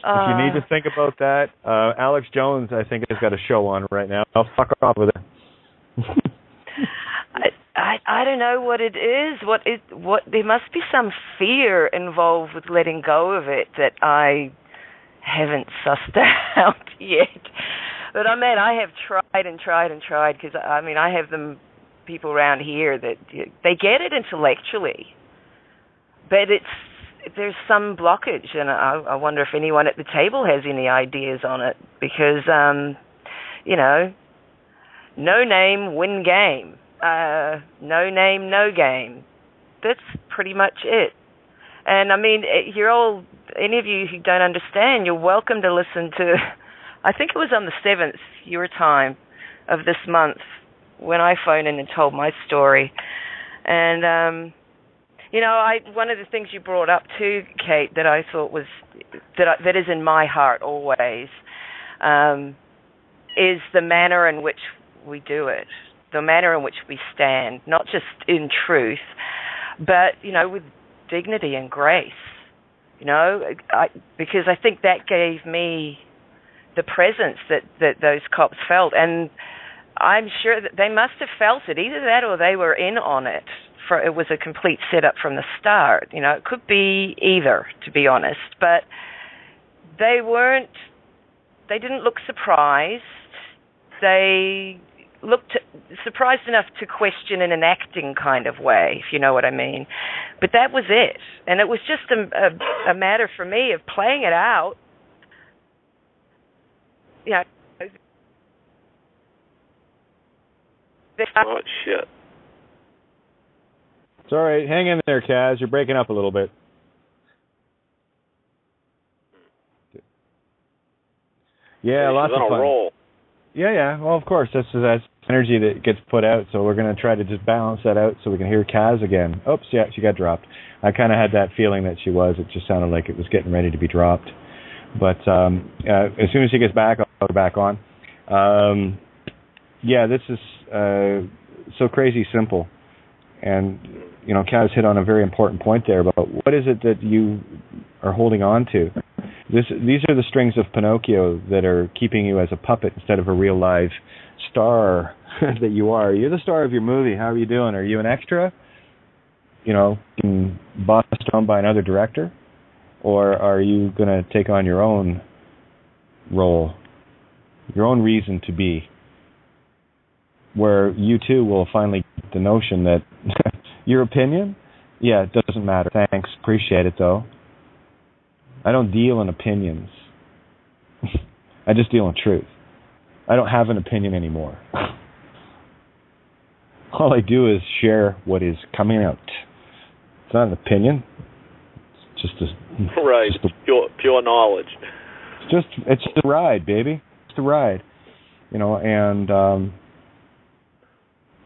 If you need to think about that, Alex Jones, I think, has got a show on right now. I'll fuck off with it. I don't know what it is. What there must be some fear involved with letting go of it that I haven't sussed out yet. But I mean, I have tried because I mean, I have people around here that they get it intellectually, but there's some blockage, and I wonder if anyone at the table has any ideas on it, because, you know, no name, win game. No name, no game. That's pretty much it. And, I mean, any of you who don't understand, you're welcome to listen to, I think it was on the 7th, your time, of this month, when I phoned in and told my story. And, you know, one of the things you brought up too, Kate, that I thought was that is in my heart always, is the manner in which we do it, the manner in which we stand, not just in truth, but, with dignity and grace, because I think that gave me the presence that those cops felt. And I'm sure that they must have felt it, either that or they were in on it. It was a complete setup from the start. It could be either, to be honest. But they didn't look surprised. They looked surprised enough to question in an acting kind of way, if you know what I mean. But that was it. And it was just a matter for me of playing it out. Oh, shit. It's all right. Hang in there, Kaz. You're breaking up a little bit. Yeah, lots of fun. Roll. Yeah. Well, of course, that's energy that gets put out, so we're going to try to just balance that out so we can hear Kaz again. Oops, yeah, she got dropped. I kind of had that feeling that she was. It just sounded like it was getting ready to be dropped. But as soon as she gets back, I'll go back on. This is so crazy simple. And, Kaz hit on a very important point there about what is it that you are holding on to. These are the strings of Pinocchio that are keeping you as a puppet instead of a real live star that you are. You're the star of your movie. How are you doing? Are you an extra? Being bossed on by another director? Or are you going to take on your own role, your own reason to be, where you too will finally get the notion that your opinion, it doesn't matter. Thanks, appreciate it though. I don't deal in opinions. I just deal in truth. I don't have an opinion anymore. All I do is share what is coming out. It's not an opinion. It's just pure knowledge. It's just a ride, baby. It's a ride.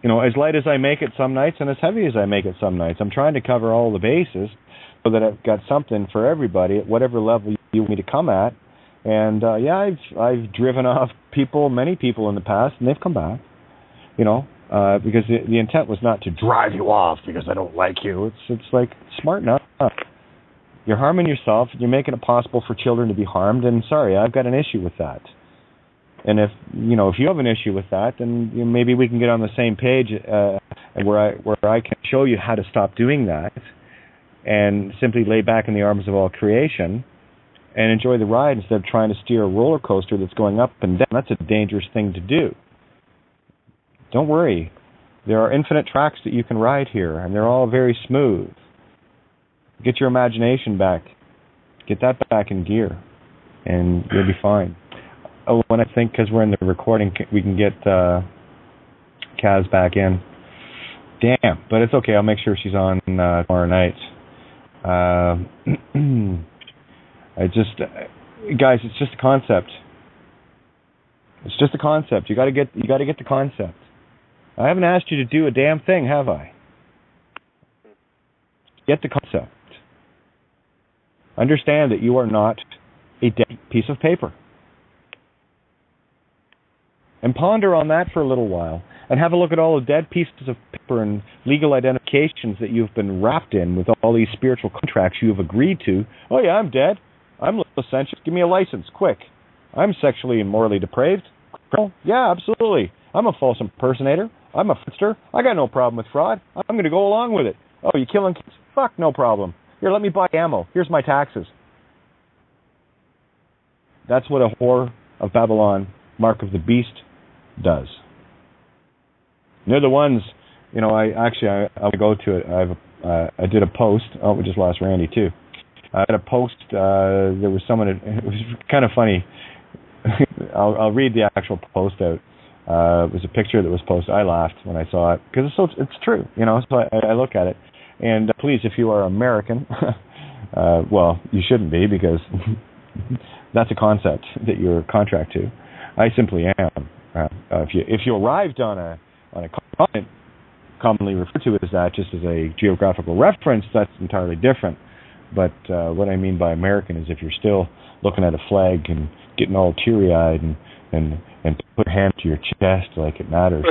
As light as I make it some nights and as heavy as I make it some nights, I'm trying to cover all the bases so that I've got something for everybody at whatever level you want me to come at. And I've driven off many people in the past, and they've come back. Because the intent was not to drive you off because I don't like you. It's like, smarten up. You're harming yourself. You're making it possible for children to be harmed. And sorry, I've got an issue with that. And if you have an issue with that, then maybe we can get on the same page, where I can show you how to stop doing that, and simply lay back in the arms of all creation, and enjoy the ride instead of trying to steer a roller coaster that's going up and down. That's a dangerous thing to do. Don't worry, there are infinite tracks that you can ride here, and they're all very smooth. Get your imagination back, get that back in gear, and you'll be fine. Oh, when I think, because we're in the recording, we can get Kaz back in. Damn, but it's okay. I'll make sure she's on tomorrow night. Guys, it's just a concept. It's just a concept. You got to get the concept. I haven't asked you to do a damn thing, have I? Get the concept. Understand that you are not a dead piece of paper. And ponder on that for a little while, and have a look at all the dead pieces of paper and legal identifications that you've been wrapped in with all these spiritual contracts you have agreed to. Oh yeah, I'm dead. I'm licentious. Give me a license, quick. I'm sexually and morally depraved. Criminal? Yeah, absolutely. I'm a false impersonator. I'm a fraudster. I got no problem with fraud. I'm going to go along with it. Oh, you killing kids? Fuck, no problem. Here, let me buy ammo. Here's my taxes. That's what a whore of Babylon, mark of the beast, does. They're the ones, I'll go to it. I did a post. Oh, we just lost Randy too. I had a post. There was someone. It was kind of funny. I'll read the actual post out. It was a picture that was posted. I laughed when I saw it because it's true. So I look at it. And please, if you are American, well, you shouldn't be because that's a concept that you're contract to. I simply am. If you arrived on a continent commonly referred to as that, just as a geographical reference, that's entirely different. But what I mean by American is if you're still looking at a flag and getting all teary-eyed and put a hand to your chest like it matters.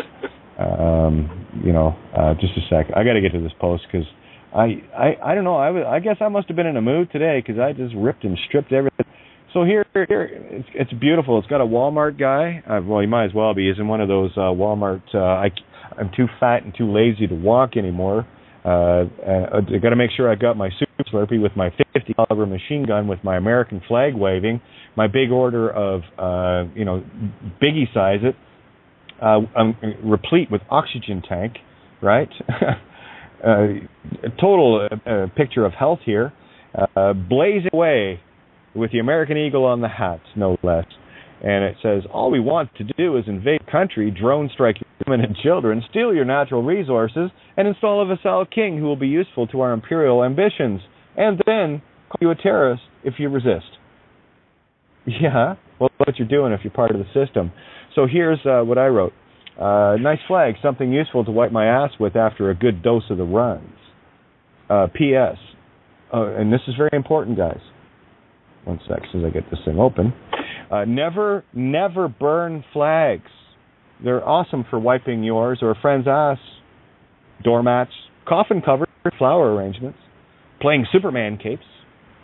Just a sec. I got to get to this post because I don't know. I guess I must have been in a mood today because I just ripped and stripped everything. So here, it's beautiful. It's got a Walmart guy. Well, he might as well be. He's in one of those Walmart. I'm too fat and too lazy to walk anymore. I got to make sure I got my Super Slurpee with my 50 caliber machine gun with my American flag waving. My big order of biggie size it. I'm replete with oxygen tank, right? A total picture of health here. Blazing away with the American Eagle on the hat, no less. And it says, all we want to do is invade the country, drone strike your women and children, steal your natural resources, and install a vassal king who will be useful to our imperial ambitions, and then call you a terrorist if you resist. Yeah, well, that's what you're doing if you're part of the system. So here's what I wrote. Nice flag, something useful to wipe my ass with after a good dose of the runs. P.S. And this is very important, guys. One sec, as I get this thing open. Never burn flags. They're awesome for wiping yours or a friend's ass. Doormats, coffin covers, flower arrangements, playing Superman capes,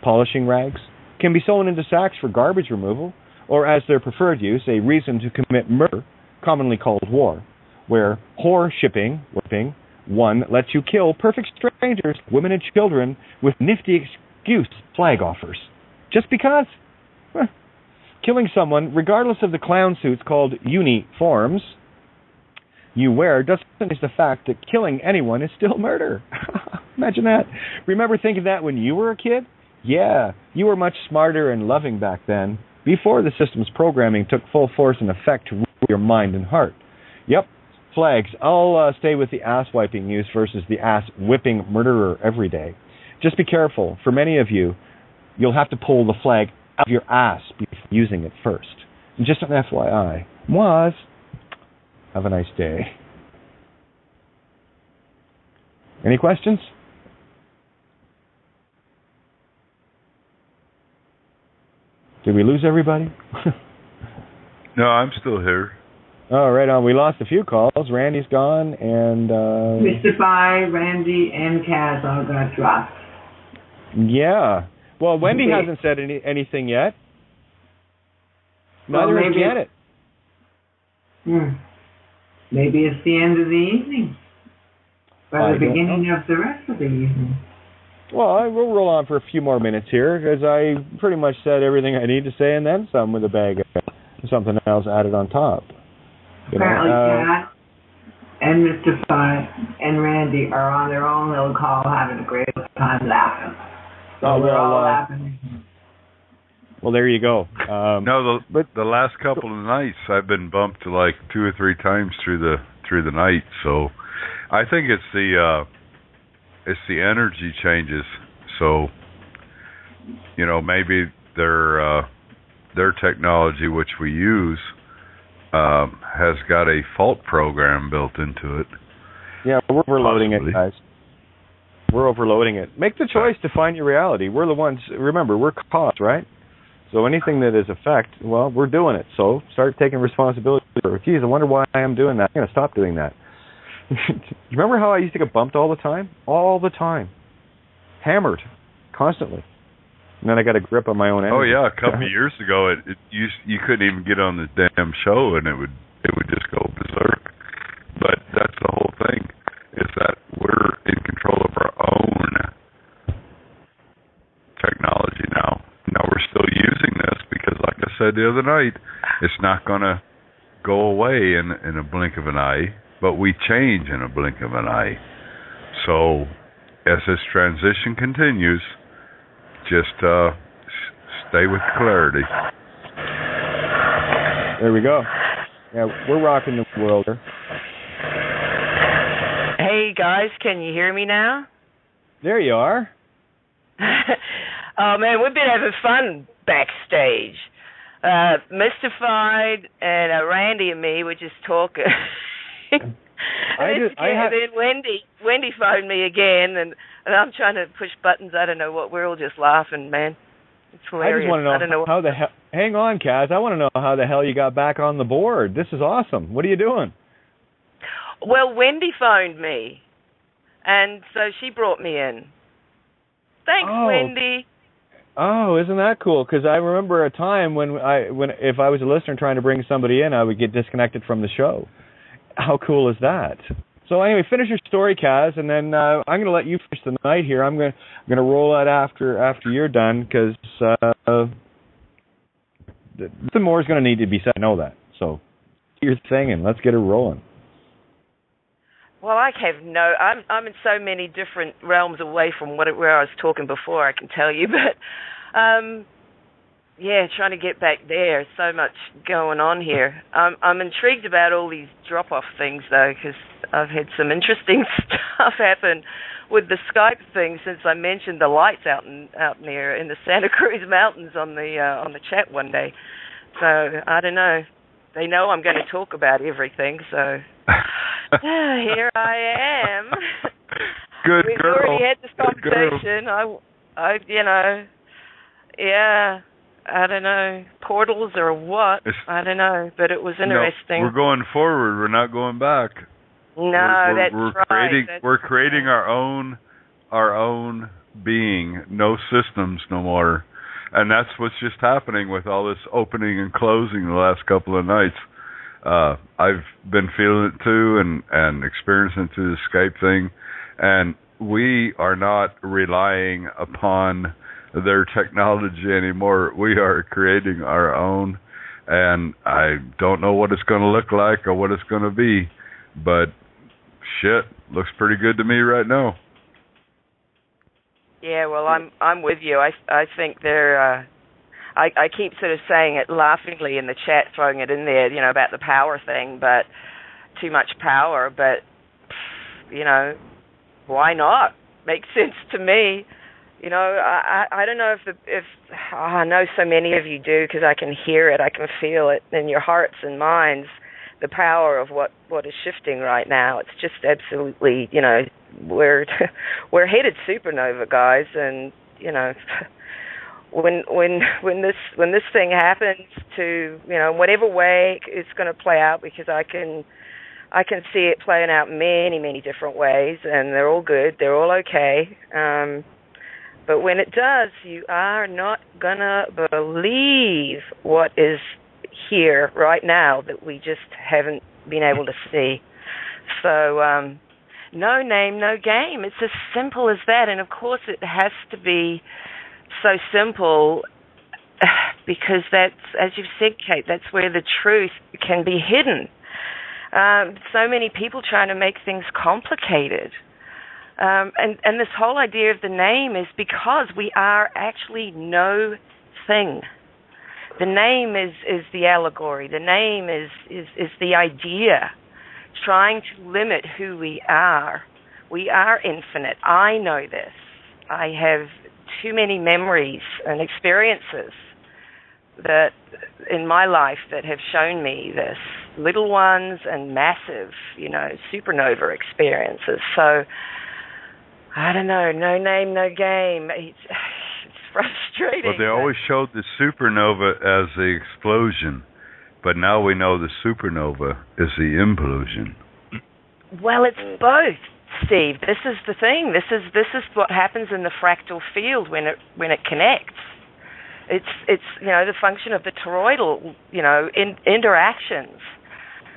polishing rags, can be sewn into sacks for garbage removal, or as their preferred use, a reason to commit murder, commonly called war, where whore shipping, whipping, one lets you kill perfect strangers, women and children, with nifty excuse flag offers. Just because? Killing someone, regardless of the clown suits called uniforms you wear, doesn't change the fact that killing anyone is still murder. Imagine that. Remember thinking that when you were a kid? Yeah, you were much smarter and loving back then, before the system's programming took full force and effect to rule your mind and heart. Yep, flags. I'll stay with the ass-wiping use versus the ass-whipping murderer every day. Just be careful. For many of you, you'll have to pull the flag out of your ass before using it first. And just an FYI. Moz. Have a nice day. Any questions? Did we lose everybody? No, I'm still here. Oh, right on. We lost a few calls. Randy's gone, and Mystify, Randy, and Kaz all got dropped. Yeah. Well, Wendy hasn't said anything yet. Neither has Janet. Maybe it's the end of the evening. Or the beginning of the rest of the evening. Well, we'll roll on for a few more minutes here, because I pretty much said everything I need to say, and then some with a bag of something else added on top. Apparently, Kat and Mystify and Randy are on their own little call having a great time laughing. So we're all laughing. Well, there you go. But the last couple of nights, I've been bumped to like 2 or 3 times through the night. So, I think it's the energy changes. So, maybe their technology, which we use, has got a fault program built into it. Yeah, we're overloading it, guys. We're overloading it. Make the choice to find your reality. We're the ones, remember, we're cause, right? So anything that is effect, well, we're doing it. So start taking responsibility for it. Geez, I wonder why I'm doing that. I'm going to stop doing that. Remember how I used to get bumped all the time? All the time. Hammered. Constantly. And then I got a grip on my own energy. Oh, yeah. A couple of years ago, you couldn't even get on the damn show, and it would just go berserk. But that's the whole thing, is that we're in control of our own technology now. Now we're still using this because, like I said the other night, it's not going to go away in a blink of an eye, but we change in a blink of an eye. So as this transition continues, just stay with clarity. There we go. Yeah, we're rocking the world here. Hey, guys, can you hear me now? There you are. Oh, man, we've been having fun backstage. Mystified and Randy and me were just talking. Then Wendy phoned me again, and I'm trying to push buttons. I don't know what. We're all just laughing, man. It's hilarious. I just want to know, how the hell. Hang on, Kaz. I want to know how the hell you got back on the board. This is awesome. What are you doing? Well, Wendy phoned me, and so she brought me in. Thanks, Wendy. Oh, isn't that cool? Because I remember a time when if I was a listener trying to bring somebody in, I would get disconnected from the show. How cool is that? So anyway, finish your story, Kaz, and then I'm going to let you finish the night here. I'm going to roll out after you're done, because nothing more is going to need to be said. I know that. So do your thing, and let's get it rolling. Well, I'm in so many different realms away from where I was talking before, I can tell you, but trying to get back there. So much going on here. I'm intrigued about all these drop-off things, though, because I've had some interesting stuff happen with the Skype thing since I mentioned the lights out near in the Santa Cruz Mountains on the chat one day. So I don't know. They know I'm going to talk about everything, so here I am. Good We've girl. already had this conversation. I don't know, portals or what? I don't know, but it was interesting. No, we're going forward. We're not going back. No, that's right. We're creating our own being. No systems no more. And that's what's just happening with all this opening and closing the last couple of nights. I've been feeling it too, and experiencing through the Skype thing. And we are not relying upon their technology anymore. We are creating our own. And I don't know what it's going to look like or what it's going to be, but shit, looks pretty good to me right now. Yeah, well, I'm with you. I think they're. I keep sort of saying it laughingly in the chat, throwing it in there, about the power thing, but too much power. But why not? Makes sense to me. I don't know if I know so many of you do, because I can hear it, I can feel it in your hearts and minds. The power of what is shifting right now. It's just absolutely, we're headed supernova, guys, and when this thing happens to whatever way it's going to play out, because I can see it playing out many, many different ways, and they're all good, they're all okay. But when it does, you are not gonna believe what is here right now that we just haven't been able to see. So no name, no game. It's as simple as that. And of course it has to be so simple because that's, as you've said, Kate, that's where the truth can be hidden. So many people trying to make things complicated. And this whole idea of the name is because we are actually no thing. The name is the allegory. The name is the idea, trying to limit who we are. We are infinite. I know this. I have too many memories and experiences that in my life that have shown me this. Little ones and massive, supernova experiences. So, I don't know, no name, no game. It's frustrating. Well, they always showed the supernova as the explosion, but now we know the supernova is the implosion. Well, it's both, Steve. This is the thing. This is what happens in the fractal field when it connects. It's the function of the toroidal interactions.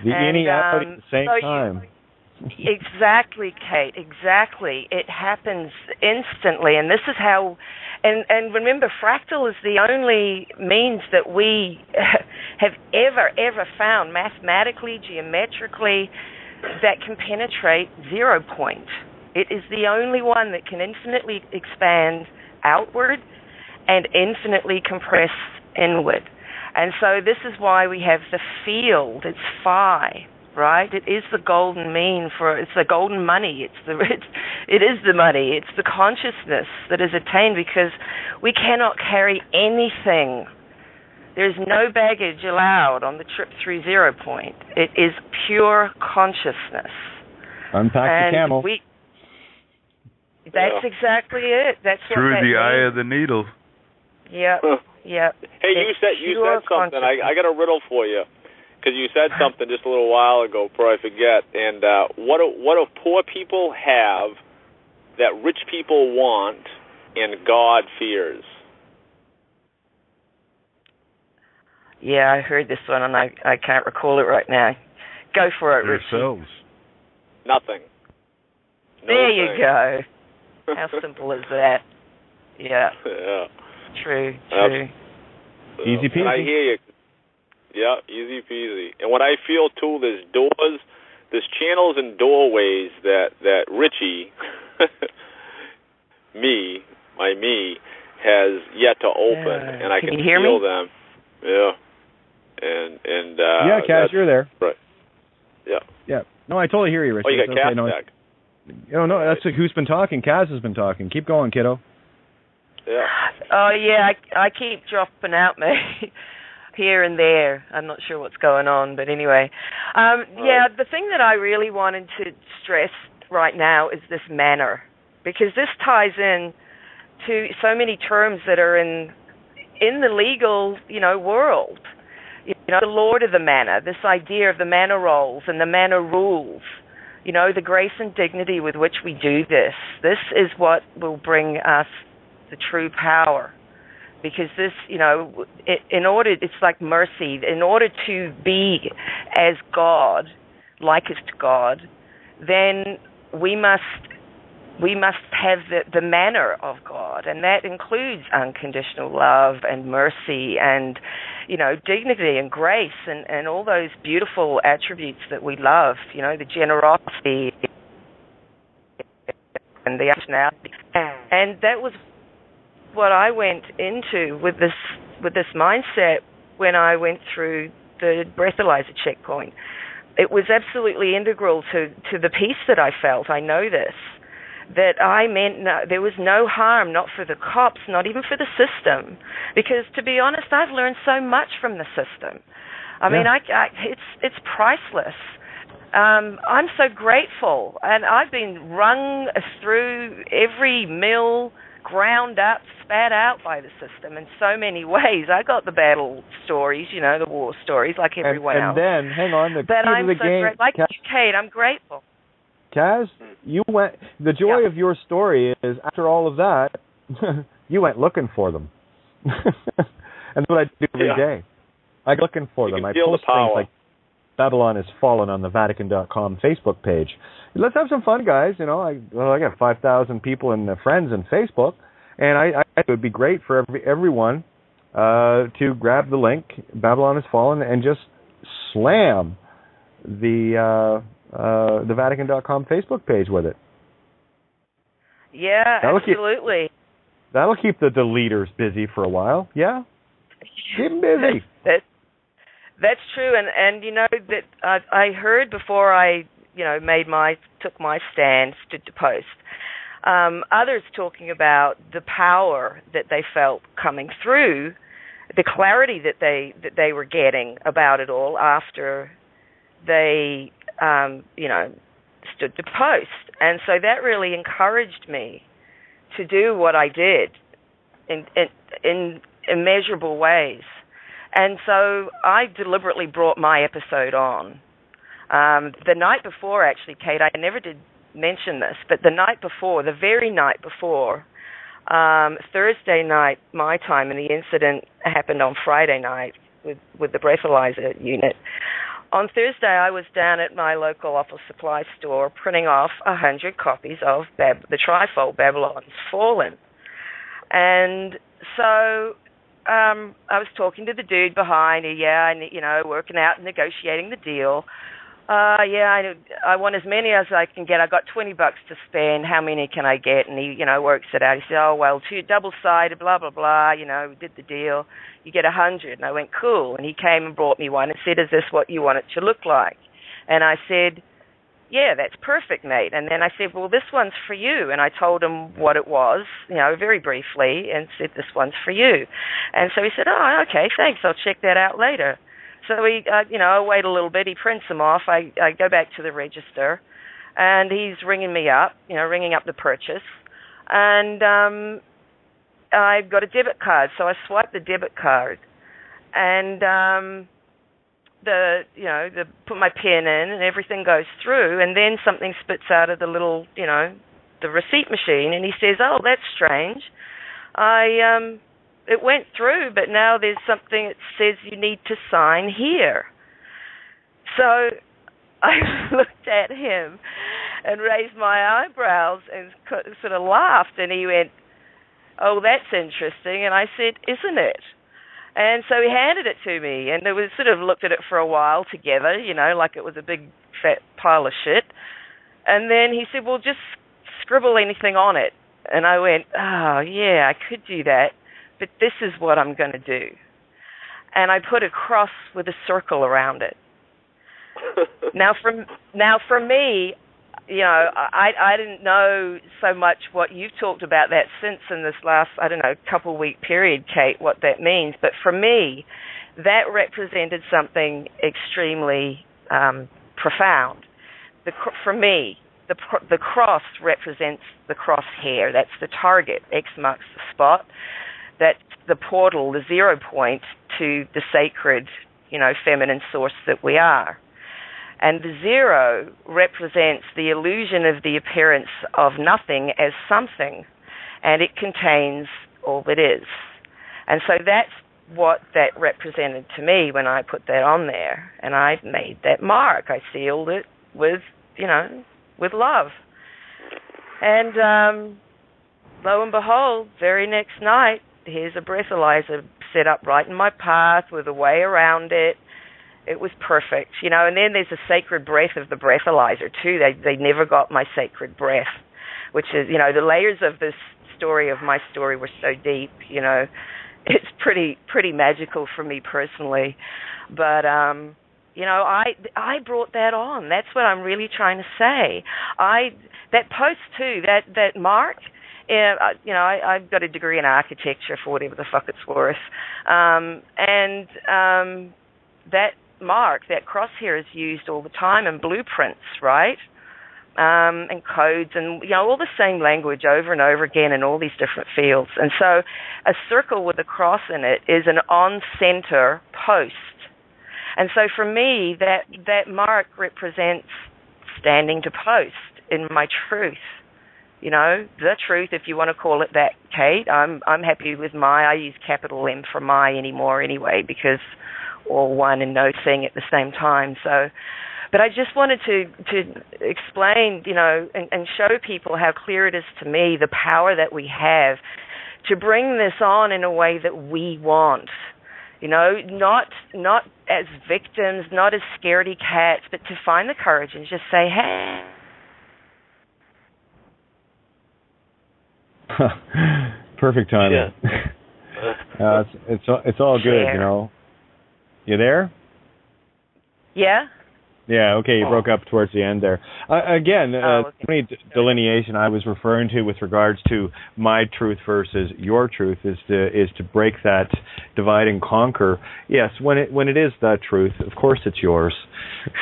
The innie out at the same time. Exactly, Kate, exactly. It happens instantly, and this is how, and remember, fractal is the only means that we have ever found mathematically, geometrically, that can penetrate 0 point. It is the only one that can infinitely expand outward and infinitely compress inward. And so this is why we have the field, it's phi. Right, it is the golden mean it's the golden money. It is the money. It's the consciousness that is attained because we cannot carry anything. There's no baggage allowed on the trip through 0 point. It is pure consciousness. Unpack the camel. That's exactly it. That's through what that the eye means. of the needle. Yep. Yep. Hey, you said something. I got a riddle for you, because you said something just a little while ago before I forget. And what do poor people have that rich people want and God fears? Yeah, I heard this one, and I can't recall it right now. Go for it, Richie. Yourselves. Nothing. There you go. How simple is that? Yeah. Yeah. True. Easy peasy. And I hear you. Yeah, easy peasy. And what I feel, too, there's channels and doorways that Richie, me, has yet to open, and I can feel them. Yeah. And yeah, Kaz, you're there. Right. Yeah. Yeah. No, I totally hear you, Richie. Oh, you got Kaz back. No, that's who's been talking. Kaz has been talking. Keep going, kiddo. Yeah. Oh, yeah, I keep dropping out, mate, here and there. I'm not sure what's going on, but anyway. Yeah, the thing that I really wanted to stress right now is this manner, because this ties in to so many terms that are in the legal, world. The Lord of the Manor, this idea of the manor roles and the manor rules. The grace and dignity with which we do this. This is what will bring us the true power, because this, it's like mercy. In order to be as God, likest God, then we must have the manner of God, and that includes unconditional love and mercy and, dignity and grace and all those beautiful attributes that we love, the generosity and the personality. And that was what I went into with this mindset when I went through the breathalyzer checkpoint. It was absolutely integral to the peace that I felt. I know this. That I meant there was no harm, not for the cops, not even for the system. Because, to be honest, I've learned so much from the system. I mean, it's priceless. I'm so grateful. And I've been wrung through every mill, ground up, spat out by the system in so many ways. I got the battle stories, the war stories, like everyone else. And then, hang on, but I'm so grateful. Like you, Kate, I'm grateful. Kaz, the joy of your story is, after all of that, you went looking for them. And that's what I do every day. I go looking for them. I post things like Babylon has Fallen on the Vatican.com Facebook page. Let's have some fun, guys. I got 5,000 people and friends in Facebook, and I it would be great for everyone to grab the link, Babylon has Fallen, and just slam the Vatican.com Facebook page with it. Yeah, absolutely. That'll keep the deleters busy for a while. Yeah, keep them busy. That's true, and that I heard before I took my stance to post. Others talking about the power that they felt coming through, the clarity that they were getting about it all after they stood to post. And so that really encouraged me to do what I did in immeasurable ways. And so I deliberately brought my episode on. The night before, actually, Kate, I never did mention this, but the very night before, Thursday night, my time, and the incident happened on Friday night with the breathalyzer unit. On Thursday, I was down at my local office supply store printing off 100 copies of the trifold Babylon's Fallen. And so I was talking to the dude behind, working out and negotiating the deal. I want as many as I can get. I got $20 to spend. How many can I get? And he, works it out. He said, oh, well, 2 double-sided, blah, blah, blah. We did the deal. You get 100. And I went, cool. And he came and brought me one and said, is this what you want it to look like? And I said, yeah, that's perfect, mate. And then I said, well, this one's for you. And I told him what it was, very briefly, and said, this one's for you. And so he said, oh, okay, thanks. I'll check that out later. So I wait a little bit. He prints them off. I go back to the register, and he's ringing me up, ringing up the purchase. And I got a debit card, so I swiped the debit card, and put my PIN in, and everything goes through, and then something spits out of the little, the receipt machine, and he says, "Oh, that's strange. It went through, but now there's something that says you need to sign here." So I looked at him and raised my eyebrows and sort of laughed, and he went, "Oh, that's interesting." And I said, "Isn't it?" And so he handed it to me, and we sort of looked at it for a while together, like it was a big fat pile of shit. And then he said, "Well, just scribble anything on it." And I went, "Oh, yeah, I could do that, but this is what I'm going to do." And I put a cross with a circle around it. Now, for me, I didn't know so much what you've talked about that since in this last, couple-week period, Kate, what that means. But for me, that represented something extremely profound. For me, the cross represents the crosshair. That's the target. X marks the spot. That's the portal, the 0 point to the sacred, feminine source that we are. And the 0 represents the illusion of the appearance of nothing as something, and it contains all that is. And so that's what that represented to me when I put that on there, and I made that mark. I sealed it with, with love. And lo and behold, very next night, here's a breathalyzer set up right in my path with a way around it. It was perfect, and then there's a sacred breath of the breathalyzer, too. They never got my sacred breath, which is, the layers of this story, of my story, were so deep, It's pretty magical for me personally. But, I brought that on. That's what I'm really trying to say. That post, too, that mark, I've got a degree in architecture for whatever the fuck it's worth. That mark, that crosshair, is used all the time in blueprints, right? And codes and, all the same language over and over again in all these different fields. And so a circle with a cross in it is an on-center post. And so for me, that mark represents standing to post in my truth. The truth, if you want to call it that, Kate. I'm happy with I use capital M for my anymore anyway, because all one and no thing at the same time. So, but I just wanted to explain, and show people how clear it is to me, the power that we have to bring this on in a way that we want. Not as victims, not as scaredy cats, but to find the courage and just say, hey. Perfect timing. Yeah. It's all good, You there? Yeah. Yeah, okay, you broke up towards the end there. Again, okay. Delineation I was referring to with regards to my truth versus your truth is to break that divide and conquer. Yes, when it is the truth, of course it's yours,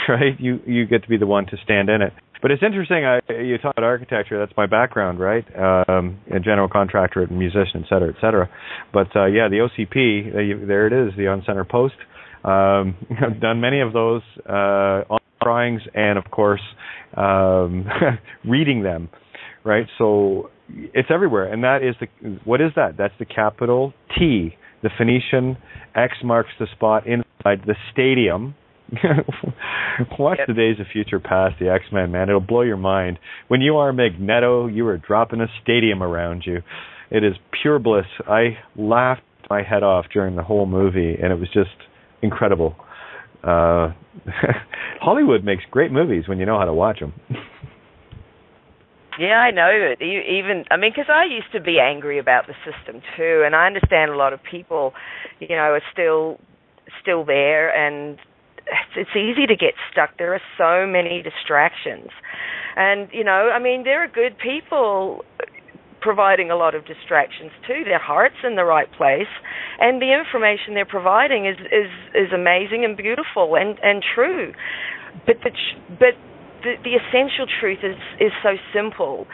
right? You get to be the one to stand in it. But it's interesting, you taught architecture, that's my background, right? A general contractor, musician, et cetera, et cetera. But yeah, the OCP, there it is, the on-center post. I've done many of those on drawings and, of course, reading them, right? So it's everywhere. And that is what is that? That's the capital T, the Phoenician. X marks the spot inside the stadium. Watch the Days of Future Past, the X-Men, man. It'll blow your mind. When you are Magneto, you are dropping a stadium around you. It is pure bliss. I laughed my head off during the whole movie, and it was just incredible. Hollywood makes great movies when you know how to watch them. Yeah, I know it. Because I used to be angry about the system too, and I understand a lot of people, are still there, and it's easy to get stuck. There are so many distractions, and there are good people providing a lot of distractions too. Their heart's in the right place, and the information they're providing is amazing and beautiful and true. But the essential truth is so simple.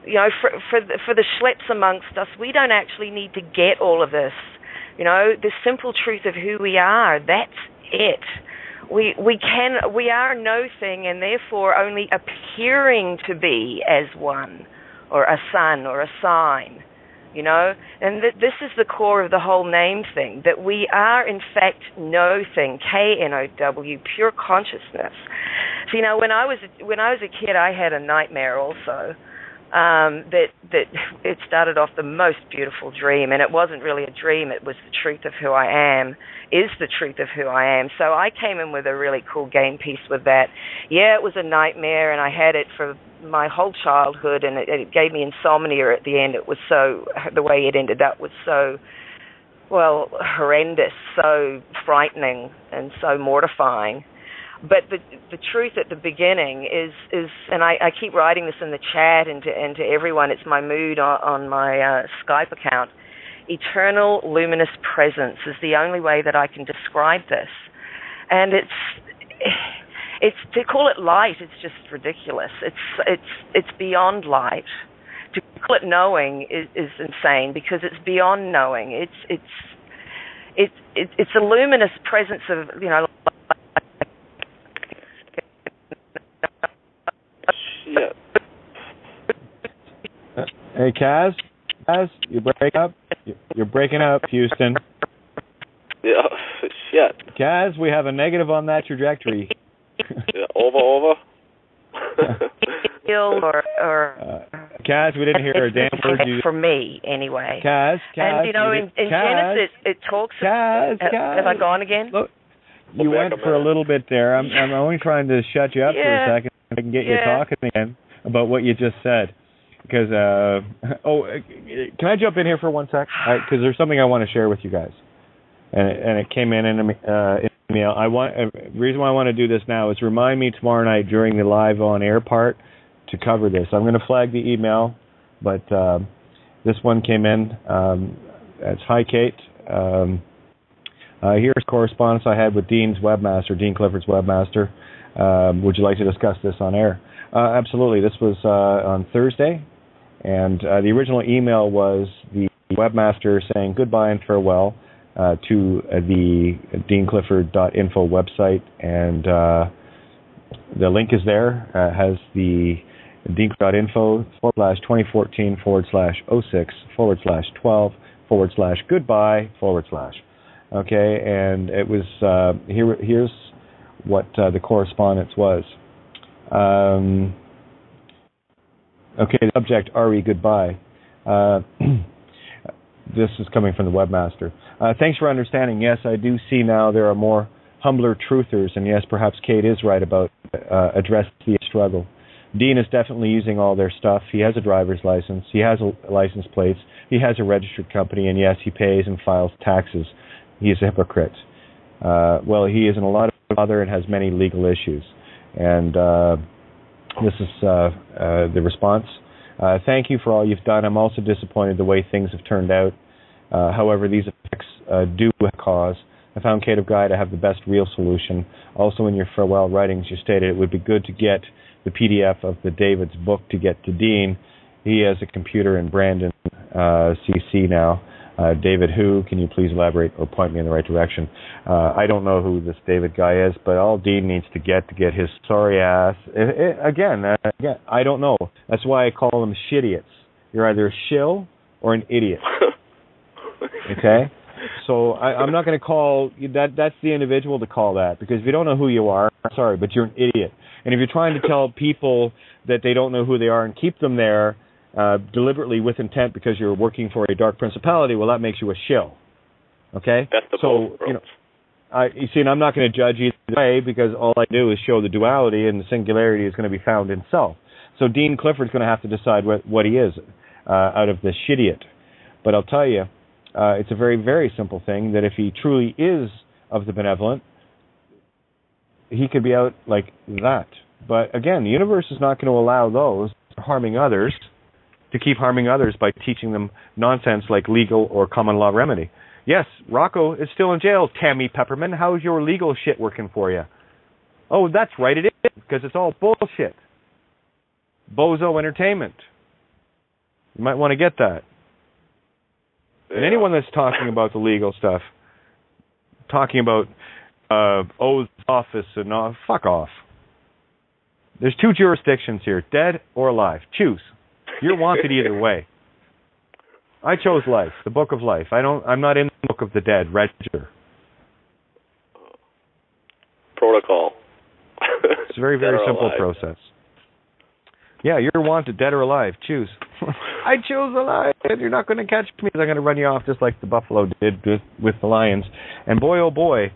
You know, for the schlets amongst us, we don't actually need to get all of this. You know, the simple truth of who we are, that's it. We are no thing, and therefore only appearing to be as one, or a sun, or a sign. You know, and this is the core of the whole name thing, that we are in fact no thing, K-N-O-W, pure consciousness. So, you know, when I was a kid, I had a nightmare also. That it started off the most beautiful dream, and it wasn't really a dream, it was the truth of who I am, is the truth of who I am. So I came in with a really cool game piece with that. Yeah, it was a nightmare, and I had it for my whole childhood, and it gave me insomnia at the end. It was so, the way it ended up was so, well, horrendous, so frightening, and so mortifying. But the truth at the beginning is and I keep writing this in the chat and to everyone, it's my mood on my Skype account, eternal luminous presence is the only way that I can describe this. And it's to call it light, it's just ridiculous. It's beyond light. To call it knowing is insane, because it's beyond knowing. It's a luminous presence of, you know, Hey, Kaz, you're breaking up, Houston. Yeah, shit. Kaz, we have a negative on that trajectory. Yeah, over. Kaz, we didn't hear a damn word you... For me, anyway. Kaz. And, you know, in Genesis, it talks... Kaz. Have I gone again? Look, you went for a little bit there. I'm only trying to shut you up for a second so I can get you talking again about what you just said. Because, can I jump in here for 1 sec? Because there's something I want to share with you guys. And it came in an email. The reason why I want to do this now is remind me tomorrow night during the live on air part to cover this. I'm going to flag the email, but this one came in. It's hi, Kate. Here's correspondence I had with Dean Clifford's webmaster. Would you like to discuss this on air? Absolutely. This was on Thursday, and the original email was the webmaster saying goodbye and farewell to the deanclifford.info website, and the link is there. Has the deanclifford.info /2014/06/12/goodbye/. Okay, and it was here's what the correspondence was. Okay, the subject, RE, goodbye. This is coming from the webmaster. Thanks for understanding. Yes, I do see now there are more humbler truthers, and yes, perhaps Kate is right about address the struggle. Dean is definitely using all their stuff. He has a driver's license. He has a license plates. He has a registered company, and yes, he pays and files taxes. He is a hypocrite. Well, he is in a lot of other and has many legal issues. And this is the response. Thank you for all you've done. I'm also disappointed the way things have turned out. However, these effects do cause. I found Kate of Gaia to have the best real solution. Also, in your farewell writings, you stated it would be good to get the PDF of the David's book to get to Dean. He has a computer in Brandon, CC now. David who? Can you please elaborate or point me in the right direction? I don't know who this David guy is, but all Dean needs to get his sorry ass. Again, I don't know. That's why I call them shitiots. You're either a shill or an idiot. Okay? So I'm not going to call that. That's the individual to call that, because if you don't know who you are, I'm sorry, but you're an idiot. And if you're trying to tell people that they don't know who they are and keep them there deliberately with intent because you're working for a dark principality, well, that makes you a shill. Okay? That's the so, you know, you see, and I'm not going to judge either way, because all I do is show the duality, and the singularity is going to be found in self. So Dean Clifford's going to have to decide what he is out of this shittiot. But I'll tell you, it's a very, very simple thing that if he truly is of the benevolent, he could be out like that. But again, the universe is not going to allow those harming others to keep harming others by teaching them nonsense like legal or common law remedy. Yes, Rocco is still in jail, Tammy Pepperman. How's your legal shit working for you? Oh, that's right, it is. because it's all bullshit. Bozo entertainment. You might want to get that. Yeah. And anyone that's talking about the legal stuff, talking about oath office and all, fuck off. There's 2 jurisdictions here, dead or alive. Choose. You're wanted either way. I chose life, the book of life. I'm not in the book of the dead. Register. Protocol. It's a very, very simple process. Yeah, you're wanted, dead or alive. Choose. I chose alive. You're not going to catch me. I'm going to run you off just like the buffalo did with the lions. And boy, oh boy,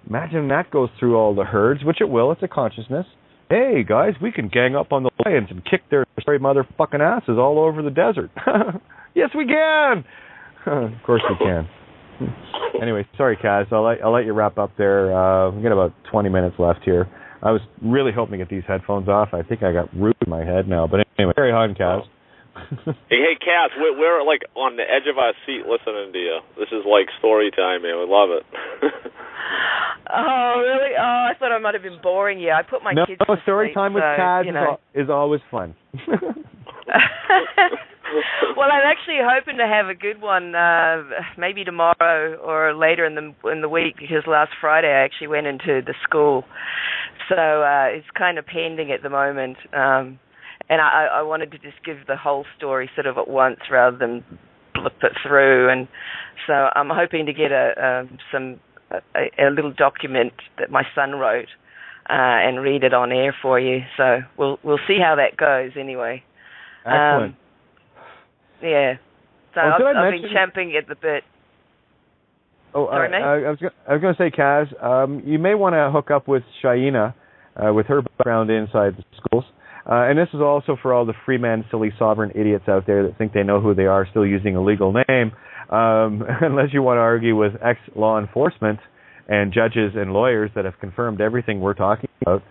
imagine that goes through all the herds, which it will. It's a consciousness. Hey, guys, we can gang up on the lions and kick their sorry motherfucking asses all over the desert. Yes, we can. Of course we can. Anyway, sorry, Kaz. I'll let you wrap up there. We've got about 20 minutes left here. I was really hoping to get these headphones off. I think I got root in my head now. But anyway, carry on, Kaz. Hey, Kaz, we're like on the edge of our seat listening to you. This is like story time, man. We love it. Oh, really? Oh, I thought I might have been boring you. I put my kids to sleep. No, story time with Kaz is always fun. Well, I'm actually hoping to have a good one, maybe tomorrow or later in the week, because last Friday I actually went into the school, so it's kind of pending at the moment. And I wanted to just give the whole story sort of at once rather than blip it through, and so I'm hoping to get a little document that my son wrote and read it on air for you. So we'll see how that goes anyway. Excellent. Yeah. So I've been champing at the bit. Oh, sorry, mate? I was going to say, Kaz, you may want to hook up with Shaina with her background inside the schools. And this is also for all the free man, silly, sovereign idiots out there that think they know who they are, still using a legal name. Unless you want to argue with ex-law enforcement and judges and lawyers that have confirmed everything we're talking about,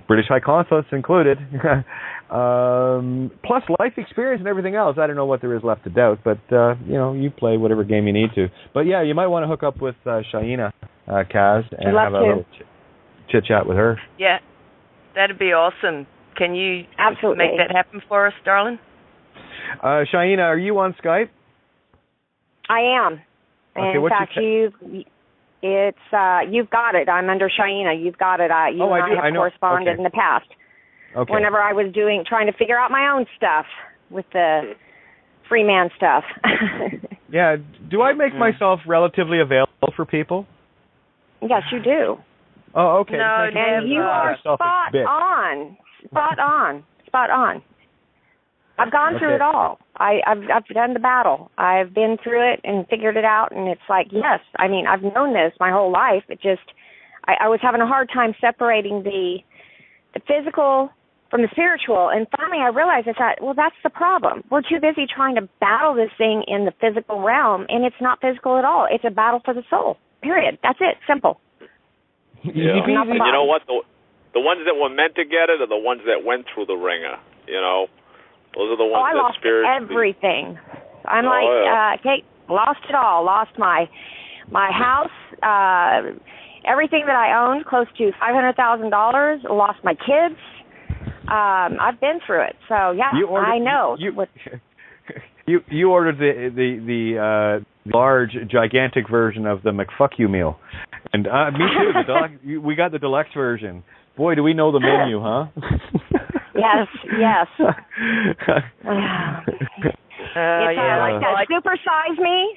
British High Consulates included, plus life experience and everything else. I don't know what there is left to doubt, but you play whatever game you need to. But yeah, you might want to hook up with Shaina, Kaz, and have a little chit-chat with her. Yeah, that'd be awesome. Can you absolutely make that happen for us, darling? Shaina, are you on Skype? I am. Okay, in fact, you've got it. I'm under Shaina. You've got it. I have corresponded in the past. Okay. Whenever I was trying to figure out my own stuff with the free man stuff. Yeah. Do I make myself relatively available for people? Yes, you do. Oh, okay. No, and you are spot on. Spot on. I've gone through it all. I've done the battle. I've been through it and figured it out, and it's like, yes, I mean, I've known this my whole life. It just, I was having a hard time separating the physical from the spiritual, and finally I realized, that's the problem. We're too busy trying to battle this thing in the physical realm, and it's not physical at all. It's a battle for the soul, period. That's it, simple. Yeah. And you know what? The ones that were meant to get it are the ones that went through the ringer, Those are the ones that spiritually... I lost everything. I'm Kate, lost it all. Lost my house, everything that I owned, close to $500,000. Lost my kids. I've been through it. So, yeah, I know. You ordered the large, gigantic version of the McFuck-you meal. And me too. We got the deluxe version. Boy, do we know the menu, huh? Yes. Like that. Supersize me.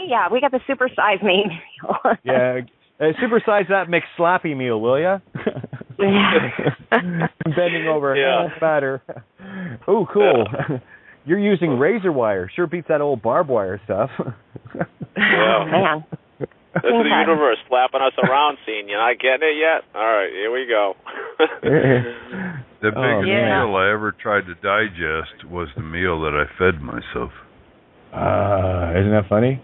Yeah, we got the supersize me meal. Yeah, supersize that McSlappy meal, will ya? Bending over, fatter. Oh, cool. You're using razor wire. Sure beats that old barbed wire stuff. Yeah, man. This is the universe slapping us around, saying, "You're not getting it yet? All right, here we go." The biggest meal I ever tried to digest was the meal that I fed myself. Isn't that funny?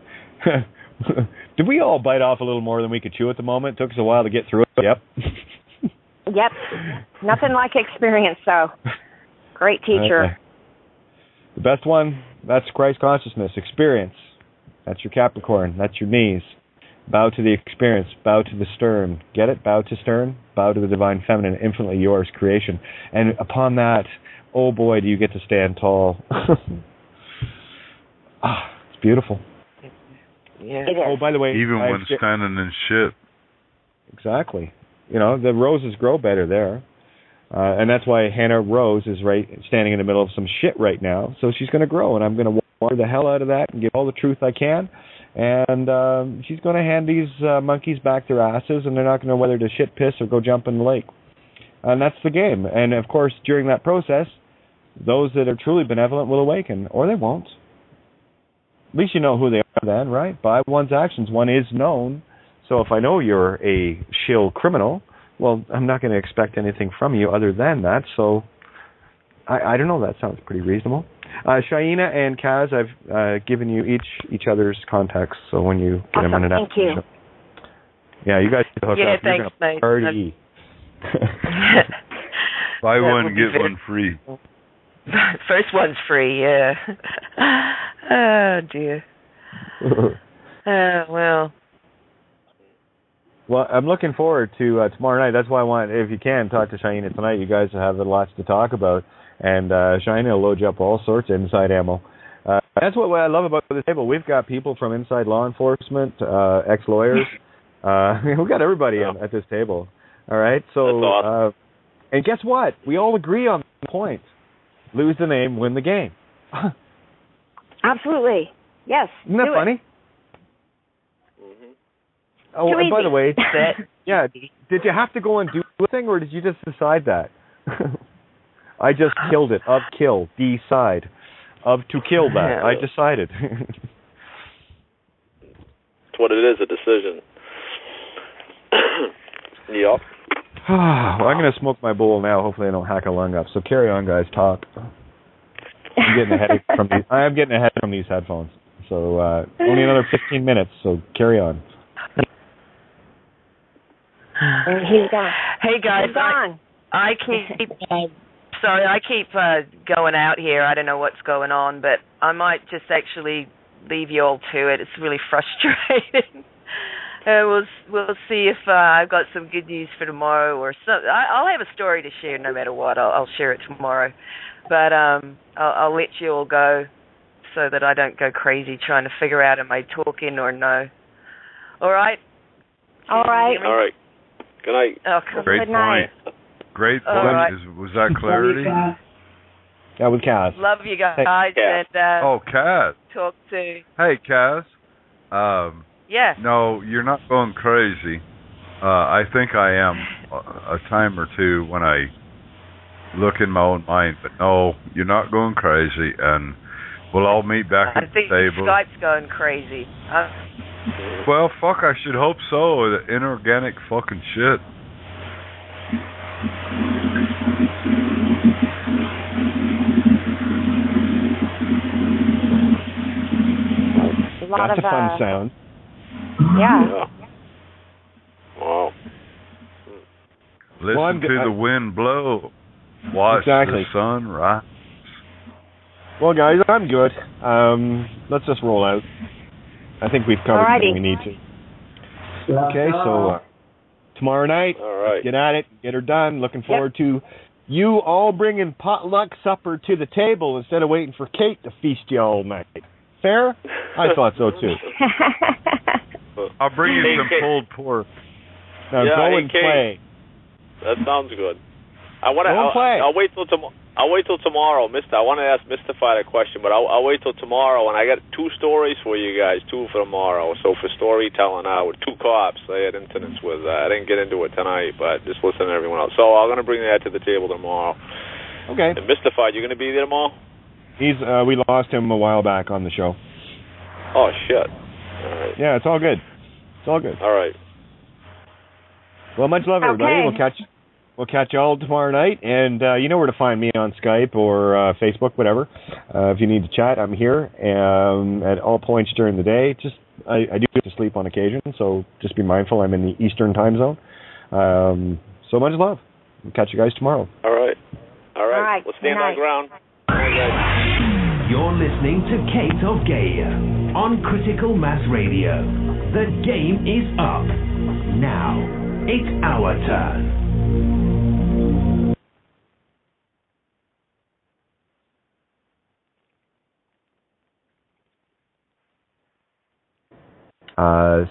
Did we all bite off a little more than we could chew at the moment? It took us a while to get through it. Yep. Yep. Nothing like experience, though. Great teacher. Okay. The best one, that's Christ consciousness, experience. That's your Capricorn. That's your knees. Bow to the experience. Bow to the stern. Get it? Bow to stern. Bow to the divine feminine, infinitely yours creation. And upon that, oh boy, do you get to stand tall. It's beautiful. Yeah. Oh, by the way, even when standing in shit. Exactly. You know, the roses grow better there. And that's why Hannah Rose is standing in the middle of some shit right now. So she's going to grow, and I'm going to water the hell out of that and give all the truth I can. And she's going to hand these monkeys back their asses, and they're not going to know whether to shit, piss, or go jump in the lake. And that's the game. And, of course, during that process, those that are truly benevolent will awaken, or they won't. At least you know who they are then, right? By one's actions, one is known. So if I know you're a shill criminal, well, I'm not going to expect anything from you other than that. So I don't know. That sounds pretty reasonable. Shaina and Kaz, I've given you each other's contacts. So when you get them on an Thank you. Yeah, you guys can hook up. Thanks, You're mate. Party. Buy one, get one free. First one's free, yeah. Oh, dear. Well. Well, I'm looking forward to tomorrow night. That's why I want, if you can, talk to Shaina tonight. You guys have lots to talk about. And Shaina will load you up all sorts of inside ammo. That's what I love about this table. We've got people from inside law enforcement, ex-lawyers. We've got everybody at this table. All right? So, that's awesome. And guess what? We all agree on the point. Lose the name, win the game. Absolutely. Yes. Isn't that funny? Oh, Too and by easy. the way, yeah, did you have to go and do the thing, or did you just decide that? I just killed it. Of kill. Decide. Of to kill that. I decided. That's what it is, a decision. Yep. Well, I'm going to smoke my bowl now. Hopefully I don't hack a lung up. So carry on, guys. Talk. I'm getting a headache from these. I am getting a headache from these headphones. So only another 15 minutes, so carry on. And he's gone. Hey, guys. He's gone. I keep... Sorry, I keep going out here. I don't know what's going on, but I might just actually leave you all to it. It's really frustrating. We'll see if I've got some good news for tomorrow, or some. I'll have a story to share no matter what. I'll share it tomorrow, but I'll let you all go so that I don't go crazy trying to figure out am I talking or no. All right. All right. All right. Good night. Oh, Great good night. point. Great point. Right. Was that clarity? Yeah, with Kaz. Love you guys, Hey. and Kaz. talk to. Hey, Kaz. Yeah. No, you're not going crazy. I think I am a time or two when I look in my own mind, but no, you're not going crazy, and we'll all meet back at the table. Skype's going crazy. Well, fuck, I should hope so. The inorganic fucking shit. That's a fun sound. Yeah. Wow. Listen to the wind blow. Watch the sun rise. Well, guys, I'm good. Let's just roll out. I think we've covered everything we need to. Okay, so tomorrow night, let's get at it, get her done. Looking forward to you all bringing potluck supper to the table instead of waiting for Kate to feast you all night. Fair? I thought so too. I'll bring you some pulled pork. Now go and play. That sounds good. I'll wait till tomorrow. I'll wait till tomorrow, Mister. I want to ask Mystified a question, but I'll wait till tomorrow. And I got 2 stories for you guys, 2 for tomorrow. So for storytelling, with 2 cops I had incidents with. I didn't get into it tonight, but just listen to everyone else. So I'm going to bring that to the table tomorrow. Okay. And Mystified, you going to be there tomorrow? We lost him a while back on the show. Oh shit! All right. Yeah, it's all good. It's all good. All right. Well, much love, everybody. Okay. We'll catch you all tomorrow night, and you know where to find me on Skype or Facebook, whatever. If you need to chat, I'm here at all points during the day. I do get to sleep on occasion, so just be mindful. I'm in the Eastern time zone. So much love. We'll catch you guys tomorrow. All right. We'll stand on ground. All right, guys. You're listening to Kate of Gaia on Critical Mass Radio. The game is up. Now, it's our turn.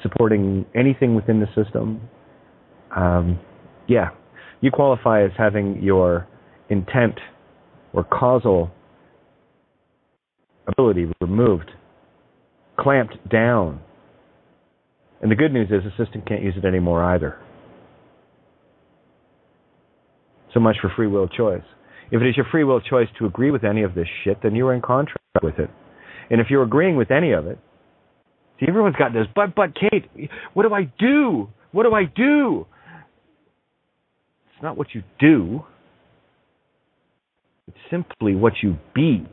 Supporting anything within the system. Yeah, you qualify as having your intent or causal ability removed, clamped down. And the good news is the system can't use it anymore either. So much for free will choice. If it is your free will choice to agree with any of this shit, then you are in contract with it. And if you're agreeing with any of it, see, everyone's got this, but Kate, what do I do? What do I do? It's not what you do. It's simply what you be.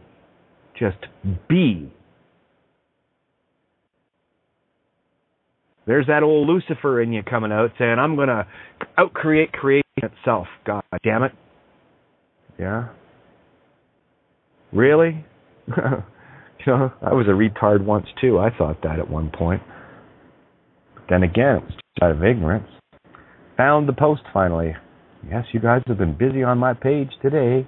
Just be. There's that old Lucifer in you coming out saying, I'm going to out-create creation itself. God damn it. Yeah? Really? You know, I was a retard once too. I thought that at one point. But then again, it was just out of ignorance. Found the post finally. Yes, you guys have been busy on my page today.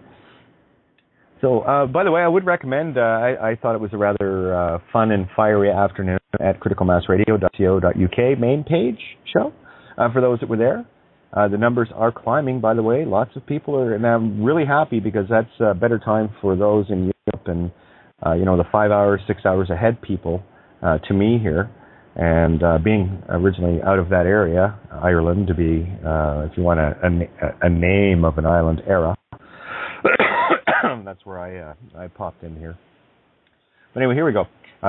So, by the way, I would recommend, I thought it was a rather fun and fiery afternoon at criticalmassradio.co.uk main page show for those that were there. The numbers are climbing, by the way. Lots of people are, and I'm really happy because that's a better time for those in Europe and, the 5 hours, 6 hours ahead people to me here. And being originally out of that area, Ireland, to be, if you want a name of an island era, that's where I popped in here. But anyway, here we go.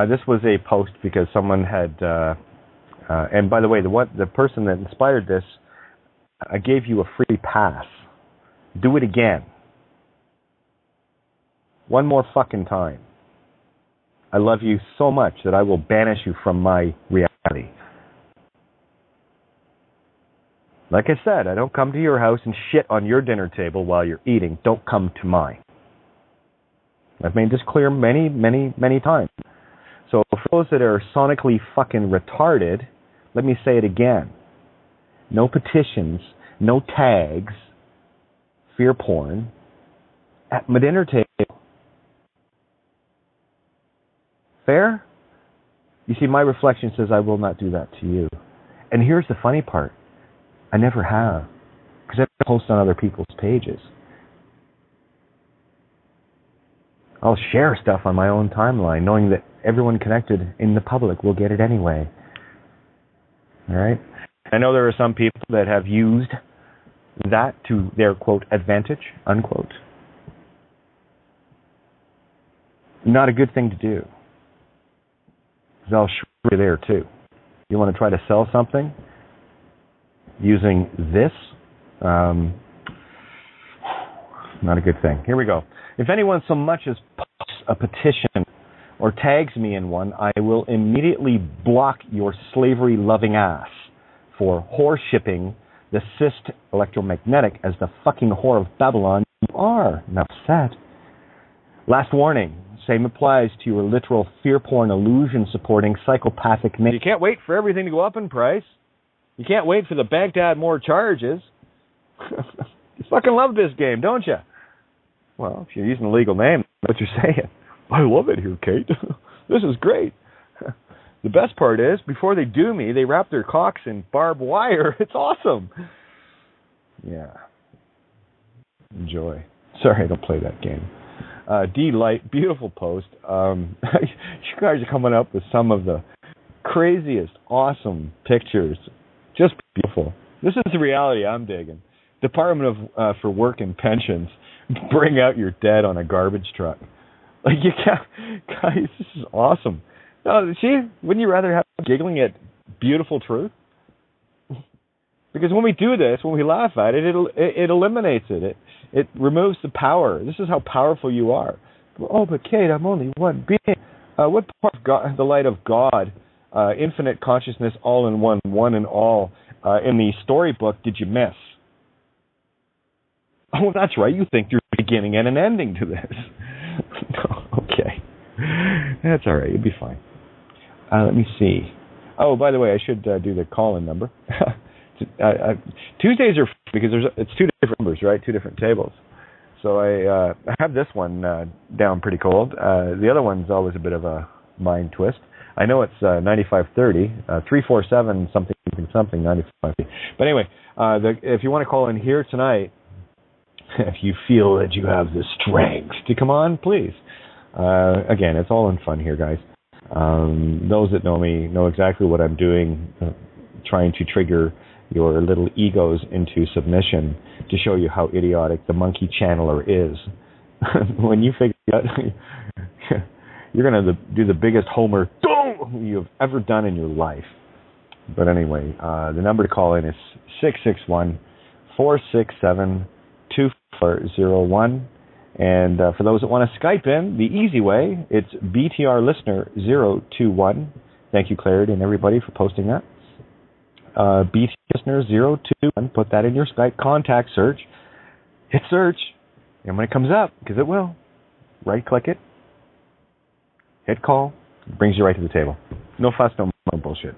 This was a post because someone had, and by the way, the person that inspired this, I gave you a free pass. Do it again. One more fucking time. I love you so much that I will banish you from my reality. Like I said, I don't come to your house and shit on your dinner table while you're eating. Don't come to mine. I've made this clear many, many, many times. So for those that are sonically fucking retarded, let me say it again. No petitions, no tags, fear porn at my dinner table. Fair? You see, my reflection says I will not do that to you. And here's the funny part. I never have. Because I post on other people's pages. I'll share stuff on my own timeline, knowing that everyone connected in the public will get it anyway. All right? I know there are some people that have used that to their, quote, advantage, unquote. Not a good thing to do. Because I'll show you there, too. You want to try to sell something using this? Not a good thing. Here we go. If anyone so much as posts a petition or tags me in one, I will immediately block your slavery-loving ass for whore-shipping the cyst electromagnetic as the fucking whore of Babylon you are. Enough said. Last warning. Same applies to your literal fear-porn illusion-supporting psychopathic... You can't wait for everything to go up in price. You can't wait for the bank to add more charges. You fucking love this game, don't you? Well, if you're using a legal name, that's what you're saying. I love it here, Kate. This is great. The best part is, before they do me, they wrap their cocks in barbed wire. It's awesome. Yeah. Enjoy. Sorry, I don't play that game. D-Light, beautiful post. You guys are coming up with some of the craziest, awesome pictures. Just beautiful. This is the reality I'm digging. Department of for Work and Pensions, bring out your dead on a garbage truck. Like, you can't, guys, this is awesome. See, wouldn't you rather have giggling at beautiful truth? Because when we do this, when we laugh at it, it eliminates it. It removes the power. This is how powerful you are. Oh, but Kate, I'm only one being. What part of God, the light of God, infinite consciousness, all in one, one in all, in the storybook did you miss? Oh, that's right. You think there's a beginning and an ending to this. Okay. That's all right. You'll be fine. Let me see. Oh, by the way, I should do the call-in number. Tuesdays are because it's two different numbers, right? Two different tables. So I have this one down pretty cold. The other one's always a bit of a mind twist. I know it's 9530, 347 something 9530. But anyway, if you want to call in here tonight, if you feel that you have the strength to come on, please. Again, it's all in fun here, guys. Those that know me know exactly what I'm doing, trying to trigger your little egos into submission to show you how idiotic the monkey channeler is. When you figure out, you're going to do the biggest homer you've ever done in your life. But anyway, the number to call in is 661-467-2401. And for those that want to Skype in, the easy way, it's BTR Listener 021. Thank you, Clarity, and everybody for posting that. BTR Listener 021. Put that in your Skype contact search. Hit search. And when it comes up, because it will, right-click it. Hit call. It brings you right to the table. No fuss, no bullshit.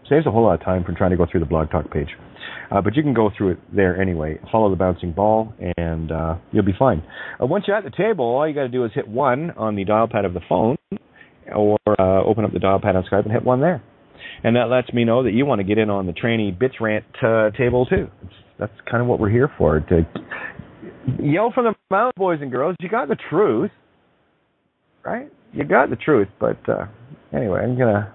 Saves a whole lot of time from trying to go through the blog talk page. But you can go through it there anyway. Follow the bouncing ball, and you'll be fine. Once you're at the table, all you got to do is hit 1 on the dial pad of the phone, or open up the dial pad on Skype and hit 1 there. And that lets me know that you want to get in on the trainee bitch rant table, too. That's kind of what we're here for, to yell from the mountain, boys and girls. You got the truth, right? You got the truth, but anyway, I'm going to...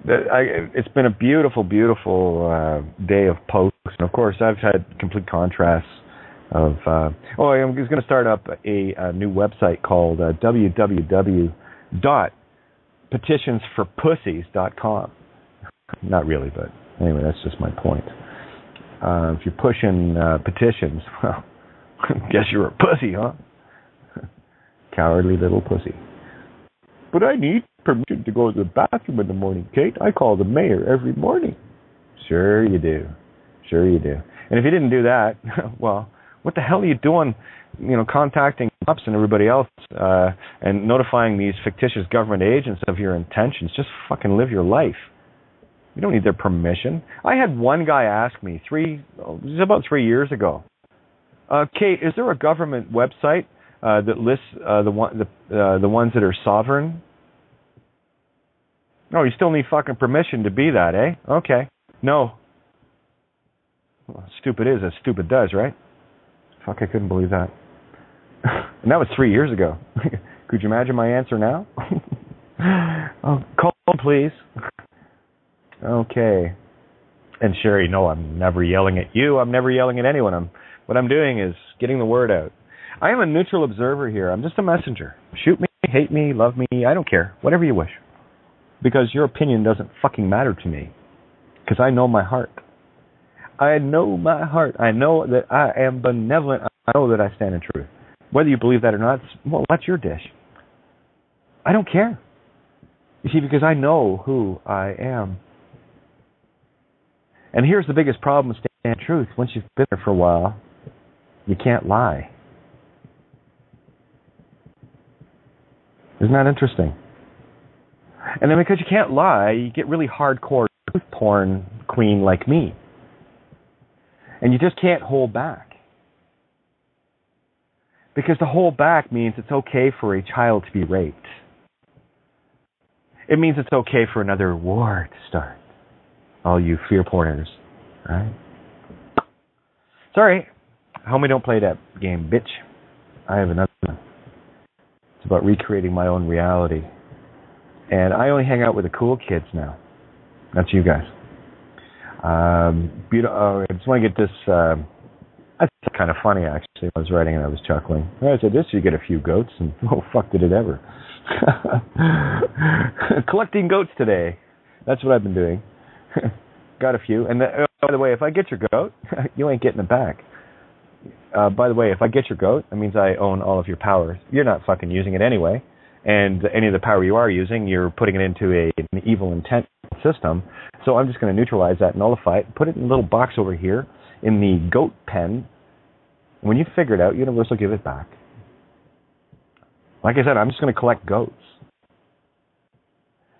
It's been a beautiful, beautiful day of posts. And, of course, I've had complete contrasts of... I'm just going to start up a new website called www.petitionsforpussies.com. Not really, but anyway, that's just my point. If you're pushing petitions, well, guess you're a pussy, huh? Cowardly little pussy. But I need permission to go to the bathroom in the morning, Kate. I call the mayor every morning. Sure you do. Sure you do. And if you didn't do that, well, what the hell are you doing, contacting cops and everybody else and notifying these fictitious government agents of your intentions? Just fucking live your life. You don't need their permission. I had one guy ask me this was about 3 years ago, Kate, is there a government website that lists the ones that are sovereign? No, you still need fucking permission to be that, eh? Okay. No. Well, stupid is as stupid does, right? Fuck, I couldn't believe that. And that was 3 years ago. Could you imagine my answer now? Oh, call please. Okay. And Sherry, no, I'm never yelling at you. I'm never yelling at anyone. What I'm doing is getting the word out. I am a neutral observer here. I'm just a messenger. Shoot me, hate me, love me. I don't care. Whatever you wish. Because your opinion doesn't fucking matter to me. Because I know my heart. I know my heart. I know that I am benevolent. I know that I stand in truth. Whether you believe that or not, well, that's your dish. I don't care. You see, because I know who I am. And here's the biggest problem with standing in truth. Once you've been there for a while, you can't lie. Isn't that interesting? And then because you can't lie, you get really hardcore truth porn queen like me. And you just can't hold back. Because to hold back means it's okay for a child to be raped. It means it's okay for another war to start. All you fear porners, right? Sorry, homie, don't play that game, bitch. I have another one. It's about recreating my own reality. And I only hang out with the cool kids now. That's you guys. I just want to get this. That's kind of funny, actually. I was writing and I was chuckling. I said, this, you get a few goats, and oh, fuck, did it ever. Collecting goats today. That's what I've been doing. Got a few. And by the way, if I get your goat, you ain't getting it back. By the way, if I get your goat, that means I own all of your powers. You're not fucking using it anyway. And any of the power you are using, you're putting it into an evil intent system. So I'm just going to neutralize that, nullify it, put it in a little box over here in the goat pen. When you figure it out, Universe will give it back. Like I said, I'm just going to collect goats.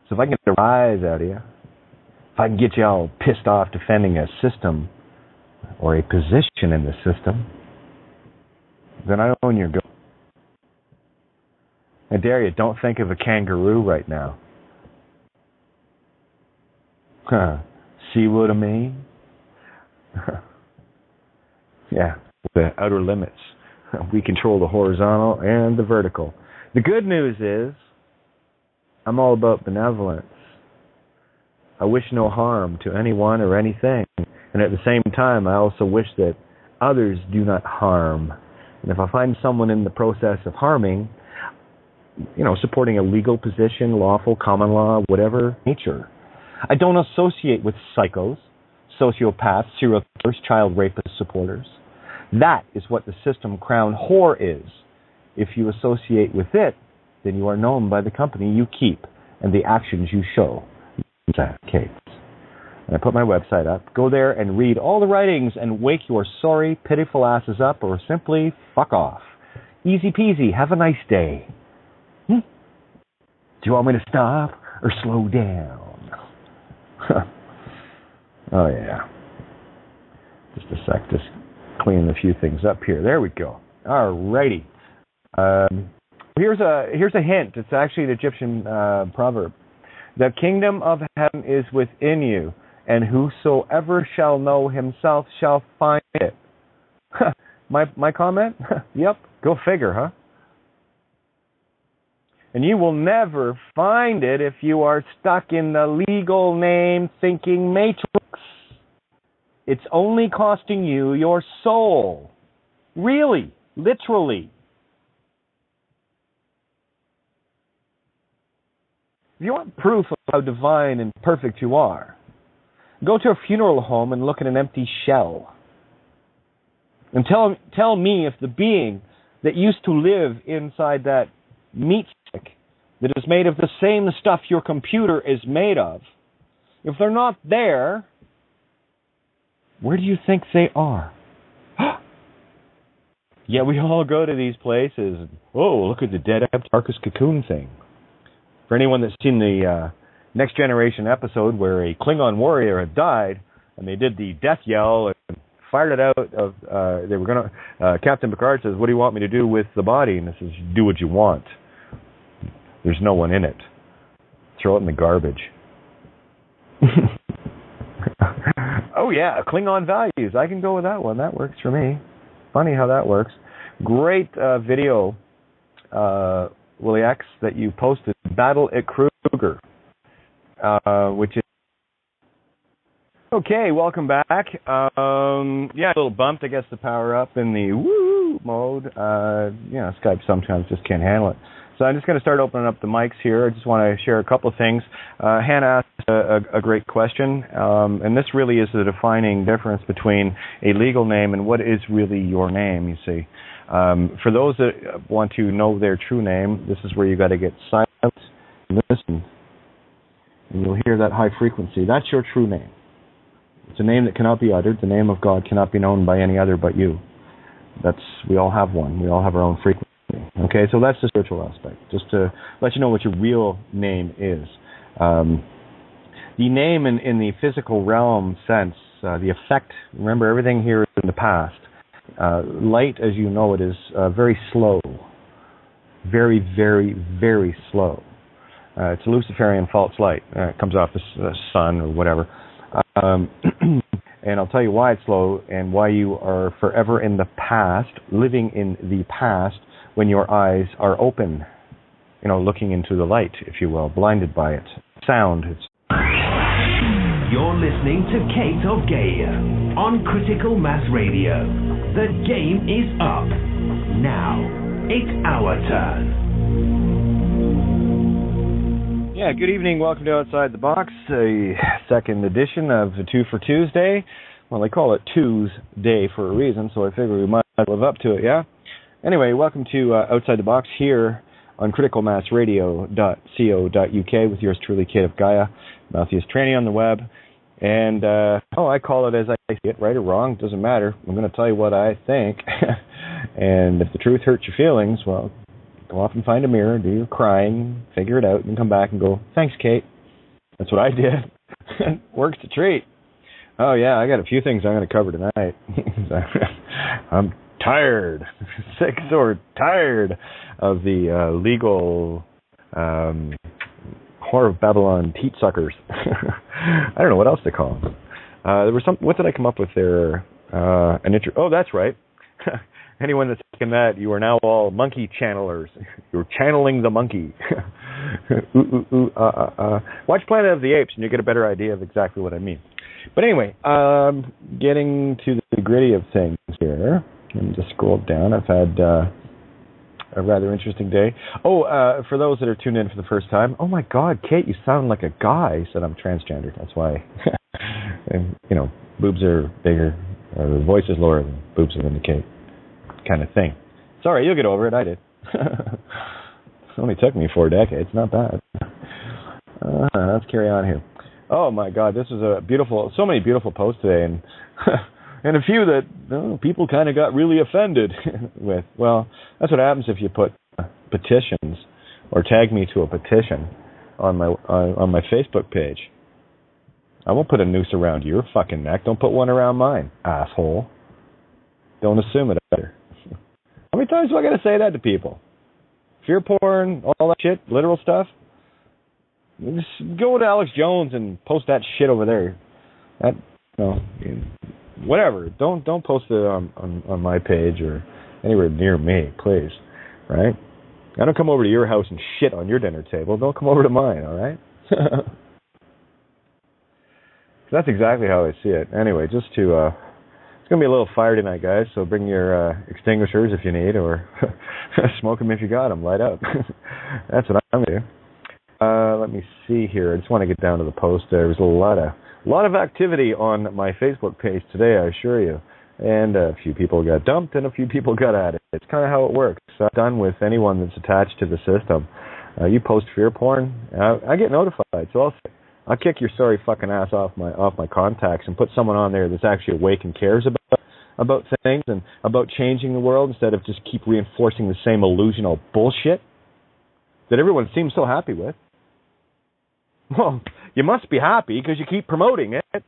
So if I can get a rise out of you, if I can get you all pissed off defending a system or a position in the system, then I own your goat. I dare you, don't think of a kangaroo right now. See what I mean? Yeah, the outer limits. We control the horizontal and the vertical. The good news is, I'm all about benevolence. I wish no harm to anyone or anything. And at the same time, I also wish that others do not harm. And if I find someone in the process of harming, supporting a legal position, lawful, common law, whatever nature, I don't associate with psychos, sociopaths, serial killers, child rapist supporters. That is what the system crown whore is. If you associate with it, then you are known by the company you keep and the actions you show. In that case. And I put my website up. Go there and read all the writings and wake your sorry, pitiful asses up, or simply fuck off. Easy peasy. Have a nice day. Do you want me to stop or slow down? Oh, yeah. Just a sec. Just cleaning a few things up here. There we go. All righty. Here's a hint. It's actually an Egyptian proverb. The kingdom of heaven is within you, and whosoever shall know himself shall find it. My comment? Yep. Go figure, huh? And you will never find it if you are stuck in the legal name thinking matrix. It's only costing you your soul. Really. Literally. If you want proof of how divine and perfect you are, go to a funeral home and look at an empty shell. And tell me if the being that used to live inside that meat stick that is made of the same stuff your computer is made of, if they're not there, where do you think they are? Yeah, we all go to these places. Oh, look at the dead Arcus cocoon thing. For anyone that's seen the Next Generation episode where a Klingon warrior had died, and they did the death yell and fired it out of, they were going to, Captain Picard says, what do you want me to do with the body? And it says, do what you want. There's no one in it. Throw it in the garbage. Oh yeah, Klingon values. I can go with that one. That works for me. Funny how that works. Great video, Willie X, that you posted, Battle at Kruger, which is... Okay, welcome back. Yeah, a little bumped, I guess, the power up in the woo mode. Skype sometimes just can't handle it. So I'm just going to start opening up the mics here. I just want to share a couple of things. Hannah asked a great question, and this really is the defining difference between a legal name and what is really your name, you see. For those that want to know their true name, this is where you got to get silent and listen, and you'll hear that high frequency. That's your true name. It's a name that cannot be uttered. The name of God cannot be known by any other but you. We all have one. We all have our own frequency. Okay, so that's the spiritual aspect, just to let you know what your real name is. The name in the physical realm sense, the effect, remember everything here is in the past. Light, as you know it, is very slow. Very, very, very slow. It's a Luciferian false light. It comes off the sun or whatever. And I'll tell you why it's slow and why you are forever in the past, living in the past, when your eyes are open, looking into the light, if you will, blinded by it. Sound. You're listening to Kate of Gaia on Critical Mass Radio. The game is up. Now, it's our turn. Yeah, good evening. Welcome to Outside the Box, a second edition of the Two for Tuesday. Well, they call it Tuesday for a reason, so I figure we might live up to it, yeah? Anyway, welcome to Outside the Box here on criticalmassradio.co.uk with yours truly, Kate of Gaia, Malthus Traney on the web. And, I call it as I see it, right or wrong, doesn't matter. I'm going to tell you what I think. And if the truth hurts your feelings, well, go Go off and find a mirror, do your crying, figure it out, and come back and go, thanks, Kate. That's what I did. Works a treat. Oh, yeah, I got a few things I'm going to cover tonight. I'm tired, sick or tired of the legal Whore of Babylon teat suckers. I don't know what else to call them. There was some. What did I come up with there? Oh, that's right. Anyone that's taken that, you are now all monkey channelers. You're channeling the monkey. Watch Planet of the Apes, and you get a better idea of exactly what I mean. But anyway, getting to the gritty of things here. Let me just scroll down. I've had a rather interesting day. For those that are tuned in for the first time, oh my God, Kate, you sound like a guy. Said I'm transgendered. That's why. And, boobs are bigger, or the voice is lower than boobs would indicate, kind of thing. Sorry, you'll get over it. I did. It only took me 4 decades. Not bad. Let's carry on here. Oh my God, this is so many beautiful posts today, and and a few that people kind of got really offended with. Well, that's what happens if you put petitions or tag me to a petition on my Facebook page. I won't put a noose around your fucking neck. Don't put one around mine, asshole. Don't assume it either. How many times do I got to say that to people? Fear porn, all that shit, literal stuff. Just go to Alex Jones and post that shit over there. Whatever. Don't post it on my page or anywhere near me, please. Right? I don't come over to your house and shit on your dinner table. Don't come over to mine. All right? That's exactly how I see it. Anyway, it's going to be a little fire tonight, guys, so bring your extinguishers if you need, or smoke them if you got them. Light up. That's what I'm going to do. Let me see here. I just want to get down to the post. There was a lot of activity on my Facebook page today, I assure you. And a few people got dumped and a few people got added. It's kind of how it works. I'm done with anyone that's attached to the system. You post fear porn, I get notified, so I'll kick your sorry fucking ass off my contacts and put someone on there that's actually awake and cares about things and about changing the world instead of just keep reinforcing the same illusional bullshit that everyone seems so happy with. Well, you must be happy because you keep promoting it.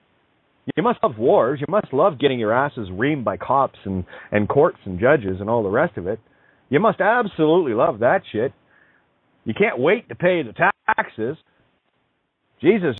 You must love wars. You must love getting your asses reamed by cops and courts and judges and all the rest of it. You must absolutely love that shit. You can't wait to pay the taxes. Jesus,